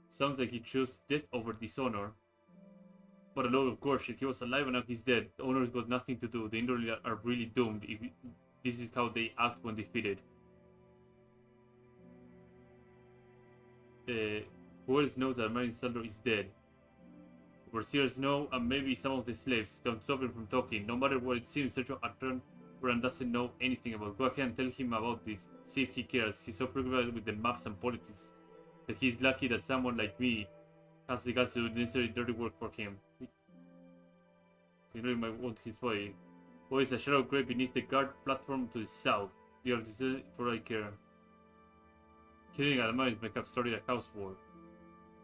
Sounds like he chose death over dishonor. But a load of course, if he was alive and now he's dead, the owners got nothing to do. The Indolent are really doomed if this is how they act when defeated. Who else knows that Marin Sandro is dead? Overseers know, and maybe some of the slaves can stop him from talking. No matter what it seems, Sergio Atran doesn't know anything about. Go ahead and tell him about this. See if he cares. He's so preoccupied with the maps and politics that he's lucky that someone like me has the guts to do the necessary dirty work for him. He really might want his boy. Boy is a shadow grave beneath the guard platform to the south. The organization for I care. Killing Almaris may have started a house war.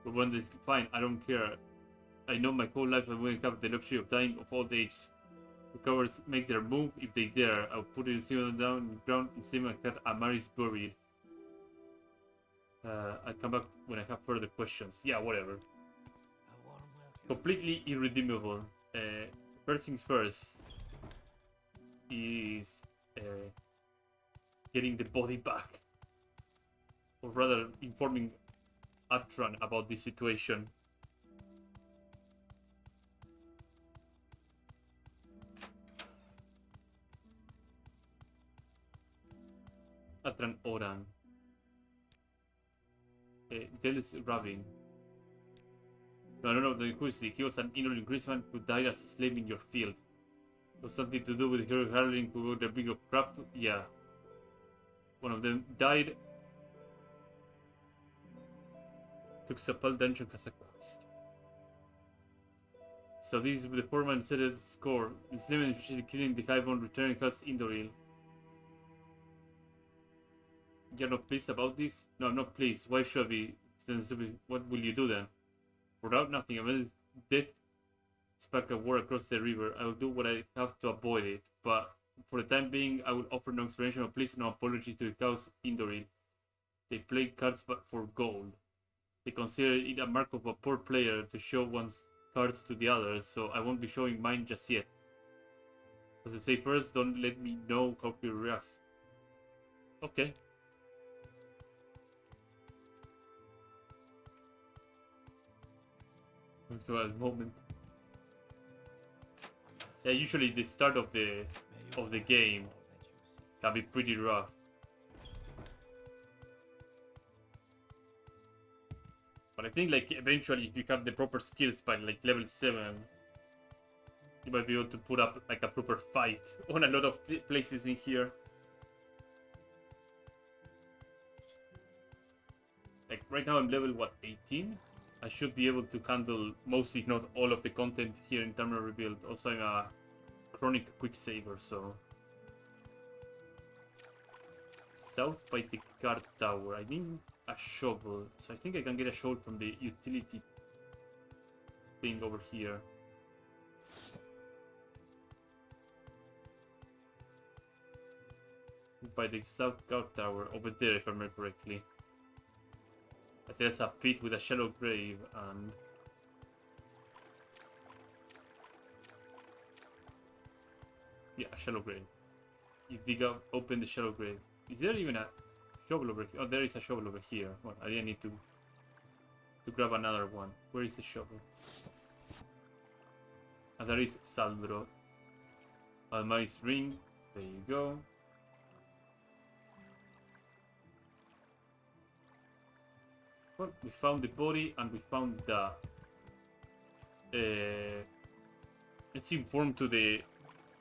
But when it's fine, I don't care. I know my whole life I wouldn't have the luxury of dying of old age. The cowards make their move if they dare. I'll put it down on the ground and see my cat Amaris buried. I'll come back when I have further questions. Yeah, whatever. Completely irredeemable. First things first is getting the body back. Or rather, informing Atran about the situation. Atran Oran. Delis Rabin. No, the Inquisitor. He was an ignorant Grisman who died as a slave in your field. It was something to do with the hero Harling who got a big crap. Yeah. One of them died. Took Sapal Dungeon as a quest. So this is the foreman set the score. Enslavement and killing the Highborn returning house Indoril. You're not pleased about this? No, I'm not pleased. Why should I be? What will you do then? Without nothing, unless death spark a war across the river, I will do what I have to avoid it. But for the time being, I will offer no explanation of pleas, no apologies to the house Indoril. They play cards but for gold. They consider it a mark of a poor player to show one's cards to the others, so I won't be showing mine just yet. As I say first, don't let me know how he reacts. Okay. To a moment. Yeah, usually the start of the game can be pretty rough. But I think like eventually if you have the proper skills by like level 7, you might be able to put up like a proper fight on a lot of places in here. Like right now I'm level what, 18? I should be able to handle most, if not all, of the content here in Tamriel Rebuilt. Also, I'm a chronic quick saver, so south by the guard tower. I need a shovel, so I think I can get a shovel from the utility thing over here. By the south guard tower, over there if I remember correctly. But there's a pit with a shallow grave and... yeah, a shallow grave. You dig up, open the shallow grave. Is there even a shovel over here? Oh, there is a shovel over here. Well, I didn't need to grab another one. Where is the shovel? And there is Saldro. Almari's ring. There you go. Well, we found the body and we found the... let's inform to the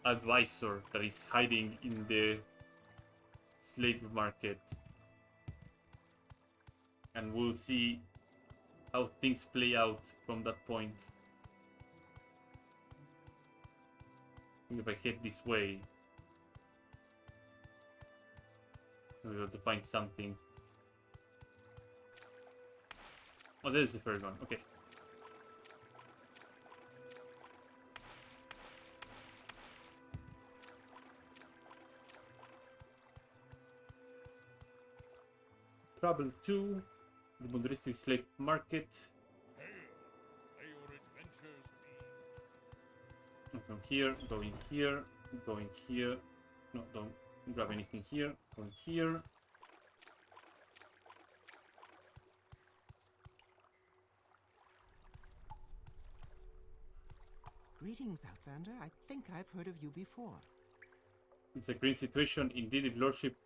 advisor that is hiding in the slave market. And we'll see how things play out from that point. If I head this way, we'll be able to find something. Oh, there's the third one. Okay. Trouble 2, the Mundaristic slave market. Hail! May your adventures be. From here, going here, going here. No, don't grab anything here. Going here. Greetings, Outlander. I think I've heard of you before. It's a green situation. Indeed, if Lordship,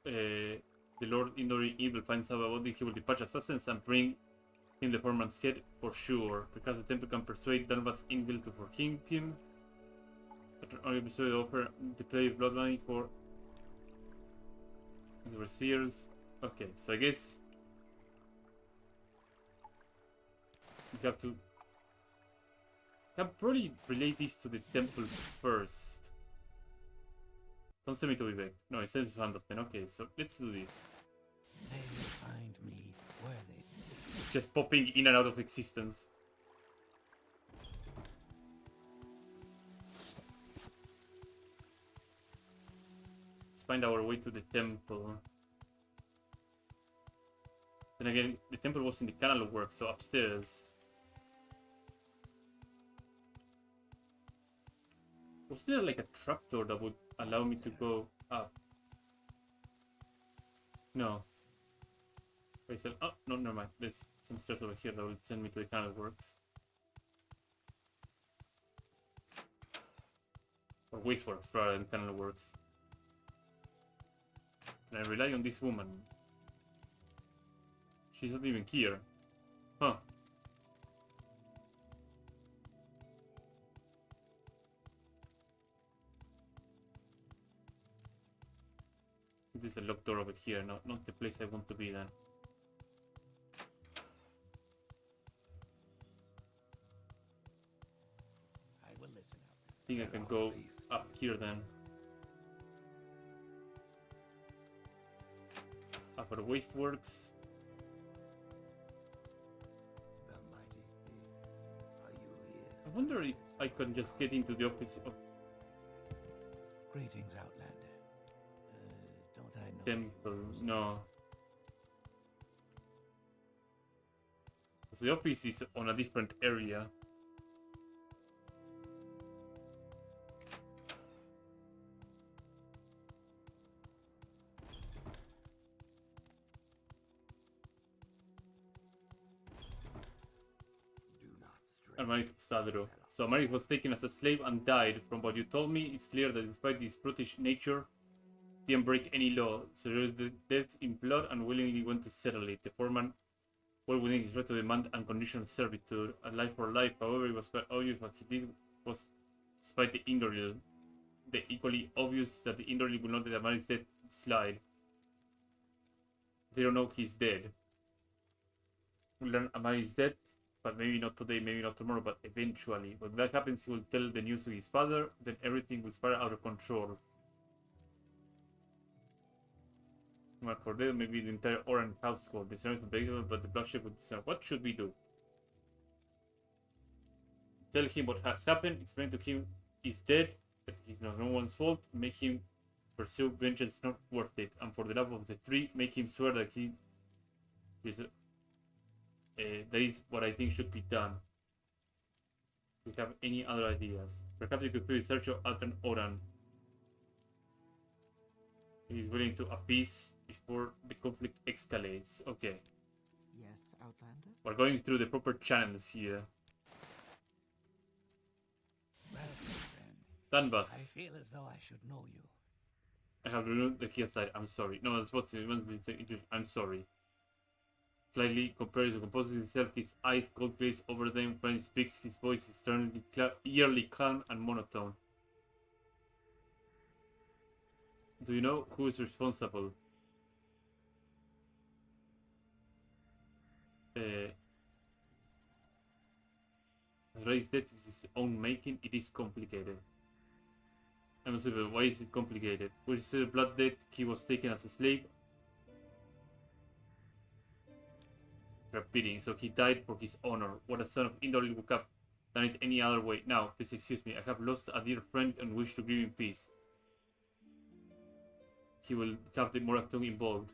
the Lord Indori Evil finds out about it, he will dispatch assassins and bring him the foreman's head for sure. Because the temple can persuade Danvas Ingvild to forgive him. But only persuade offer to play bloodline for the Overseers. Okay, so I guess we have to... can probably relate this to the temple first. Don't send me to Vivek. No, it says hand of 10. Okay, so let's do this. They will find me worthy. Just popping in and out of existence. Let's find our way to the temple. Then again, the temple was in the canal work, so upstairs. Was there like a trapdoor that would allow me to go up? No. Wait, so, oh, no, never mind. There's some stairs over here that will send me to the canal works. Or waste works rather than canal works. And I rely on this woman. She's not even here. Huh. There's a locked door over here, not the place I want to be then. I will listen out. I think I can go up here then. Upper waste works. The mighty thieves, are you here? I wonder if I can just get into the office of Greetings, Outlander. Don't I know temple. you? No. So the office is on a different area. Do not stray. Armaris Sadro. So Armaris was taken as a slave and died. From what you told me, it's clear that despite his brutish nature, he didn't break any law. So the debt in blood and willingly went to settle it. The foreman, well within his right to demand unconditional servitude, a life for life. However, it was quite obvious what he did was despite the Indoril. The equally obvious that the Indoril will not let Armaris' death slide. They don't know he's dead. We'll learn Armaris' death. But maybe not today, maybe not tomorrow, but eventually. When that happens, he will tell the news to his father, then everything will spiral out of control. Well, for them, maybe the entire Oran household is not unbreakable, but the bloodshed would be. What should we do? Tell him what has happened, explain to him he's dead, that he's not no one's fault, make him pursue vengeance not worth it, and for the love of the three, make him swear that he is. That is what I think should be done. Do you have any other ideas? Perhaps you could please search Altan Oran. He is willing to appease before the conflict escalates. Okay. Yes, Outlander? We're going through the proper channels here. Well, friend, I Danvas. feel as though I should know you. I have removed the key aside. I'm sorry. No, that's what it must be. I'm sorry. Slightly compares to composing himself, his eyes cold glaze over them. When he speaks, his voice is eerily calm and monotone. Do you know who is responsible? Ray's death is his own making. It is complicated. I'm sorry, but why is it complicated? Which is the blood debt he was taken as a slave? Repeating, so he died for his honor. What a son of Indolil would have done it any other way. Now, please excuse me. I have lost a dear friend and wish to grieve in peace. He will have the Moraktung involved.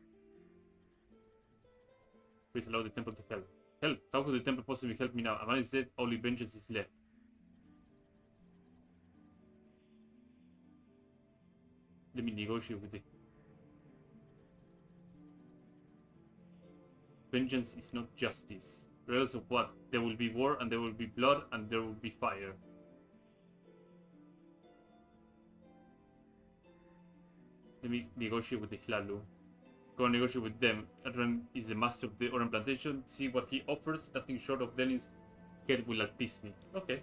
Please allow the temple to help. Help! How could the temple possibly help me now? A man is dead, only vengeance is left. Let me negotiate with it. Vengeance is not justice. Regardless of what, there will be war and there will be blood and there will be fire. Let me negotiate with the Hlalu. Go and negotiate with them. Adran is the master of the Oran plantation. See what he offers. Nothing short of Delin's head will appease me. Okay.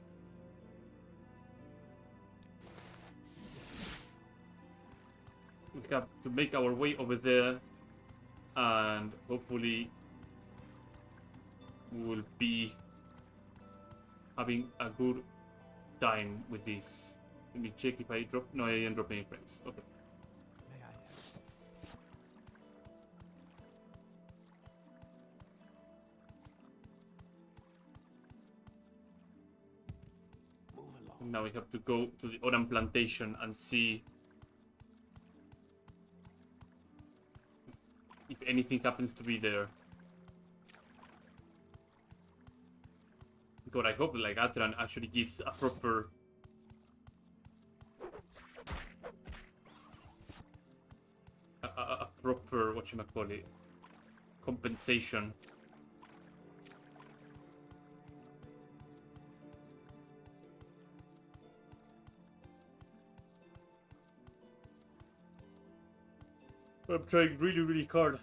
We have to make our way over there. And hopefully we will be having a good time with this. Let me check if I drop. No, I didn't drop any frames. Okay. May I help? Move along. Now we have to go to the Oran plantation and see if anything happens to be there. God, I hope like Atran actually gives a proper proper whatchamacallit compensation. I'm trying really hard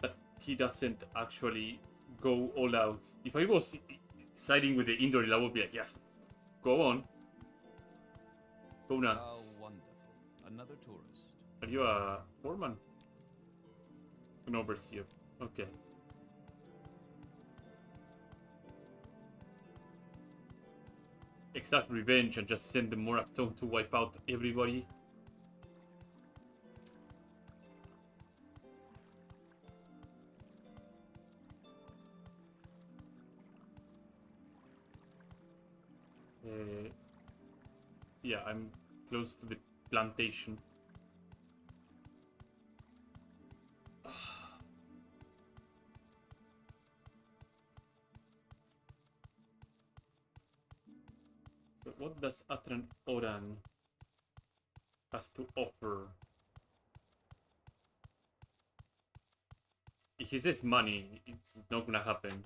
that he doesn't actually go all out. If I was siding with the Indoril, I would be like, yeah, go on. Go How nuts. wonderful. Another tourist. Are you a foreman? An overseer. Okay. Exact revenge and just send the Morakton to wipe out everybody. Yeah, I'm close to the plantation. So what does Atran Oran has to offer? If he says money, it's not gonna happen.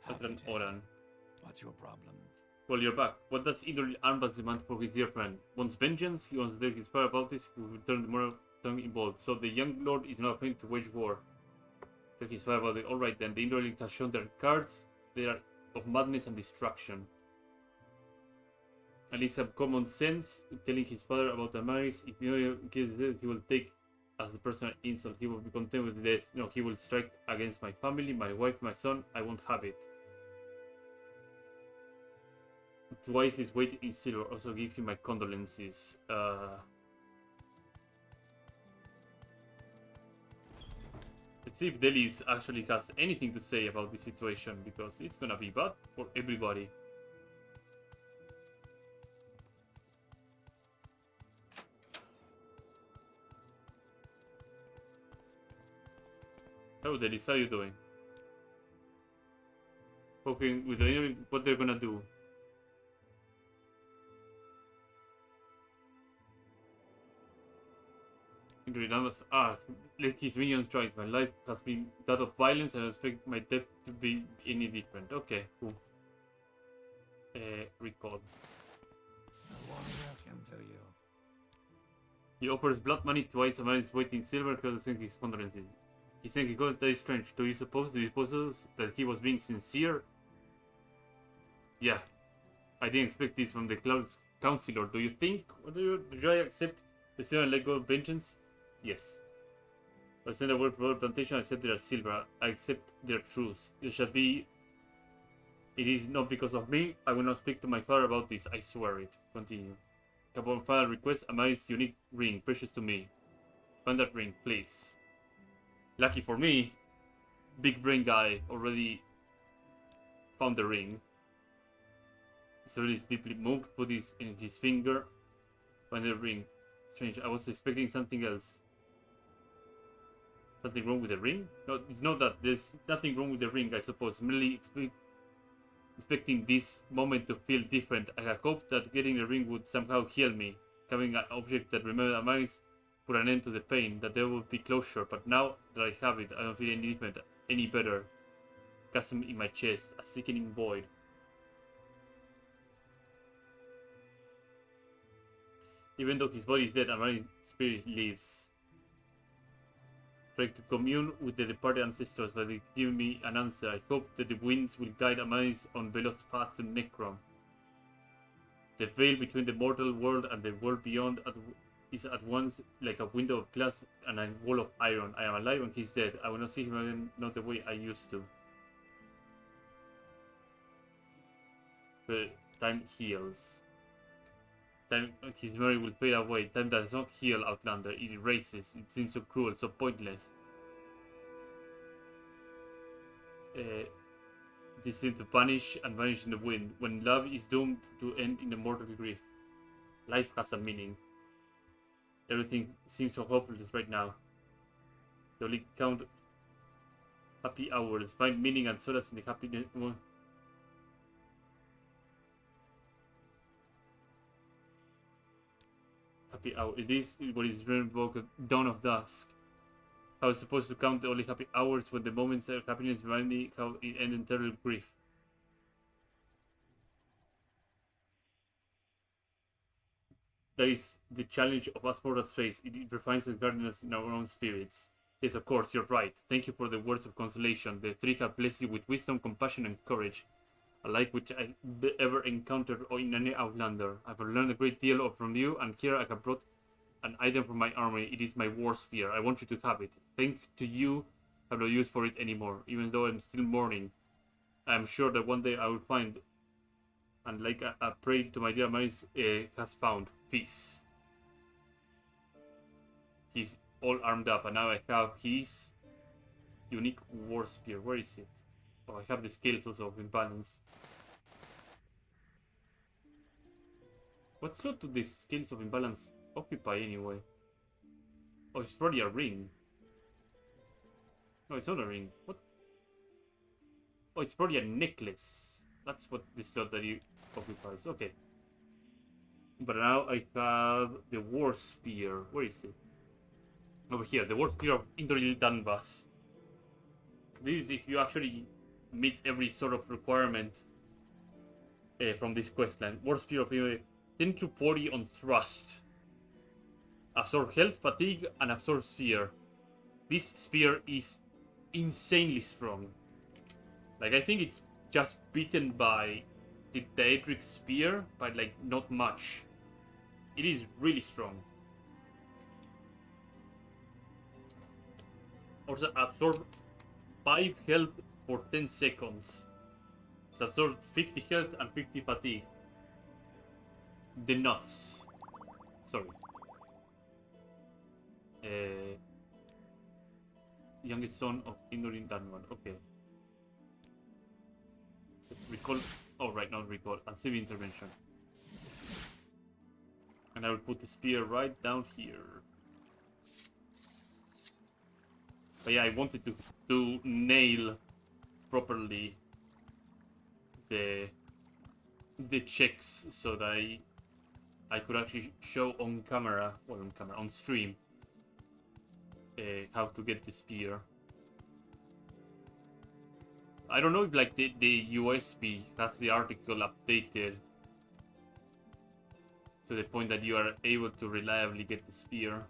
Happy Atran to help. Oran. What's your problem? Well, you're back. What does Indoril Armbas demand for his dear friend? Wants vengeance? He wants to take his power about this, who will turn the moral tongue involved. So the young lord is now going to wage war. Take his power about it. Alright then, the Indoril has shown their cards. They are of madness and destruction. At least have common sense, telling his father about the marriage. If you kills death, he will take as a personal insult. He will be content with death. No, he will strike against my family, my wife, my son. I won't have it. twice his weight in silver. Also give him my condolences. Let's see if Delis actually has anything to say about this situation, because it's gonna be bad for everybody. Hello Delis, how you doing? Hoping with what they're gonna do. Let his minions try it. My life has been that of violence and I expect my death to be any different. Okay, cool. Recall. No wonder I come to you. He offers blood money twice a man is waiting silver because I think his condolences. He saying he got that is strange. Do you suppose that he was being sincere? Yeah. I didn't expect this from the Cloud's Counselor. Do you think? Do I accept the 7 Lego vengeance? Yes. I send a word for plantation, I accept their silver. I accept their truth. It shall be. It is not because of me. I will not speak to my father about this. I swear it. Continue. Upon father request a nice unique ring, precious to me. Find that ring, please. Lucky for me, big brain guy already found the ring. So he's deeply moved, put this in his finger. Find the ring. Strange, I was expecting something else. Something wrong with the ring? No, it's not that. There's nothing wrong with the ring, I suppose. Merely expecting this moment to feel different. I had hoped that getting the ring would somehow heal me. Having an object that remembered my eyes put an end to the pain, that there would be closure. But now that I have it, I don't feel any different, any better. Chasm in my chest, a sickening void. Even though his body is dead, my spirit lives. Trying to commune with the departed ancestors, but they give me an answer. I hope that the winds will guide Amaris on Velot's path to Necrom. The veil between the mortal world and the world beyond is at once like a window of glass and a wall of iron. I am alive when he's dead. I will not see him again, not the way I used to. But time heals. Time, his memory will fade away. Time does not heal, Outlander. It erases. It seems so cruel, so pointless. They seem to vanish and vanish in the wind. When love is doomed to end in a mortal grief. Life has a meaning. Everything seems so hopeless right now. They only count happy hours. Find meaning and solace in the happiness. Happy hour. It is what is revoked dawn of dusk. I was supposed to count the only happy hours when the moments of happiness remind me how it ended in terrible grief. That is the challenge of us mortals face. It refines and guards us in our own spirits. Yes, of course, you're right. Thank you for the words of consolation. The three have blessed you with wisdom, compassion, and courage. Alike which I ever encountered in any Outlander. I've learned a great deal from you, and here I have brought an item from my army. It is my war spear. I want you to have it. Thank to you, I have no use for it anymore, even though I'm still mourning. I am sure that one day I will find, and like I prayed to my dear Maris has found, peace. He's all armed up, and now I have his unique war spear. Where is it? Oh, I have the scales also of imbalance. What slot do the scales of imbalance occupy anyway? Oh, it's probably a ring. No, it's not a ring. What? Oh, it's probably a necklace. That's what the slot that it occupies. Okay. But now I have the war spear. Where is it? Over here. The war spear of Indoril Danvas. This is if you actually meet every sort of requirement from this questline. War spear of 10 to 40 on thrust. Absorb health, fatigue, and absorb sphere. This spear is insanely strong. Like, I think it's just beaten by the Daedric spear, but like not much. It is really strong. Also absorb 5 health for 10 seconds. It's absorbed 50 health and 50 fatigue. the nuts. Sorry. Youngest son of Indorin Danwan. Okay. Let's recall. Oh, right, not recall. And civil intervention. And I will put the spear right down here. But yeah, I wanted to nail properly the checks so that I could actually show on camera, well, on stream, how to get the spear. I don't know if like the USB has the article updated to the point that you are able to reliably get the spear.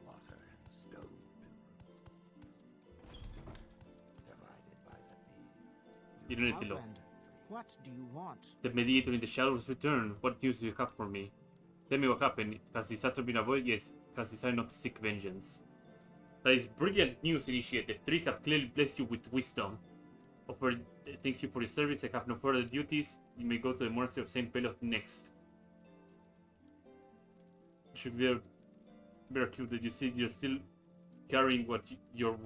Water and stone divided by the thief. You don't need to look. Outlander, what do you want? The mediator in the shadows returned. What news do you have for me? Tell me what happened. Has the Saturn been avoided? Yes. Has decided not to seek vengeance. That is brilliant news, Initiate. The three have clearly blessed you with wisdom. Offer thanks you for your service. I have no further duties. You may go to the monastery of Saint Pelot next. Should be a better clue that you see you're still carrying what your.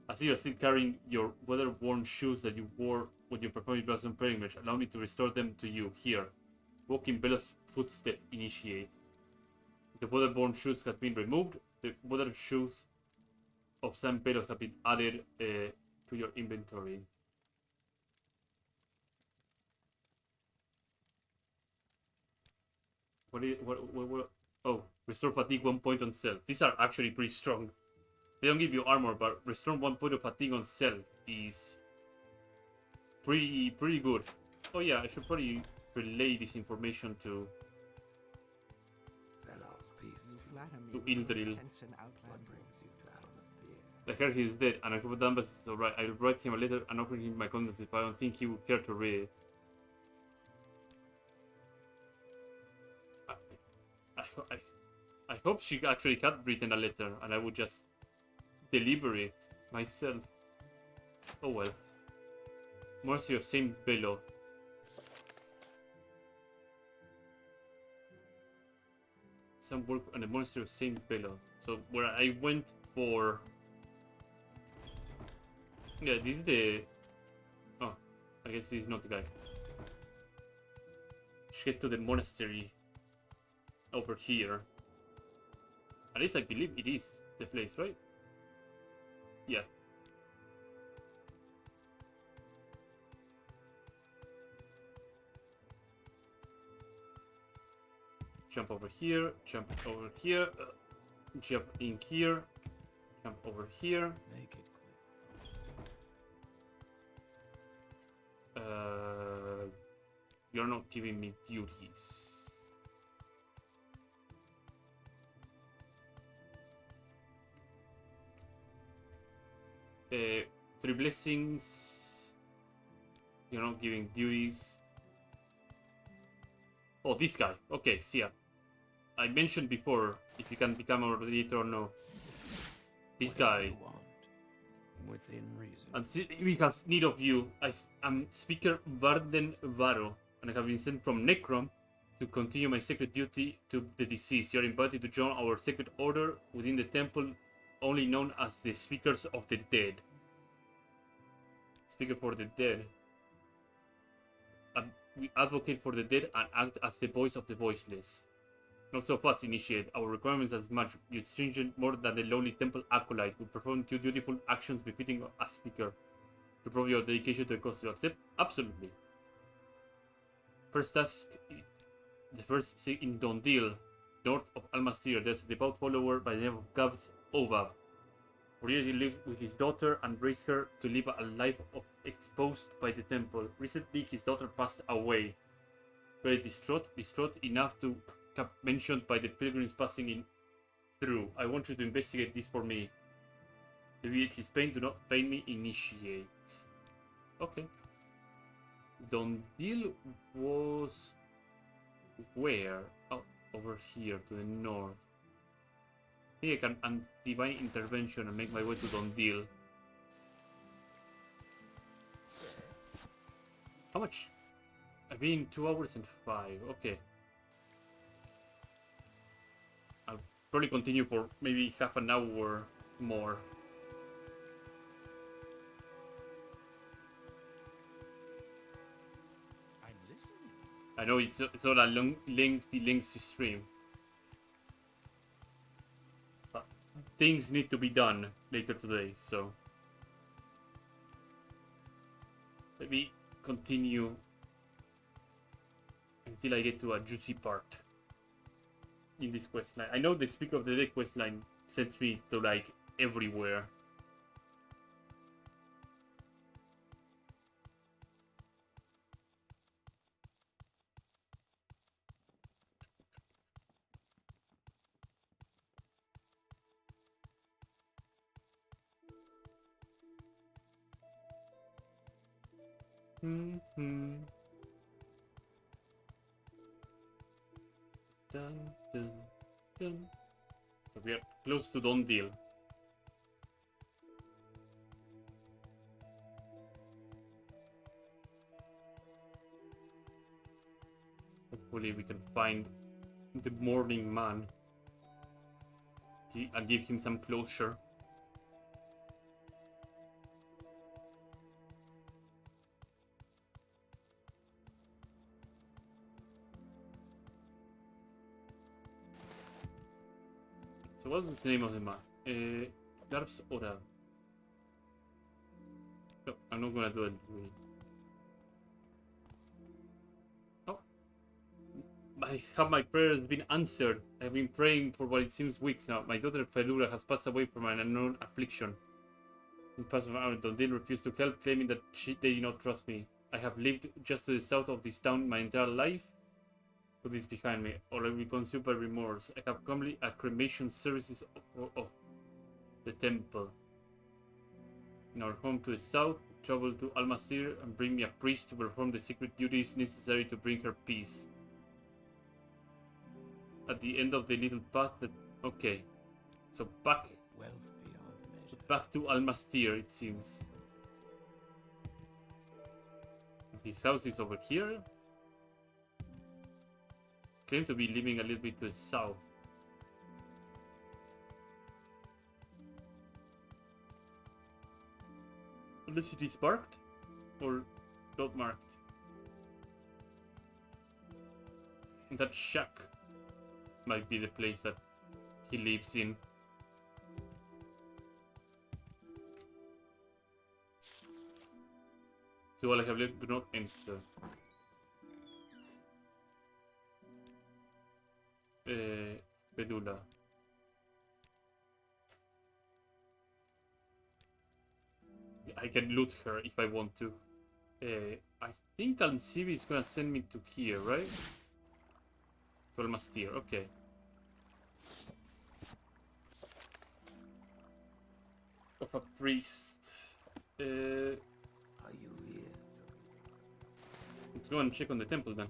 I see you're still carrying your weather-worn shoes that you wore when you performed your Blossom pilgrimage. Allow me to restore them to you. Here. Walk in Bello's footstep, Initiate. The weather-worn shoes have been removed. The weather shoes of San Pedro have been added to your inventory. What? Oh, restore fatigue 1 point on self. These are actually pretty strong. They don't give you armor, but restore 1 point of fatigue on self is pretty good. Oh yeah, I should probably relay this information to Velos, peace. You flatter me To with your Ildril. attention, What Outlander. brings you to Almastir? I heard he is dead, and I hope Dunbas is alright. I'll write him a letter and offer him my condolences, but I don't think he would care to read it. I hope she actually had written a letter, and I would just deliver it myself. Oh well. Mercy of Saint Bello. Some work on the monastery of Saint Bello. So where I went for. Yeah, this is the. Oh, I guess this is not the guy. Should get to the monastery over here. At least I believe it is the place, right? Yeah. Jump over here, jump over here, jump in here, jump over here. Make it quick. You're not giving me duties. Three blessings. You're not giving duties. Oh, this guy. Okay, see ya. I mentioned before if you can become a mediator or no. This Whatever guy. you want, within reason. And see, he has need of you. I'm Speaker Varden Varo, and I have been sent from Necrom to continue my sacred duty to the deceased. You are invited to join our sacred order within the temple, only known as the Speakers of the Dead. Speaker for the Dead. We advocate for the dead and act as the voice of the voiceless. Not so fast, Initiate. Our requirements as much stringent more than the lowly temple acolyte. We perform two dutiful actions befitting a speaker. To prove your dedication to the cause. You accept? Absolutely. First task, the first in Dondil, north of Almastir. There's a devout follower by the name of Gabs Obab. For years he lived with his daughter and raised her to live a life of exposed by the temple. Recently his daughter passed away. Very distraught enough to have mentioned by the pilgrims passing in through. I want you to investigate this for me. Reveal his pain, do not fail me, Initiate. Okay. Dondil was where? Oh, over here to the north. I think I can divine intervention and make my way to Dondil. How much? I've been 2 hours and 5. Okay. I'll probably continue for maybe half an hour more. I'm listening. I know it's not a lengthy stream. But things need to be done later today, so maybe continue until I get to a juicy part in this questline. I know the Speaker of the Dead questline sends me to like everywhere. Dun, dun, dun. So we are close to done deal. Hopefully we can find the morning man and give him some closure. So what's the name of the man? Garb's Oral. No, I'm not gonna do it. Oh. I have my prayers been answered. I've been praying for what it seems weeks now. My daughter Felura has passed away from an unknown affliction. In past of hour, Dondil refused to help, claiming that they did not trust me. I have lived just to the south of this town my entire life. Put this behind me, or I will be consumed by remorse. I have completed a cremation services of the temple. In our home to the south, travel to Almastir and bring me a priest to perform the secret duties necessary to bring her peace. At the end of the little path that... Okay. So back... Wealth beyond measure. Back to Almastir, it seems. His house is over here. Claim to be living a little bit to the south. Unless it is marked or not marked. That shack might be the place that he lives in. So all I have left, do not enter. Bedula. I can loot her if I want to. I think Alcibi is gonna send me to here, right? To Almastir, okay. Of a priest. Are you here? Let's go and check on the temple then.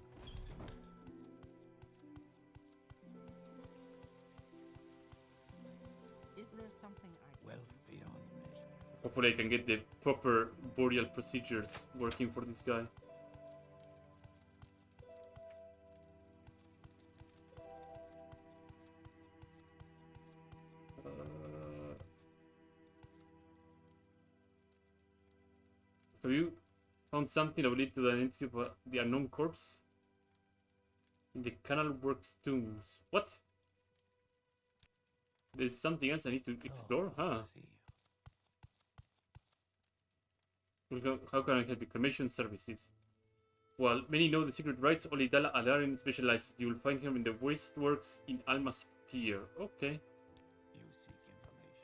Is there something I Wealth beyond measure. Hopefully I can get the proper burial procedures working for this guy. Have you found something that will lead to the identity of the unknown corpse? In the Canal Works tombs. What? There's something else I need to explore? Huh? How can I help you? Cremation services. Well, many know the secret rites only Dala Alarin specializes. You will find him in the wasteworks in Almastir. Okay. You seek information.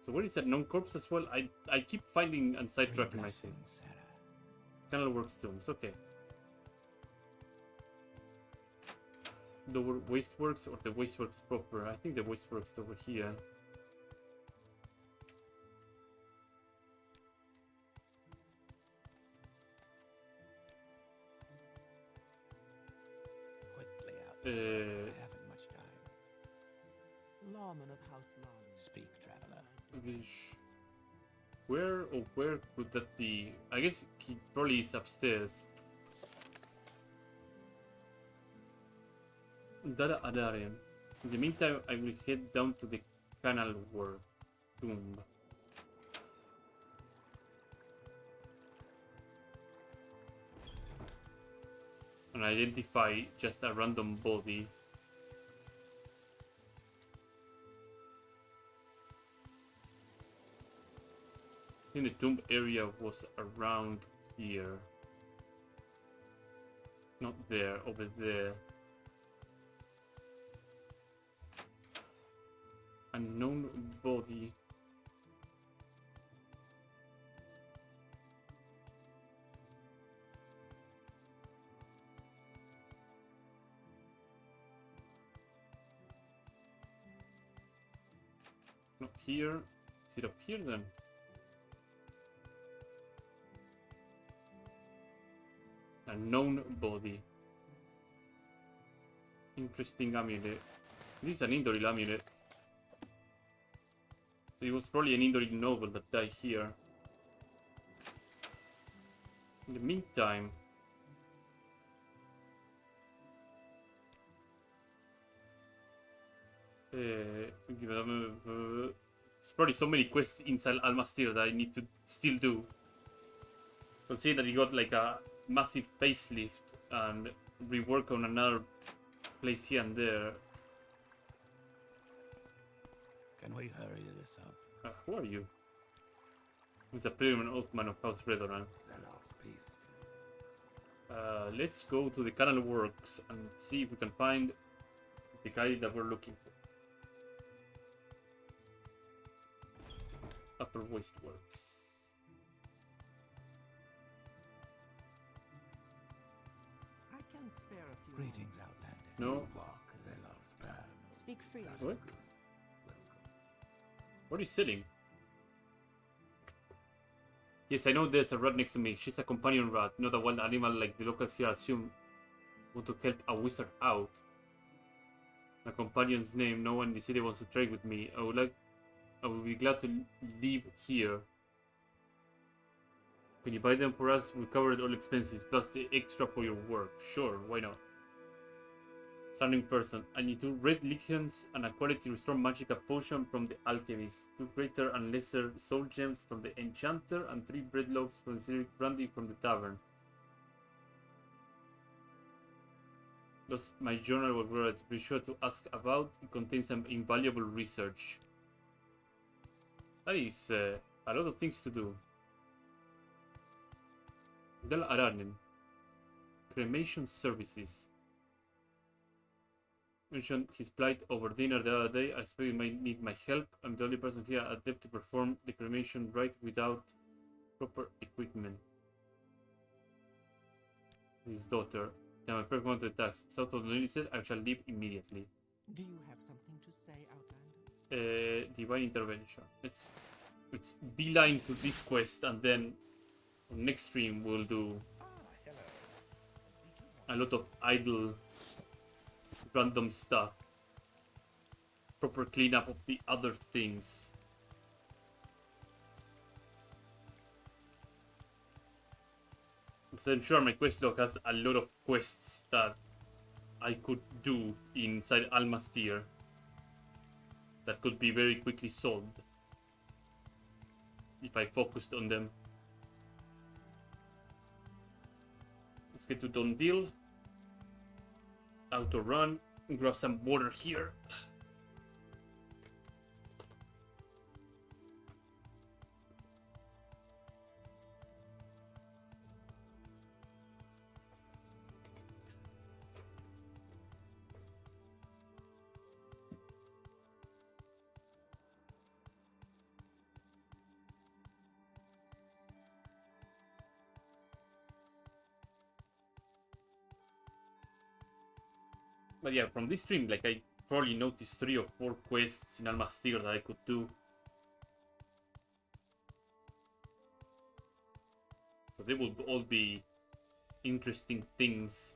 So where is that non-corpse as well? I keep finding and sidetracking myself. Sarah. Canal Works tombs. Okay. The wasteworks or the wasteworks proper? I think the wasteworks over here. Quickly out. I haven't much time. Lawman of House Lawman? Speak, traveler. Vish. Where could that be? I guess he probably is upstairs. Dada Andaram. In the meantime, I will head down to the canal work tomb. And identify just a random body. I think the tomb area was around here. Not there, over there. Unknown body. Not here. Is it up here then? Unknown body. Interesting amulet. This is an Indoril amulet. So it was probably an Indoril noble that died here. In the meantime, it's probably so many quests inside Almastir that I need to still do. Consider that he got like a massive facelift and rework on another place here and there. Can we hurry this up? Who are you? He's a Pyramid Oathman of House Redoran. Let us peace. Let's go to the canal works and see if we can find the guy that we're looking for. Upper Waste Works. I can spare a few. Greetings, Outlander. No. Walk, let us pass. Speak freely. What? Welcome. What are you selling? Yes, I know there's a rat next to me. She's a companion rat, not a wild animal like the locals here assume. Want to help a wizard out. My companion's name, no one in the city wants to trade with me. I will be glad to live here. Can you buy them for us? We covered all expenses, plus the extra for your work. Sure, why not? Standing person. I need 2 red lichens and a quality restore magica potion from the alchemist, 2 greater and lesser soul gems from the enchanter, and 3 bread loaves from the citric brandy from the tavern. Lost my journal where to be sure to ask about. It contains some invaluable research. That is a lot of things to do. Del Aranen. Cremation services. Mentioned his plight over dinner the other day. I expect he might need my help. I'm the only person here adept to perform the cremation rite without proper equipment. His daughter. Can I perform the task? South of the Nile said I shall leave immediately. Do you have something to say, Outlander? Divine intervention. Let's beeline to this quest, and then next stream we'll do a lot of idle random stuff. Proper cleanup of the other things. Because I'm sure my quest log has a lot of quests that I could do inside Almastir that could be very quickly solved if I focused on them. Let's get to Dondil. Auto run. Grab some water here. But yeah, from this stream, like, I probably noticed 3 or 4 quests in Almastir that I could do. So they will all be interesting things.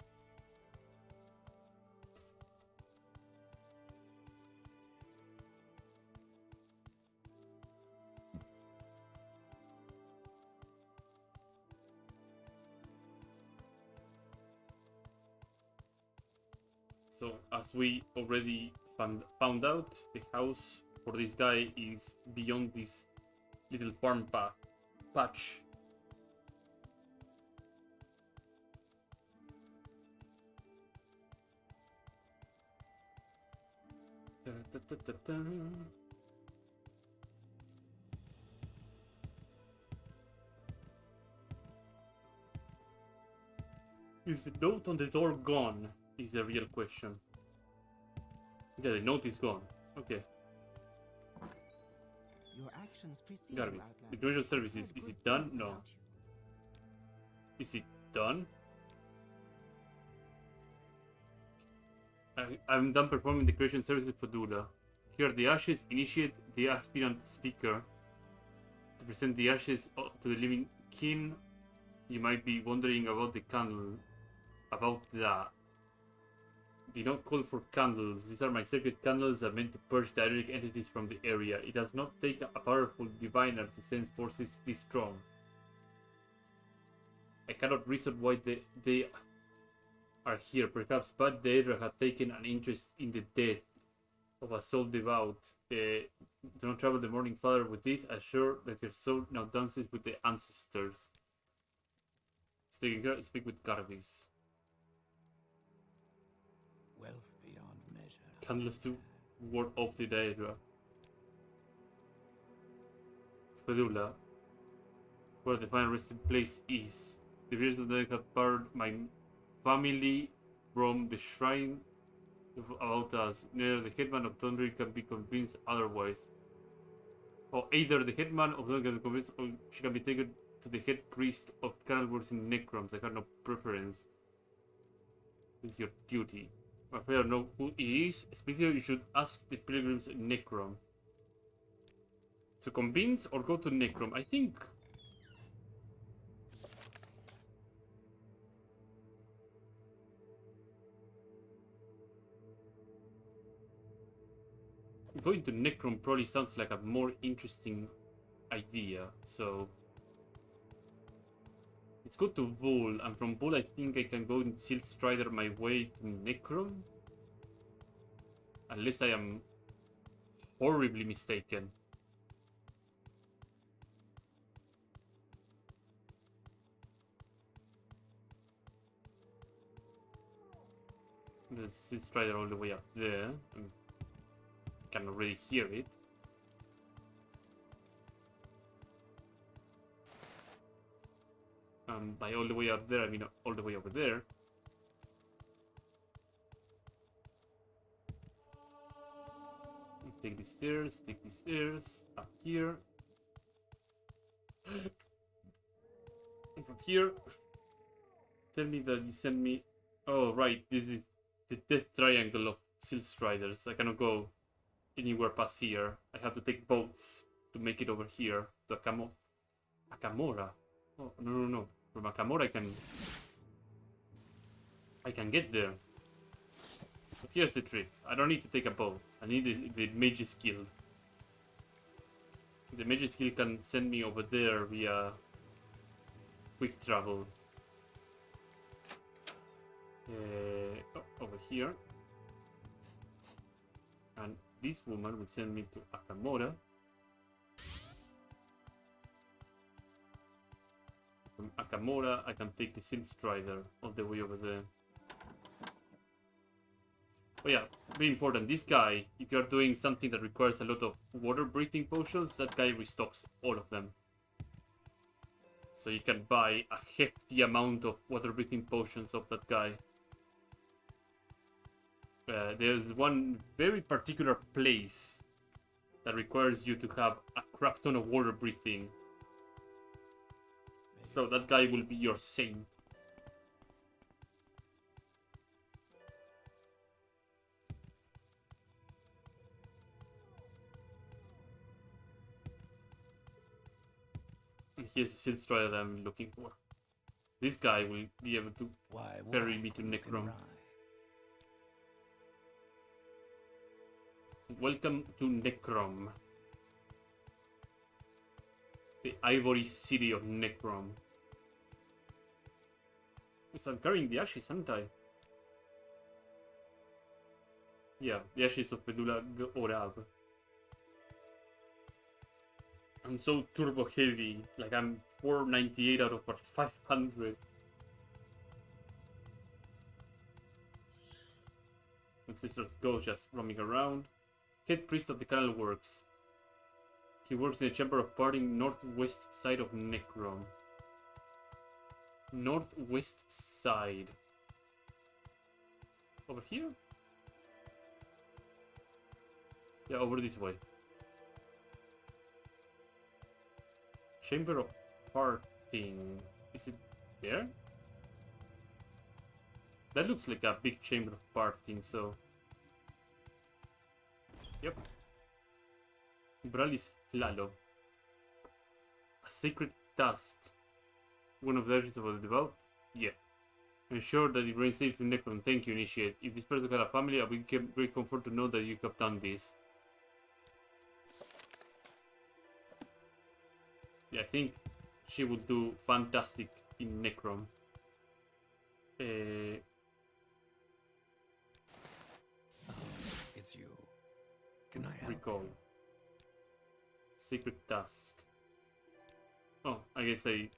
So, as we already found out, the house for this guy is beyond this little farm patch. Is the note on the door gone? Is the real question. Yeah, the note is gone. Okay. Your actions precede Got you, it. Outlander. The commercial I've services, heard is good it done? things No. about you. Is it done? I'm done performing the creation services for Dula. Here are the ashes. Initiate the aspirant speaker to present the ashes to the living kin. You might be wondering about the candle. About that. Do not call for candles. These are my sacred candles that are meant to purge direct entities from the area. It does not take a powerful diviner to sense forces this strong. I cannot reason why they are here. Perhaps Bad Daedra had taken an interest in the death of a soul devout. Do not trouble the Morning Father with this. Assure that your soul now dances with the ancestors. Speak with Garvis. Wealth beyond measure. Candles to ward off the Daedra. Fedula, where the final resting place is. The spirits of the dead have barred my family from the shrine about us. Neither the headman of Thundry can be convinced otherwise. Or either the headman of Thundry can be convinced, or she can be taken to the head priest of Canalworks in Necroms. I have no preference. It's your duty. If I don't know who he is, especially you should ask the pilgrims in Necrom. To convince or go to Necrom? I think... going to Necrom probably sounds like a more interesting idea, so... Let's go to Bull, and from Bull I think I can go and Silt Strider my way to Necrom? Unless I am horribly mistaken. Let's Silt Strider all the way up there. I can already hear it. By all the way up there, I mean all the way over there. Take these stairs, up here. And from here, tell me that you sent me... Oh, right, this is the death triangle of Silt Striders. I cannot go anywhere past here. I have to take boats to make it over here to Akamora. Oh, no. From Akamora I can get there. So here's the trick. I don't need to take a boat. I need the Mage's Guild. The Mage's Guild can send me over there via quick travel. Over here. And this woman will send me to Akamora. From Akamora, I can take the Silt Strider all the way over there. Oh yeah, very important. This guy, if you're doing something that requires a lot of water breathing potions, that guy restocks all of them. So you can buy a hefty amount of water breathing potions of that guy. There's one very particular place that requires you to have a crap ton of water breathing. So that guy will be your saint. And here's the Silt Strider that I'm looking for. This guy will be able to carry me to Necrom. Welcome to Necrom. The Ivory City of Necrom. So I'm carrying the ashes, aren't I? Yeah, the ashes of Fedula Orab. I'm so turbo heavy, like I'm 498 out of 500. And Sisters Go just roaming around. Head priest of the canal works. He works in the chamber of parting northwest side of Necrom. Northwest side. Over here? Yeah, over this way. Chamber of parting. Is it there? That looks like a big chamber of parting, so... Yep. Bralis Lalo. A sacred task. One of the agents of the devout? Yeah. Ensure that it remains safe in Necron. Thank you, Initiate. If this person had a family, I would get great comfort to know that you have done this. Yeah, I think she would do fantastic in Necron. It's you. Can I help? Recall. Secret task. Oh, I guess I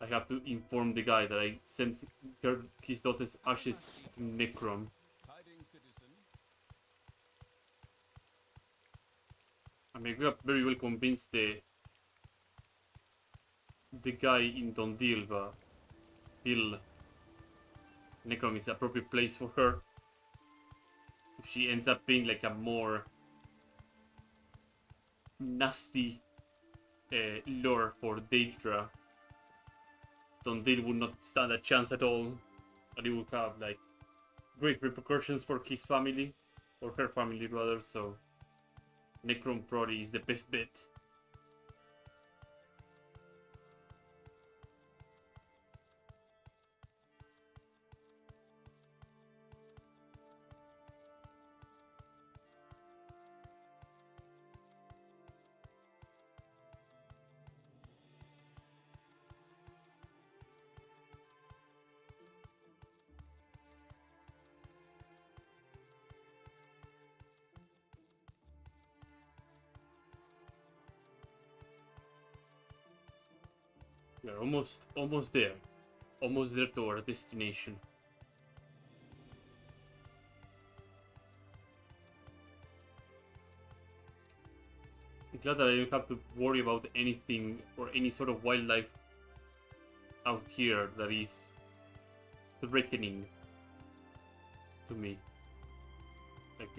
have to inform the guy that I sent his daughter's ashes to Necrom. Tidings, citizen. I mean, we have very well convinced the guy in Dondil, but still, Necrom is the appropriate place for her. If she ends up being like a more nasty lore for Daedra, Dondil would not stand a chance at all, and it would have like great repercussions for his family, or her family rather, so Necrom probably is the best bet. We are almost there. Almost there to our destination. I'm glad that I don't have to worry about anything or any sort of wildlife out here that is threatening to me. Like,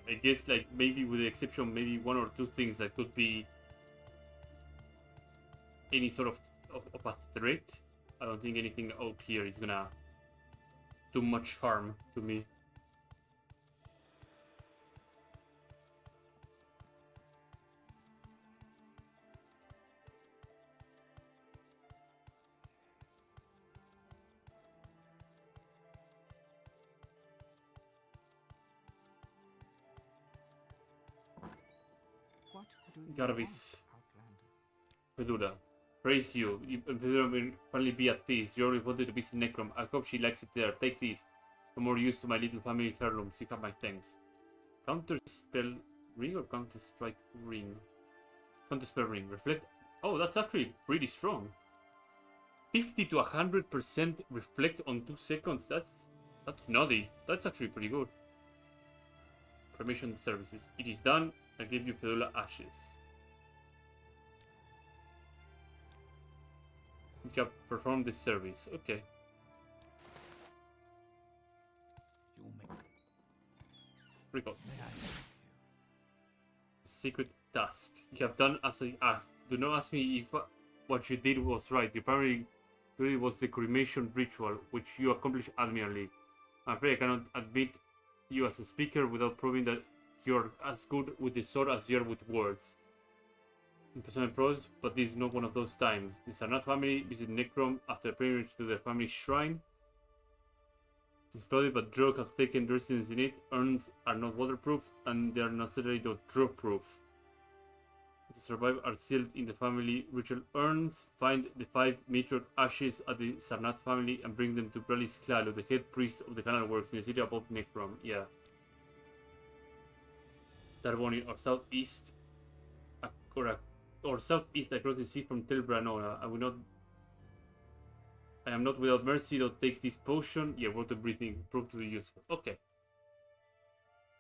I guess, like, maybe with the exception of maybe one or two things that could be any sort of a threat. I don't think anything out here is gonna do much harm to me. What do you Garvis. want, Outlander? Pedula, praise you. Pedula will finally be at peace. You already wanted to visit Necrom. I hope she likes it there. Take this. For more use to my little family heirlooms. You have my thanks. Counter spell ring or counter strike ring? Counter spell ring. Reflect. Oh, that's actually pretty strong. 50 to 100% reflect on 2 seconds. That's naughty. That's actually pretty good. Cremation services. It is done. I give you Fedula ashes. You can perform this service. Okay. You make Recall. may I help you? Secret task. You have done as I asked. Do not ask me if what you did was right. The primary duty was the cremation ritual, which you accomplished admirably. I'm afraid I cannot admit you as a speaker without proving that you're as good with the sword as you are with words. In personal pros, but this is not one of those times. These are not family. Visit Necrom after pilgrimage to their family shrine. Exploded but drug have taken residence in it. Urns are not waterproof and they are not necessarily not drug proof. to survive are sealed in the family ritual urns. Find the 5 matriarch ashes at the Sarnat family and bring them to Bralis Klalo, the head priest of the canal works in the city above Necrom. Yeah. Darboni or southeast, or southeast across the sea from Tel Branora. I am not without mercy. Don't take this potion. Yeah, water breathing proved to be useful. Okay.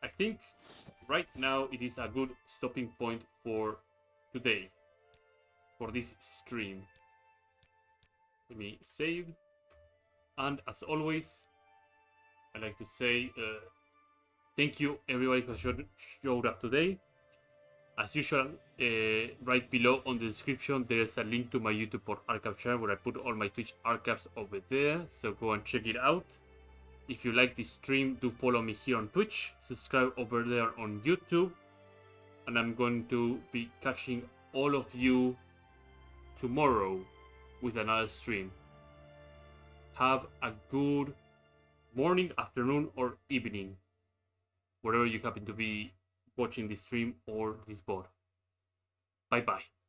I think right now it is a good stopping point for today, for this stream. Let me save. And as always, I like to say thank you everybody who showed up today. As usual, right below on the description there is a link to my YouTube or archive channel where I put all my Twitch archives over there, so go and check it out. If you like this stream, do follow me here on Twitch, subscribe over there on YouTube, and I'm going to be catching all of you tomorrow with another stream. Have a good morning, afternoon, or evening, wherever you happen to be watching this stream or this VOD. Bye bye.